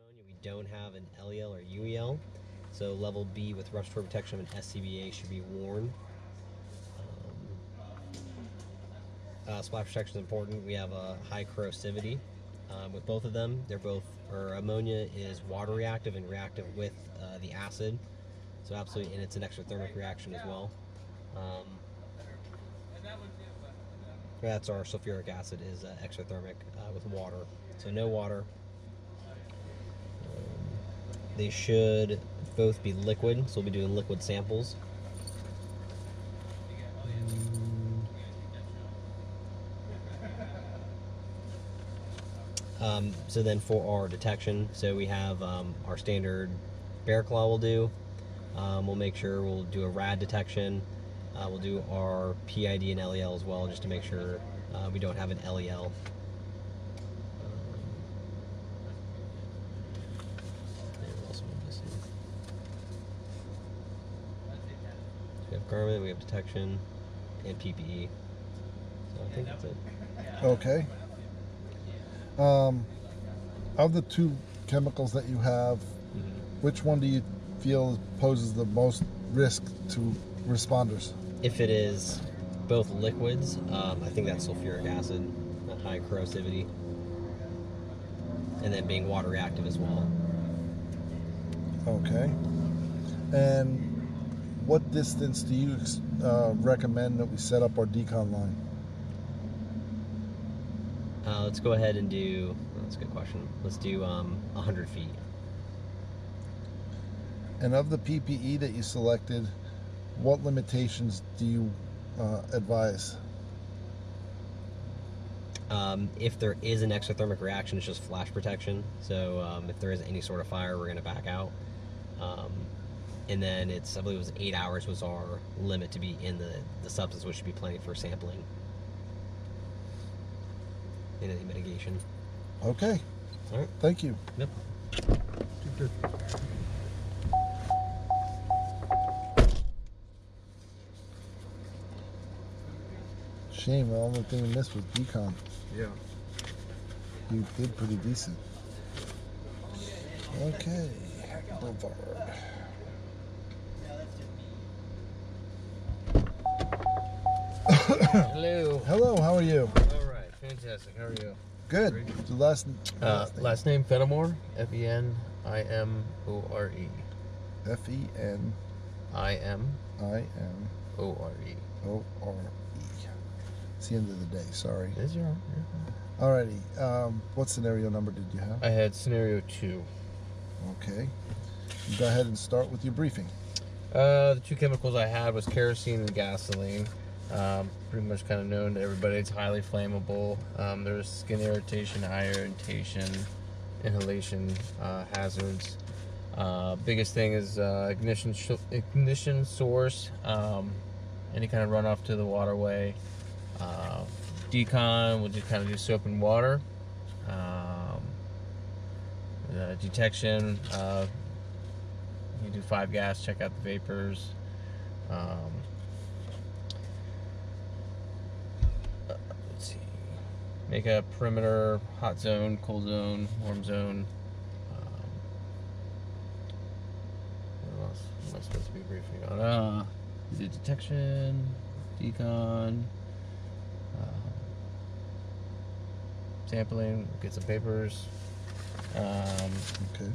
ammonia, we don't have an LEL or UEL. So level B with respiratory protection of an SCBA should be worn. Splash protection is important. We have a high corrosivity with both of them. Ammonia is water reactive and reactive with the acid. So absolutely, and it's an exothermic reaction as well. That's our sulfuric acid is exothermic with water. So no water. They should both be liquid, so we'll be doing liquid samples. So then for our detection, so we have our standard bear claw we'll do. We'll make sure we'll do a rad detection. We'll do our PID and LEL as well, just to make sure we don't have an LEL. We have garment, we have detection, and PPE. So I think that's it. Okay. Of the two chemicals that you have, which one do you feel poses the most risk to responders? If it is both liquids, I think that's sulfuric acid, that high corrosivity, and then being water reactive as well. Okay. And what distance do you recommend that we set up our decon line? Let's go ahead and do, that's a good question. Let's do 100 feet. And of the PPE that you selected, what limitations do you advise? If there is an exothermic reaction, it's just flash protection. So if there is any sort of fire, we're going to back out. And then I believe it was 8 hours was our limit to be in the substance, which should be plenty for sampling and any mitigation. Okay. All right. Thank you. Yep. Shame, the only thing we missed was decon. Yeah. You did pretty decent. Okay. Boulevard. Hello. Hello, how are you? All right, fantastic. How are you? Good. The last name Fenimore, Fenimore. Fenimore. It's the end of the day, sorry. Is your Alrighty. What scenario number did you have? I had scenario 2. Okay. Go ahead and start with your briefing. The two chemicals I had was kerosene and gasoline. Pretty much kind of known to everybody. It's highly flammable. There's skin irritation, eye irritation, inhalation hazards. Biggest thing is ignition source, any kind of runoff to the waterway. Decon, we'll just kind of do soap and water. Detection, you do 5 gas, check out the vapors. Let's see. Make a perimeter, hot zone, cold zone, warm zone. What else am I supposed to be briefing on? You do detection, decon, sampling, get some papers. Okay.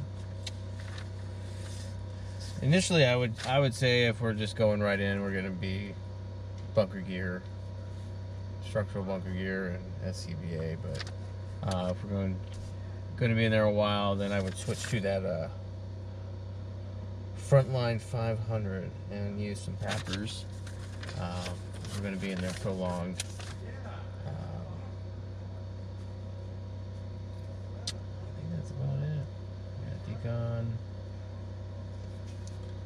Initially, I would say if we're just going right in, we're going to be bunker gear, structural bunker gear, and SCBA. But if we're going to be in there a while, then I would switch to that Frontline 500 and use some Pappers. We're going to be in there prolonged. I think that's about it. Yeah, decon.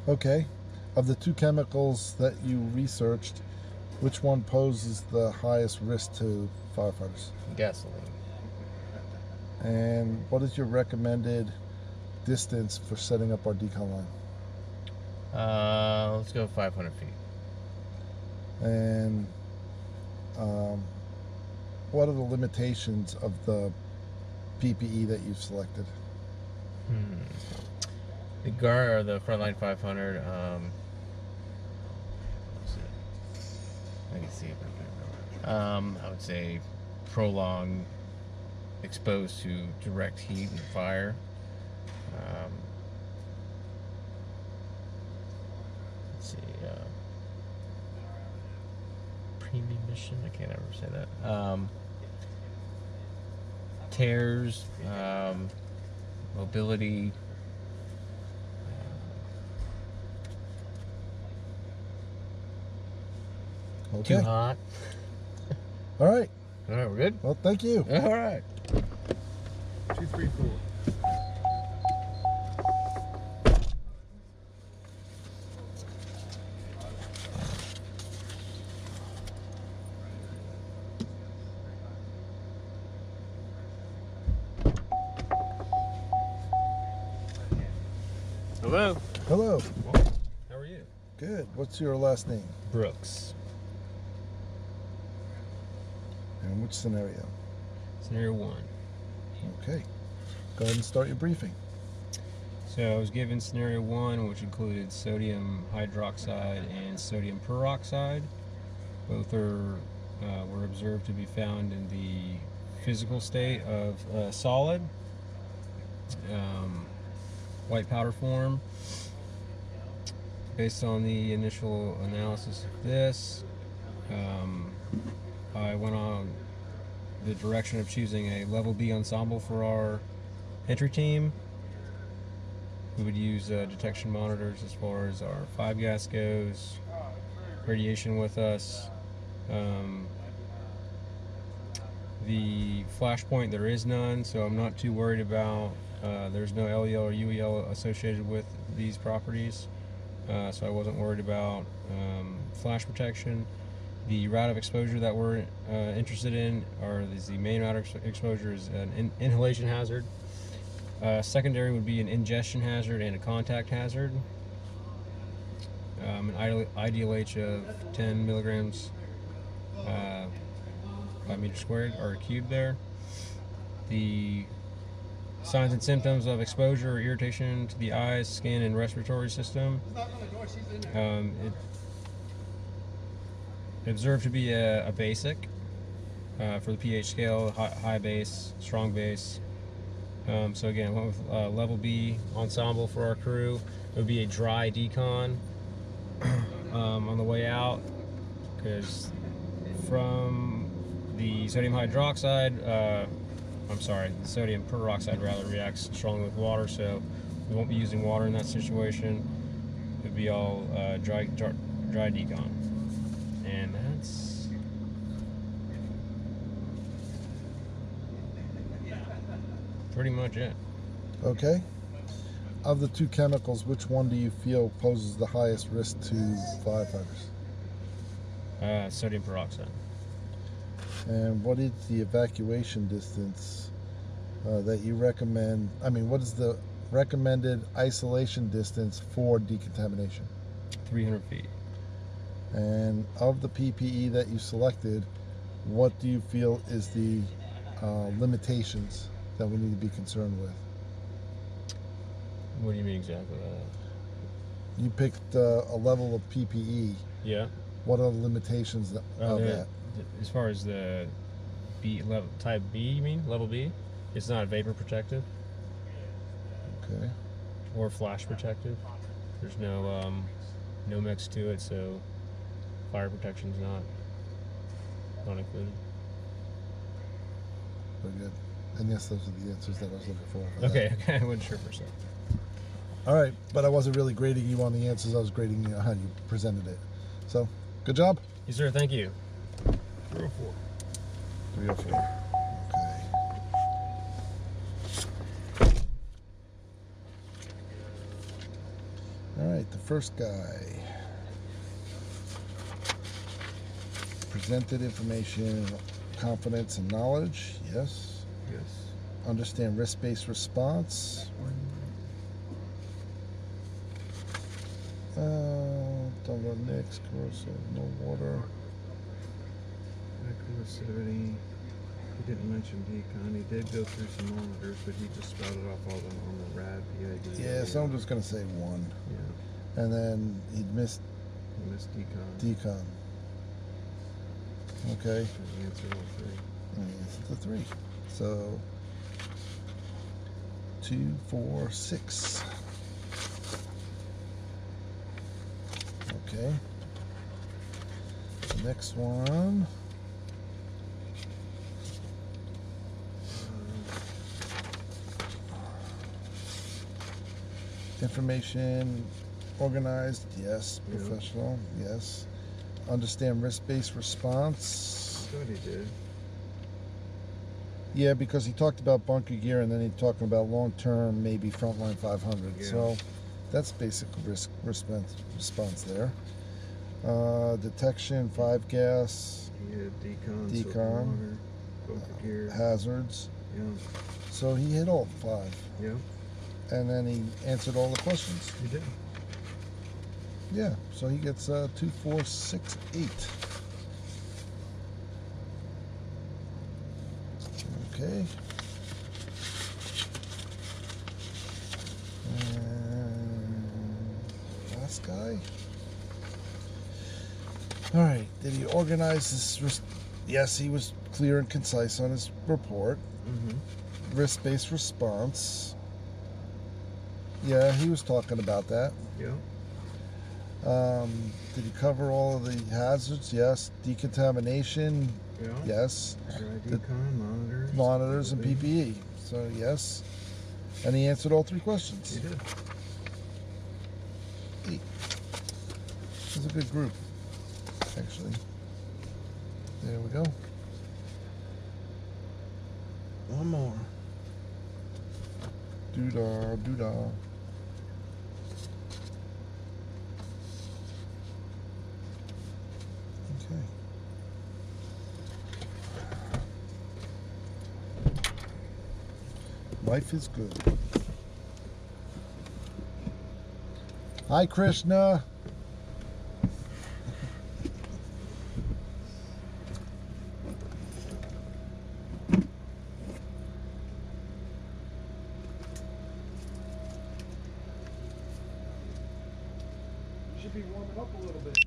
Okay. Of the two chemicals that you researched, which one poses the highest risk to firefighters? Gasoline. And what is your recommended distance for setting up our decon line? Let's go 500 feet. And what are the limitations of the PPE that you've selected? The guard or the frontline 500. Let me see if I can I would say prolonged exposed to direct heat and fire. Let's see. Premium mission. I can't ever say that. Tears. Mobility. Okay. Too hot. All right. All right, we're good? Well, thank you. All right. 2, 3, 4. Hello. Hello. How are you? Good. What's your last name? Brooks. And which scenario? Scenario 1. Okay. Go ahead and start your briefing. So I was given scenario 1, which included sodium hydroxide and sodium peroxide. Both were observed to be found in the physical state of solid, white powder form. Based on the initial analysis of this, I went on the direction of choosing a level B ensemble for our entry team. We would use detection monitors as far as our 5-gas goes, radiation with us. The flash point, there is none, so I'm not too worried about, there's no LEL or UEL associated with these properties, so I wasn't worried about flash protection. The route of exposure that we're interested in, or the main route of exposure, is an inhalation hazard. Secondary would be an ingestion hazard and a contact hazard. An IDLH of 10 milligrams by meter squared, or cubed there. The signs and symptoms of exposure are irritation to the eyes, skin, and respiratory system. It observed to be a basic for the pH scale, high base, strong base. So again, I went with level B ensemble for our crew. It would be a dry decon on the way out, because from the sodium hydroxide, the sodium peroxide rather reacts strongly with water, so we won't be using water in that situation. It would be all dry decon. And that's pretty much it. Okay. Of the two chemicals, which one do you feel poses the highest risk to firefighters? Sodium peroxide. And what is the evacuation distance that you recommend? I mean, what is the recommended isolation distance for decontamination? 300 feet. And of the PPE that you selected, what do you feel is the limitations that we need to be concerned with? What do you mean exactly by that? You picked a level of PPE. Yeah. What are the limitations of that? As far as the B level, type B, you mean level B? It's not vapor protective. Okay. Or flash protective. There's no mix to it, so fire protection's not included. Very good. And yes, those are the answers that I was looking for. Okay, I wasn't sure for a second. All right, but I wasn't really grading you on the answers. I was grading you on how you presented it. So, good job. Yes, sir. Thank you. 304. 304. Okay. All right, the first guy. Presented information, confidence, and knowledge. Yes. Yes. Understand risk-based response. Don't run next. Corrosive, no water. Activity. He didn't mention decon. He did go through some monitors, but he just spouted off all the normal RAD, PID. Yeah, so I'm just gonna say 1. Yeah. And then he missed decon. Decon. Okay. And he answered all 3. And he answered the 3. So 2, 4, 6. Okay. The next one. Information organized, yes. Yeah. Professional, yes. Understand risk-based response. I thought he did. Yeah, because he talked about bunker gear and then he talking about long-term, maybe frontline 500. Yeah. So that's basic risk response there. Detection, 5 gas. He had decon, Decon. water, bunker gear. Hazards. Yeah. So he hit all 5. Yeah. And then he answered all the questions. He did. Yeah, so he gets 2, 4, 6, 8. Okay. And last guy. All right, did he organize his? Yes, he was clear and concise on his report. Mm-hmm. Risk-based response. Yeah, he was talking about that. Yeah. Did he cover all of the hazards? Yes. Decontamination? Yeah. Yes. Dry decon, monitors and PPE. So yes. And he answered all 3 questions. He did. 8. This is a good group, actually. There we go. One more. Doo-dah, doo-dah. Life is good. Hi, Krishna. You should be warming up a little bit.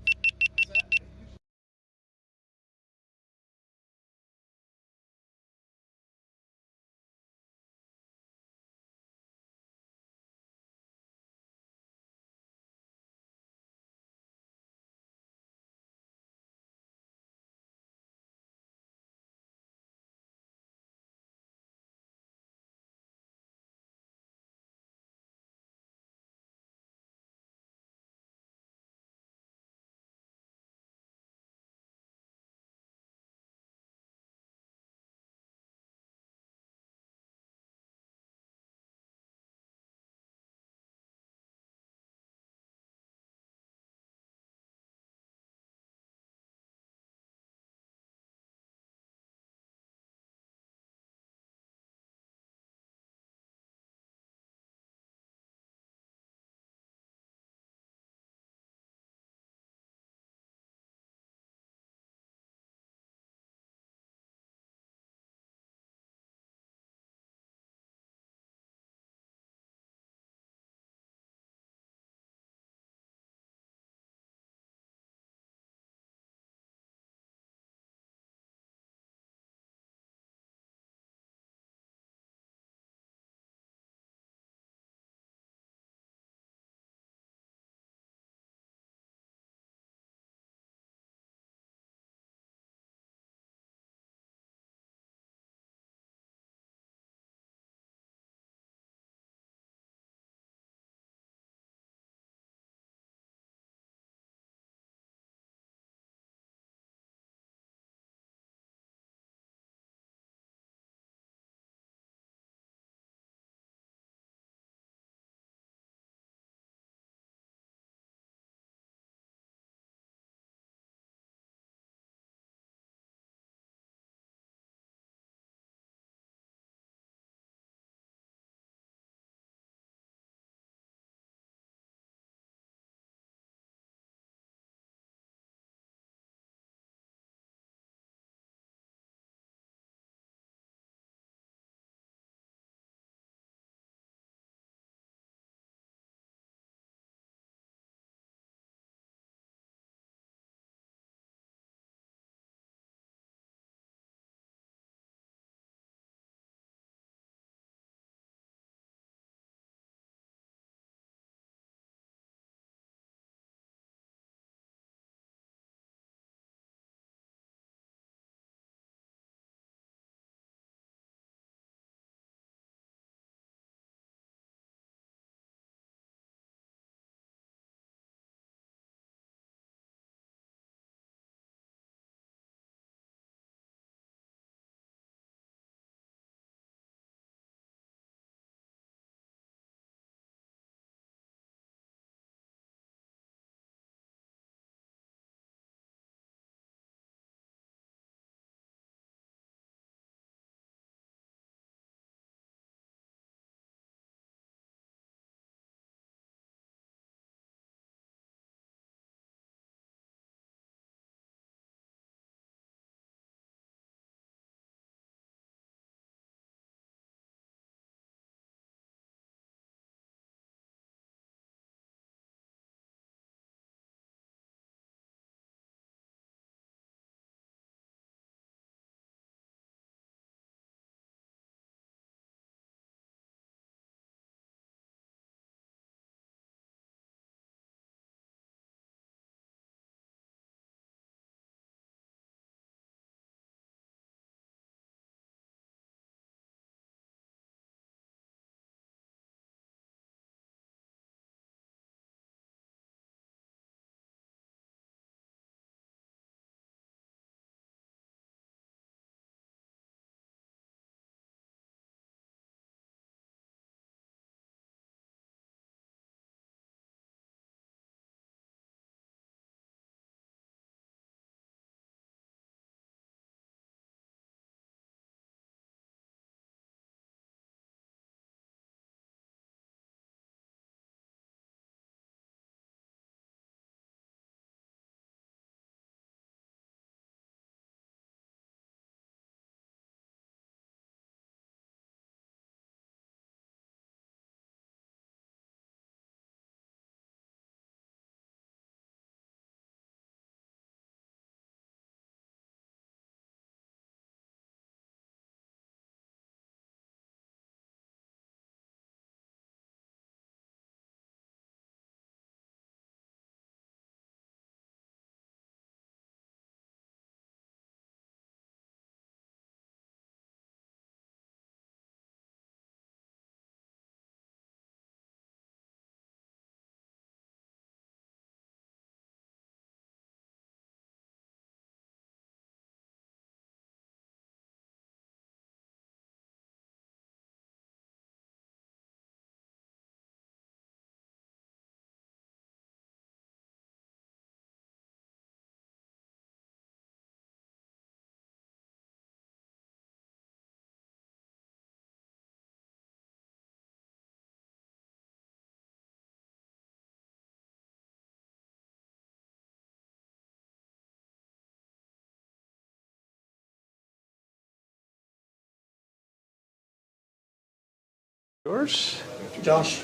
Yours? Josh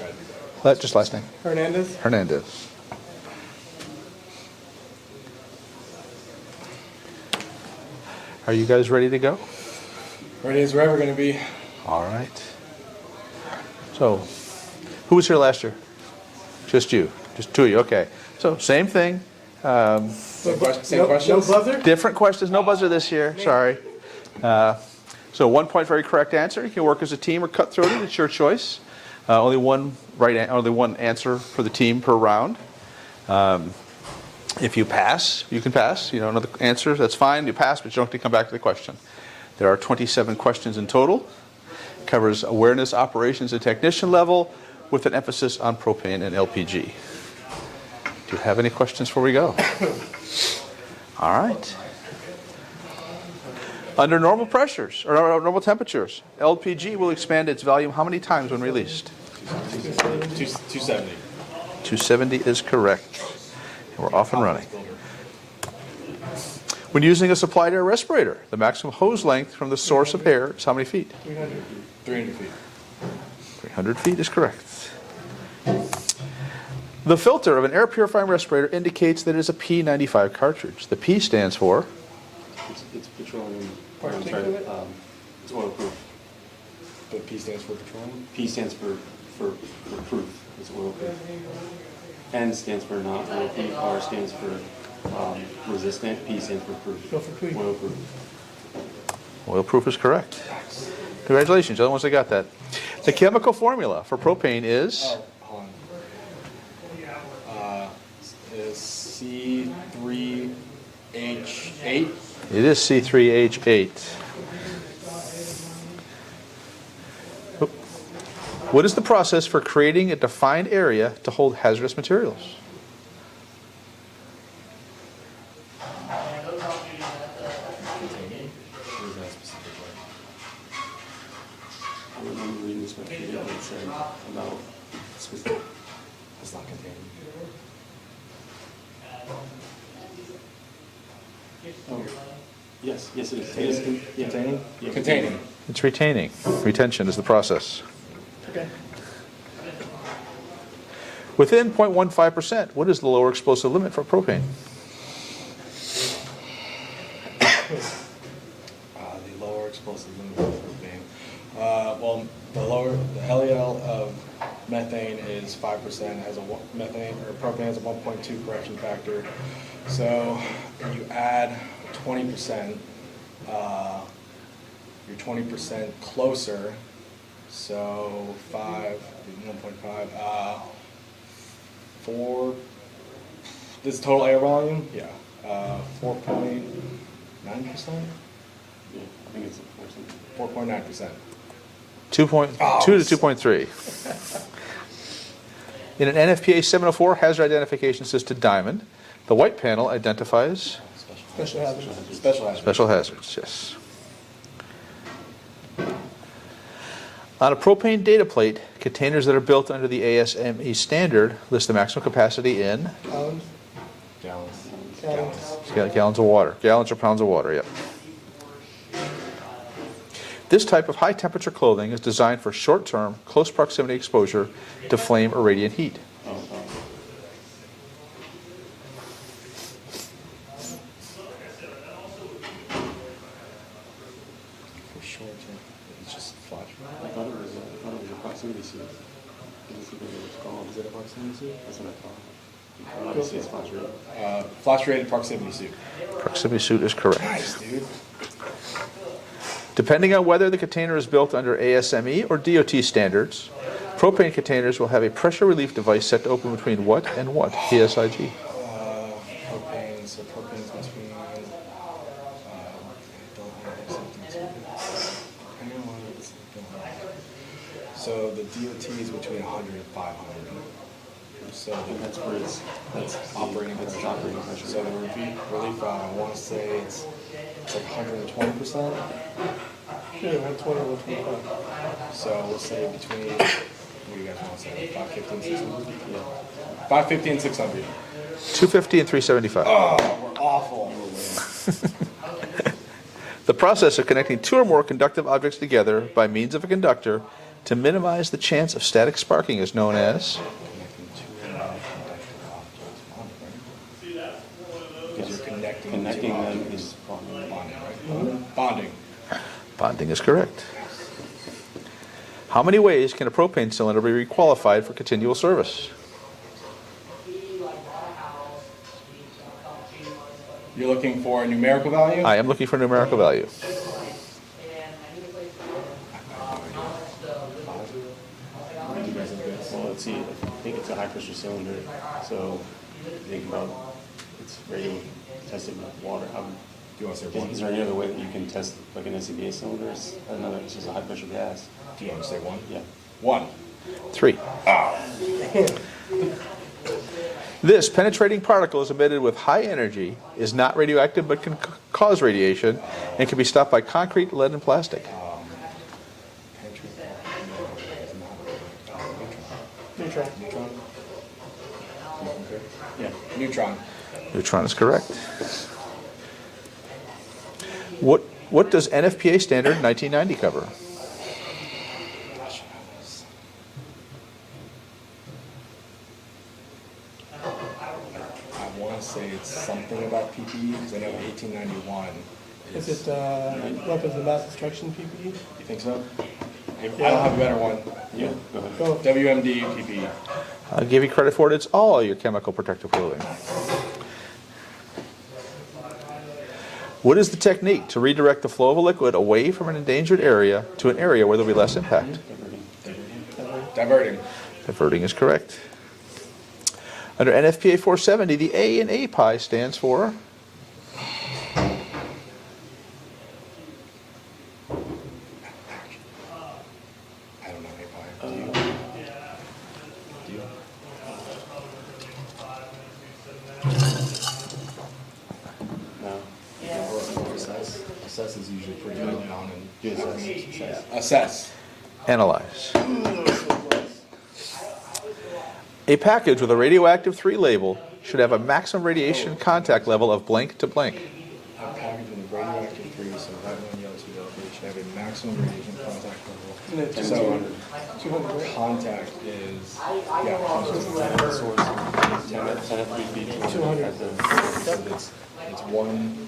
Just last name. Hernandez. Hernandez. Are you guys ready to go? Ready as we're ever going to be. All right. So, who was here last year? Just you. Just two of you. Okay. So, same thing. Same questions? No buzzer? Different questions. No buzzer this year. Sorry. So 1 point for every correct answer. You can work as a team or cut-throated. It's your choice. Only one answer for the team per round. If you pass, you can pass. You know, another answer, that's fine. You pass, but you don't have to come back to the question. There are 27 questions in total. Covers awareness, operations, and technician level with an emphasis on propane and LPG. Do you have any questions before we go? All right. Under normal pressures, or normal temperatures, LPG will expand its volume how many times when released? 270. 270 is correct. And we're off and running. When using a supplied air respirator, the maximum hose length from the source of air is how many feet? 300 feet. 300 feet is correct. The filter of an air purifying respirator indicates that it is a P95 cartridge. The P stands for? It's petroleum. I'm sorry, it's oil proof. But P stands for petroleum? P stands for proof. It's oil proof. N stands for not oil proof. R stands for resistant. P stands for proof. Go for P. Oil proof. Oil proof is correct. Congratulations, you're the ones that got that. The chemical formula for propane is? Hold on. Is C3H8. It is C3H8. What is the process for creating a defined area to hold hazardous materials? I remember reading this question that said about specific. It's not contained. Oh, yes, it is. It is Containing? Yeah, Containing. It's retaining. Retention is the process. Okay. Within 0.15%, what is the lower explosive limit for propane? The lower explosive limit for propane. Well, the LEL of methane is 5%. Has a methane or propane has a 1.2 correction factor. So you add 20%. You're 20% closer. So 1.5. 4. This is total air volume. Yeah. 4.9%. Yeah, I think it's 4.9%. 2.2 to 2.3. In an NFPA 704 hazard identification system diamond, the white panel identifies Special hazards. special hazards, yes. On a propane data plate, containers that are built under the ASME standard list the maximum capacity in gallons of water. Gallons or pounds of water, yep. This type of high temperature clothing is designed for short-term, close proximity exposure to flame or radiant heat. For short term, it's just flash. I thought it was a proximity suit. Is it a proximity suit? That's what I thought. Obviously, it's flash rated. Flash rated proximity suit. Proximity suit is correct. Nice, dude. Depending on whether the container is built under ASME or DOT standards, propane containers will have a pressure relief device set to open between what and what? PSIG. Propane, so propane's between, so the DOT is between 100 and 500. So that's where that's operating pressure. Operating pressure. So the relief valve, I want to say it's like 120%. Yeah, 120, 125. So we'll say between, what do you guys want to say, 550 and 600? Yeah. 550 and 600. 250 and 375. Oh, we're awful. The process of connecting two or more conductive objects together by means of a conductor to minimize the chance of static sparking is known as? Because you're connecting them is bonding, right? Bonding. Bonding is correct. How many ways can a propane cylinder be requalified for continual service? You're looking for a numerical value? I am looking for a numerical value. Well, let's see, I think it's a high pressure cylinder, so think about it's radio tested with water. Do you want to say one? Is there any other way that you can test like an SCBA cylinder? Another, it's just a high pressure gas. Do you want to say one? Yeah. 1. 3. This penetrating particle is emitted with high energy, is not radioactive but can cause radiation, and can be stopped by concrete, lead, and plastic. Neutron. Yeah, neutron. Neutron is correct. What does NFPA standard 1990 cover? I want to say it's something about PPE, because I know 1891 Is it weapons of mass destruction PPE? You think so? I don't have a better one. Yeah, go ahead. Go. WMD PPE. I'll give you credit for it. It's all your chemical protective clothing. What is the technique to redirect the flow of a liquid away from an endangered area to an area where there will be less impact? Diverting. Diverting is correct. Under NFPA 470, the A in API stands for? I don't know API. Do you? Do you? No. Assess is usually pretty common. Assess. Assess. Analyze. A package with a radioactive 3 label should have a maximum radiation contact level of blank to blank. A package with a radioactive 3, so right one yellow 2 yellow 3 should have a maximum radiation contact level. So 200. Contact is, yeah, source. 200. It's 1,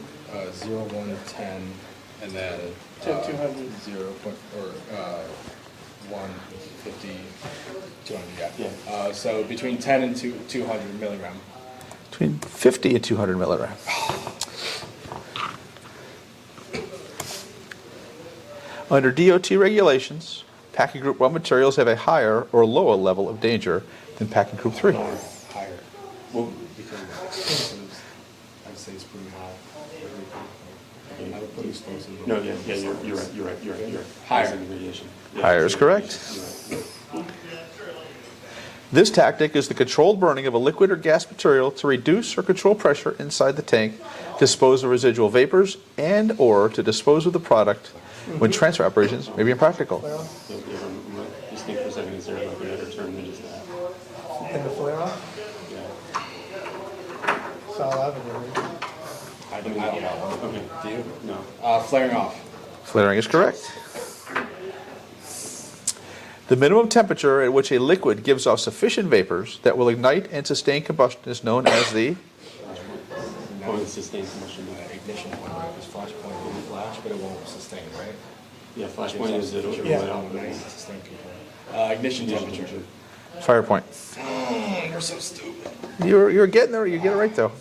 0, 1, 10, and then 200. 0, or 1, 50, 200, yeah. So between 10 and 200 milligram. Between 50 and 200 milligrams. Under DOT regulations, packing group 1 materials have a higher or lower level of danger than packing group 3. Higher. Well, because I'd say it's pretty high. I would put explosive. No, yeah, you're right. Higher. Radiation. Higher is correct. This tactic is the controlled burning of a liquid or gas material to reduce or control pressure inside the tank, dispose of residual vapors, and or to dispose of the product when transfer operations may be impractical. Just think for a second, is there like a better term than just that? And the flare off? Yeah. Sal Avenue. I don't know. Okay. Do you? No. Flaring off. Flaring is correct. The minimum temperature at which a liquid gives off sufficient vapors that will ignite and sustain combustion is known as the Sustained combustion. Ignition point, right? Because flash point will flash, but it won't sustain, right? Yeah, flash point is it. Sustain component. Ignition temperature. fire point. You're so stupid. You're getting there. You get it right though.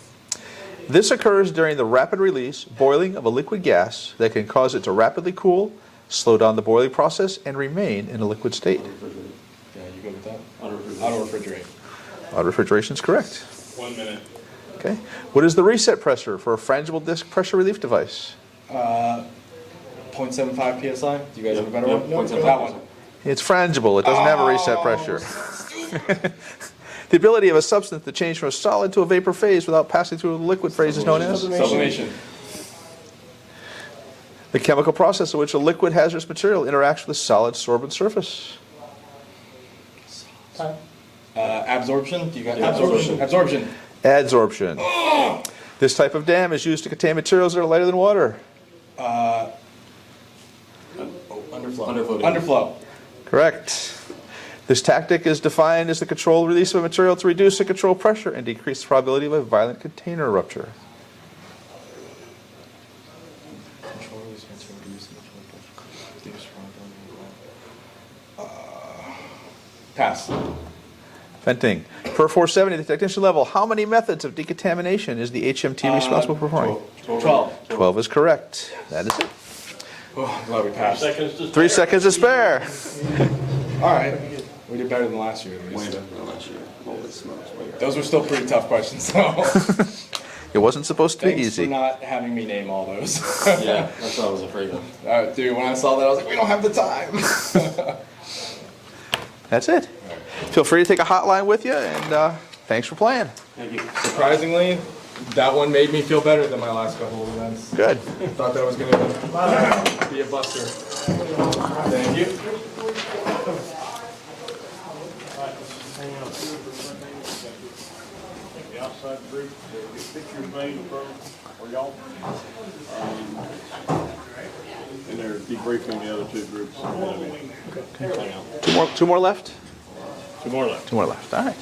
This occurs during the rapid release, boiling of a liquid gas that can cause it to rapidly cool, slow down the boiling process, and remain in a liquid state. Yeah, you go with that? Auto refrigerate. Auto refrigeration is correct. 1 minute. Okay. What is the reset pressure for a frangible disc pressure relief device? 0.75 psi. Do you guys have a better one? No, That one. It's frangible. It doesn't have a reset pressure. The ability of a substance to change from a solid to a vapor phase without passing through the liquid phase is known as? Sublimation. The chemical process in which a liquid hazardous material interacts with a solid sorbent surface. Absorption. Do you got absorption? Absorption. Adsorption. This type of dam is used to contain materials that are lighter than water. Underflow. Underflow. Correct. This tactic is defined as the controlled release of a material to reduce the control pressure and decrease the probability of a violent container rupture. Pass. Venting. Per 470, the technician level, how many methods of decontamination is the HMT responsible for performing? 12. 12 is correct. That is it. Oh, I'm glad we passed. 3 seconds to spare. All right. We did better than last year, at least. Way better than last year. Holy smokes. way better. Those were still pretty tough questions, though. It wasn't supposed to be Thanks easy. for not having me name all those. Yeah, that's what I was afraid of. Dude, when I saw that, I was like, we don't have the time. That's it. Feel free to take a hotline with you, and thanks for playing. Thank you. Surprisingly, that one made me feel better than my last couple of events. Good. Thought that was going to be a buster. Thank you. The outside group, get pictures made for y'all. And they're debriefing the other two groups. Okay. Two more left? Two more left. Two more left. All right.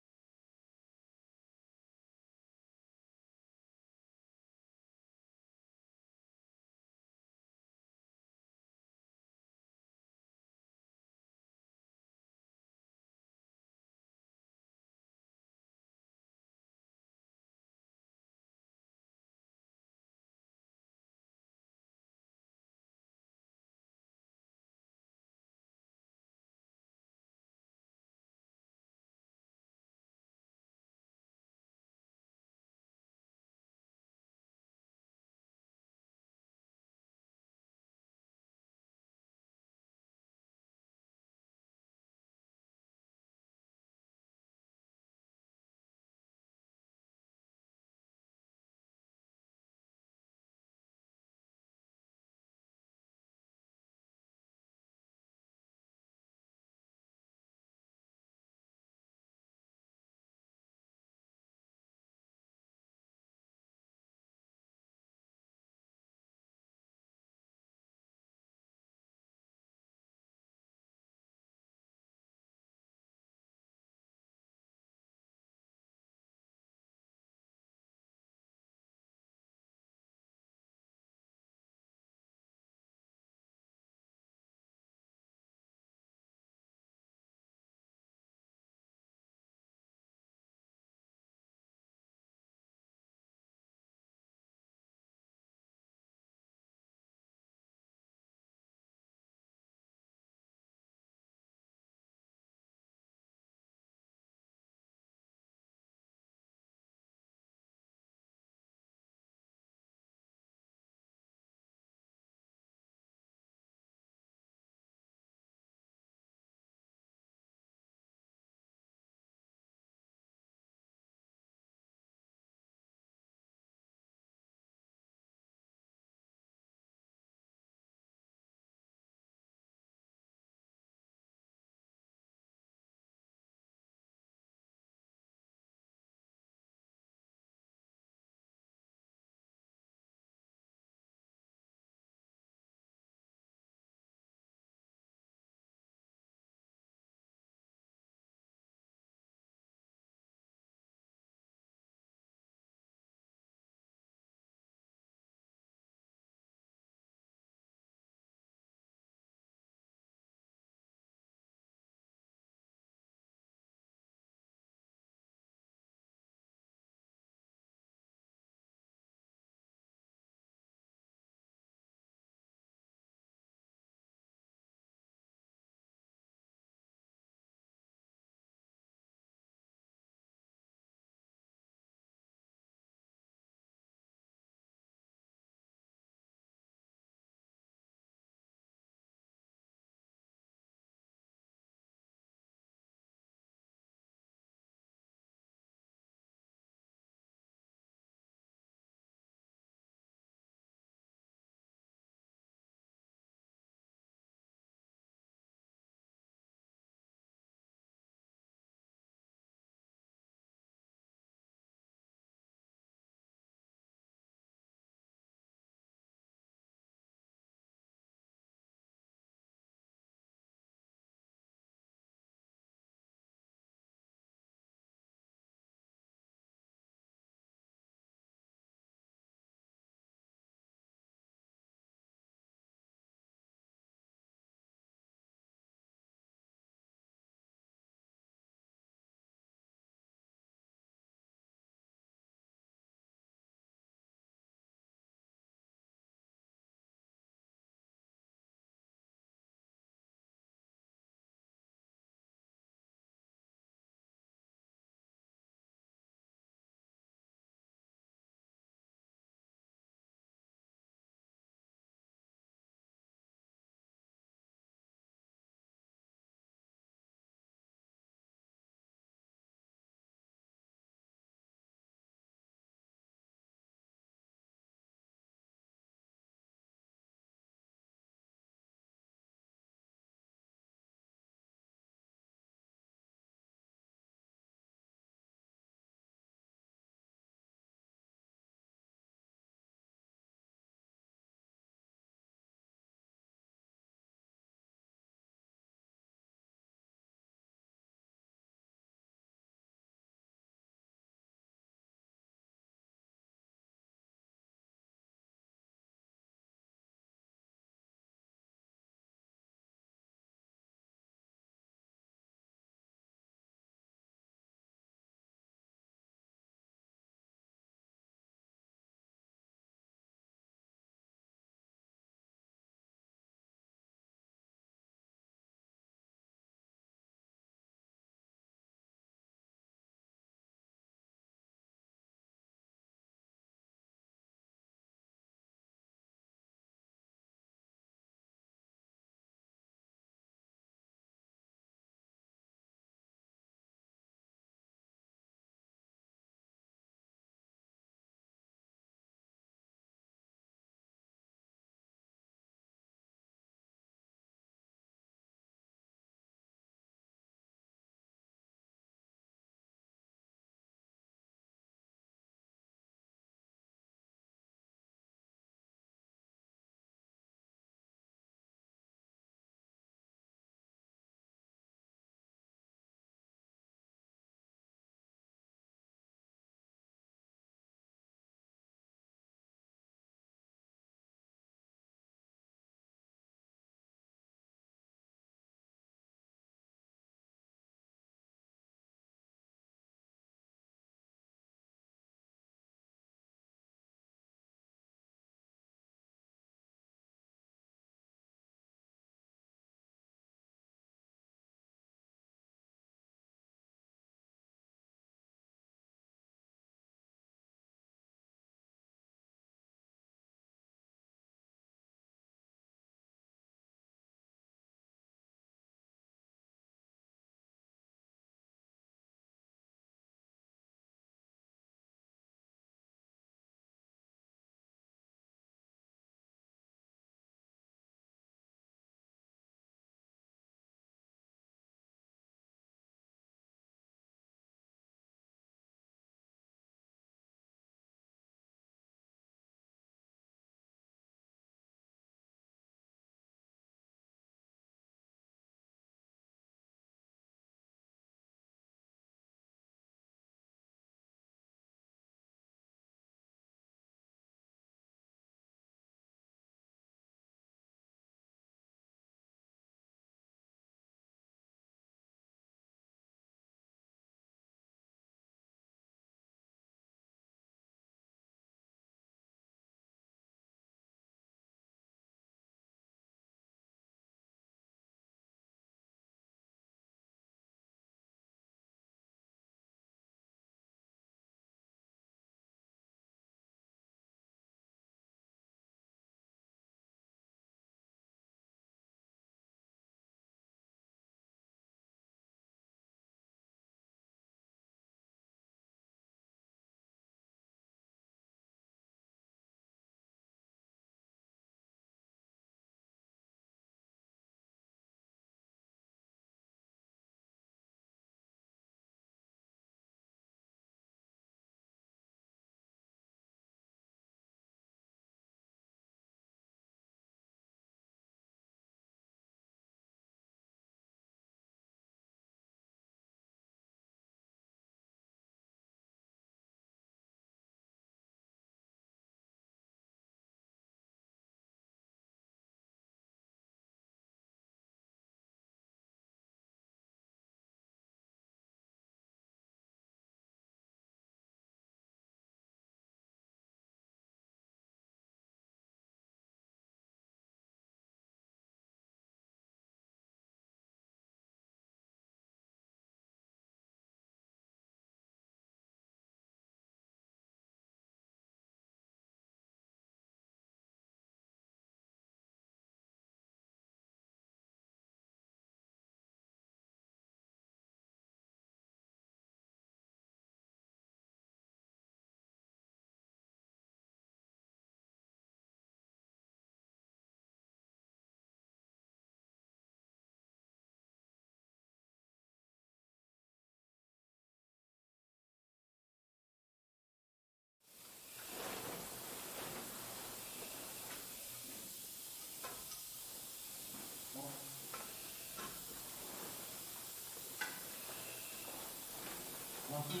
So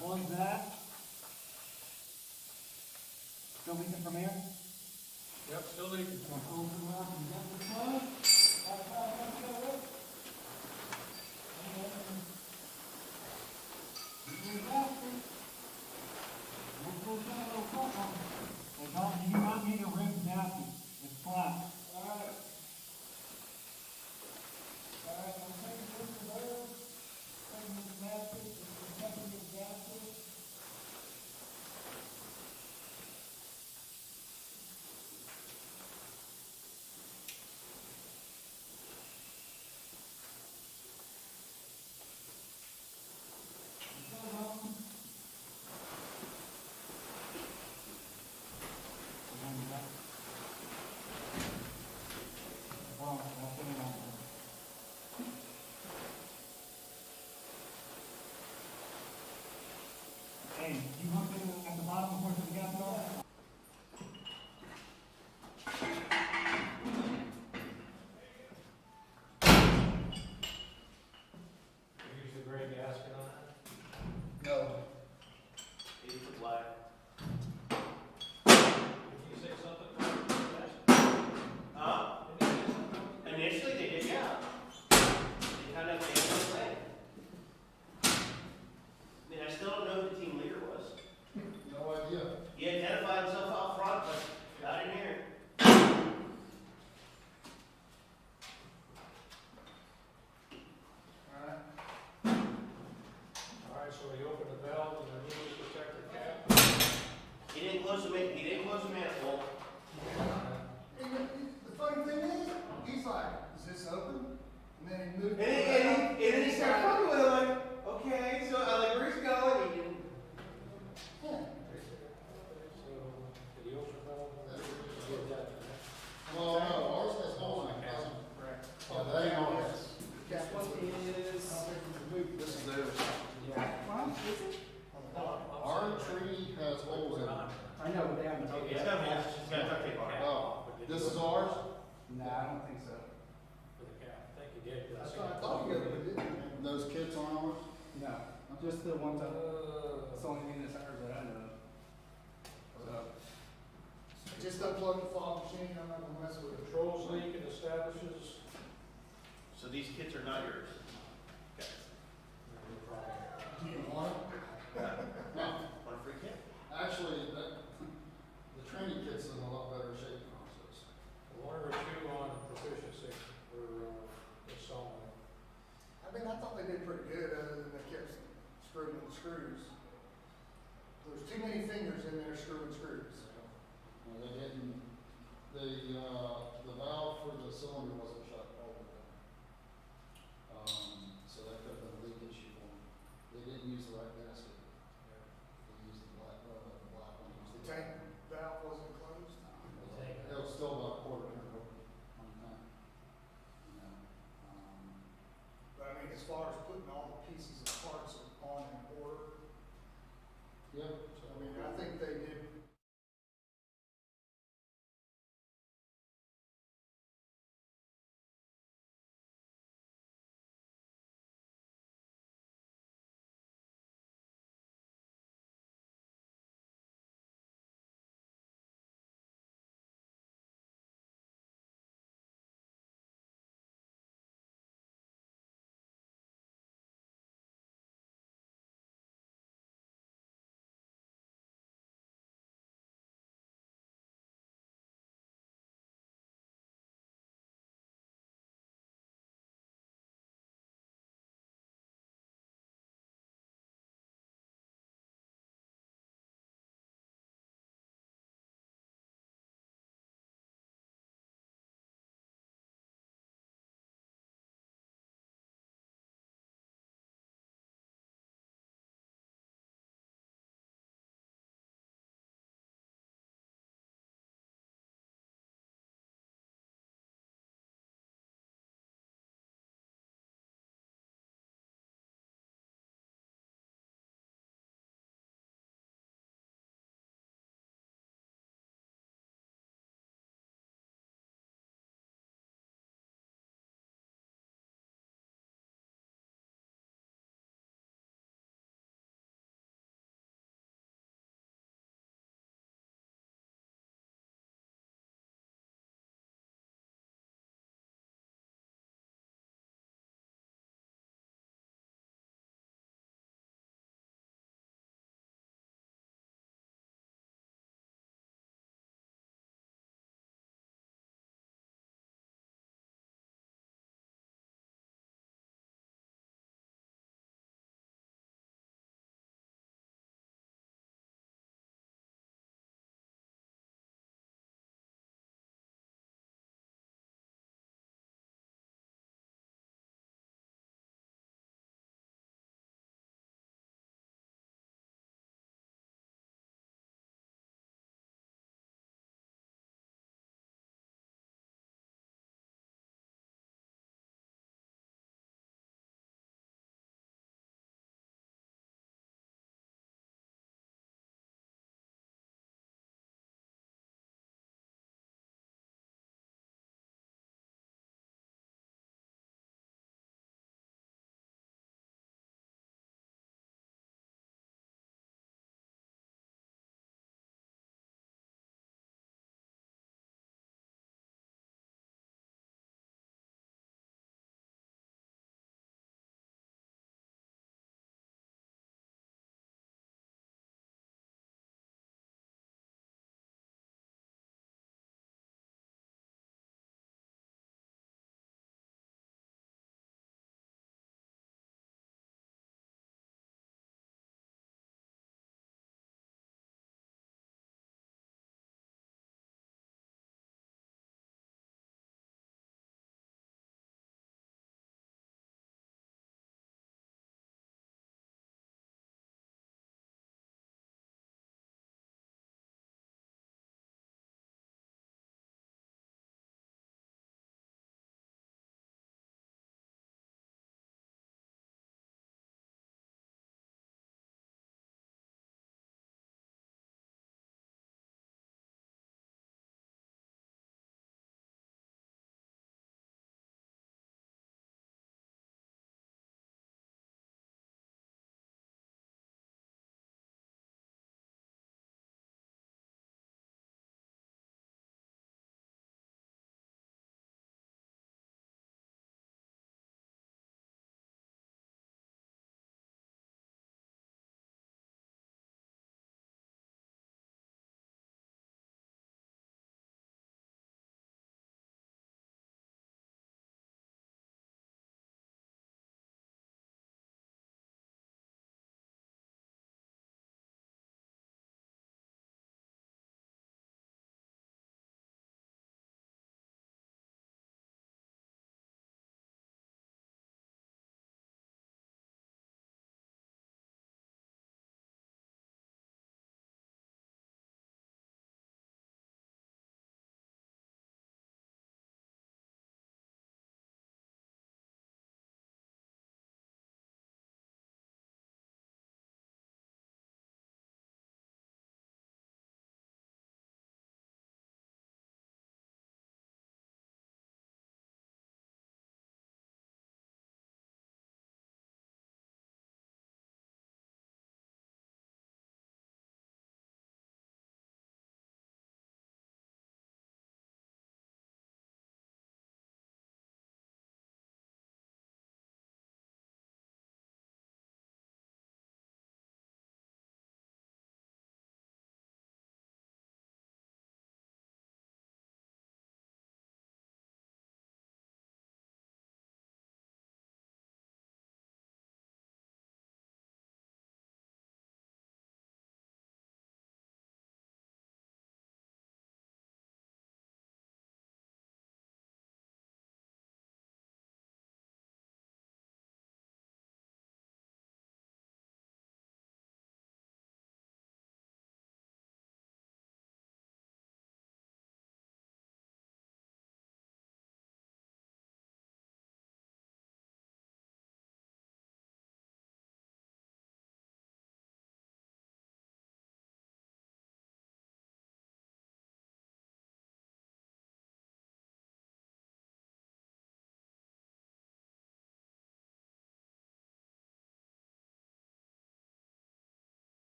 close that. Still leaking from here? Yep, still leaking. Open up and get the plug. You might need a rim napkin. It's flat. Alright. Alright, I'm taking this to there. Taking this napkin, taking this gasket. Hey, you look at the bottom of where the gasket are? Use the gray gasket on that? No. 8 foot black. Did you say something? Initially they did, yeah. They kind of made it away. I mean, I still don't know who the team leader was. No idea. He identified himself out front, but not in here. Alright. Alright, so he opened the valve and the roof protector cap. He didn't close the manifold. And the funny thing is, he's like, is this open? And then he moved. And then he started fucking with it like, okay, so I like, where's he going? He didn't. Yeah. So, did he open the valve? Did that, Well, no, ours has holes in it, doesn't it? Correct. Oh, they are. This one is. This is theirs. Yeah. Well, is it? Our tree has holes in it. I know, but they haven't. It's got holes, it's got duct tape on it. Oh, this is ours? No, I don't think so. For the cap, I think he did. That's what I thought you did. Those kits aren't ours? No, just the ones that, it's the only thing that's ours that I know of. So. Just unplug the fog machine, I'm not gonna mess with it. Controls leak and establishes. So these kits are not yours. Do you want it? No. One free kit. Actually, the training kit's in a lot better shape than ours is. One or two on proficiency for installing. I mean, I thought they did pretty good, other than they kept screwing the screws. There's too many fingers in there screwing screws. Well, they didn't, the valve for the cylinder wasn't shut all the way.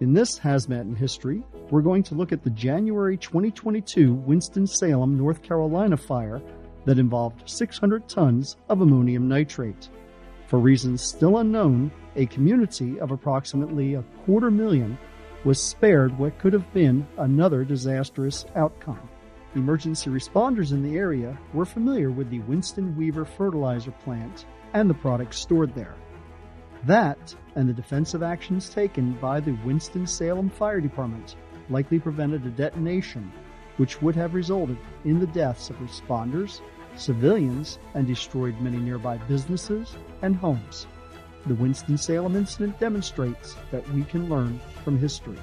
In this HazMat in History, we're going to look at the January 2022 Winston-Salem, North Carolina fire that involved 600 tons of ammonium nitrate. For reasons still unknown, a community of approximately 250,000 was spared what could have been another disastrous outcome. Emergency responders in the area were familiar with the Winston Weaver fertilizer plant and the products stored there. That, and the defensive actions taken by the Winston-Salem Fire Department, likely prevented a detonation, which would have resulted in the deaths of responders, civilians, and destroyed many nearby businesses and homes. The Winston-Salem incident demonstrates that we can learn from history.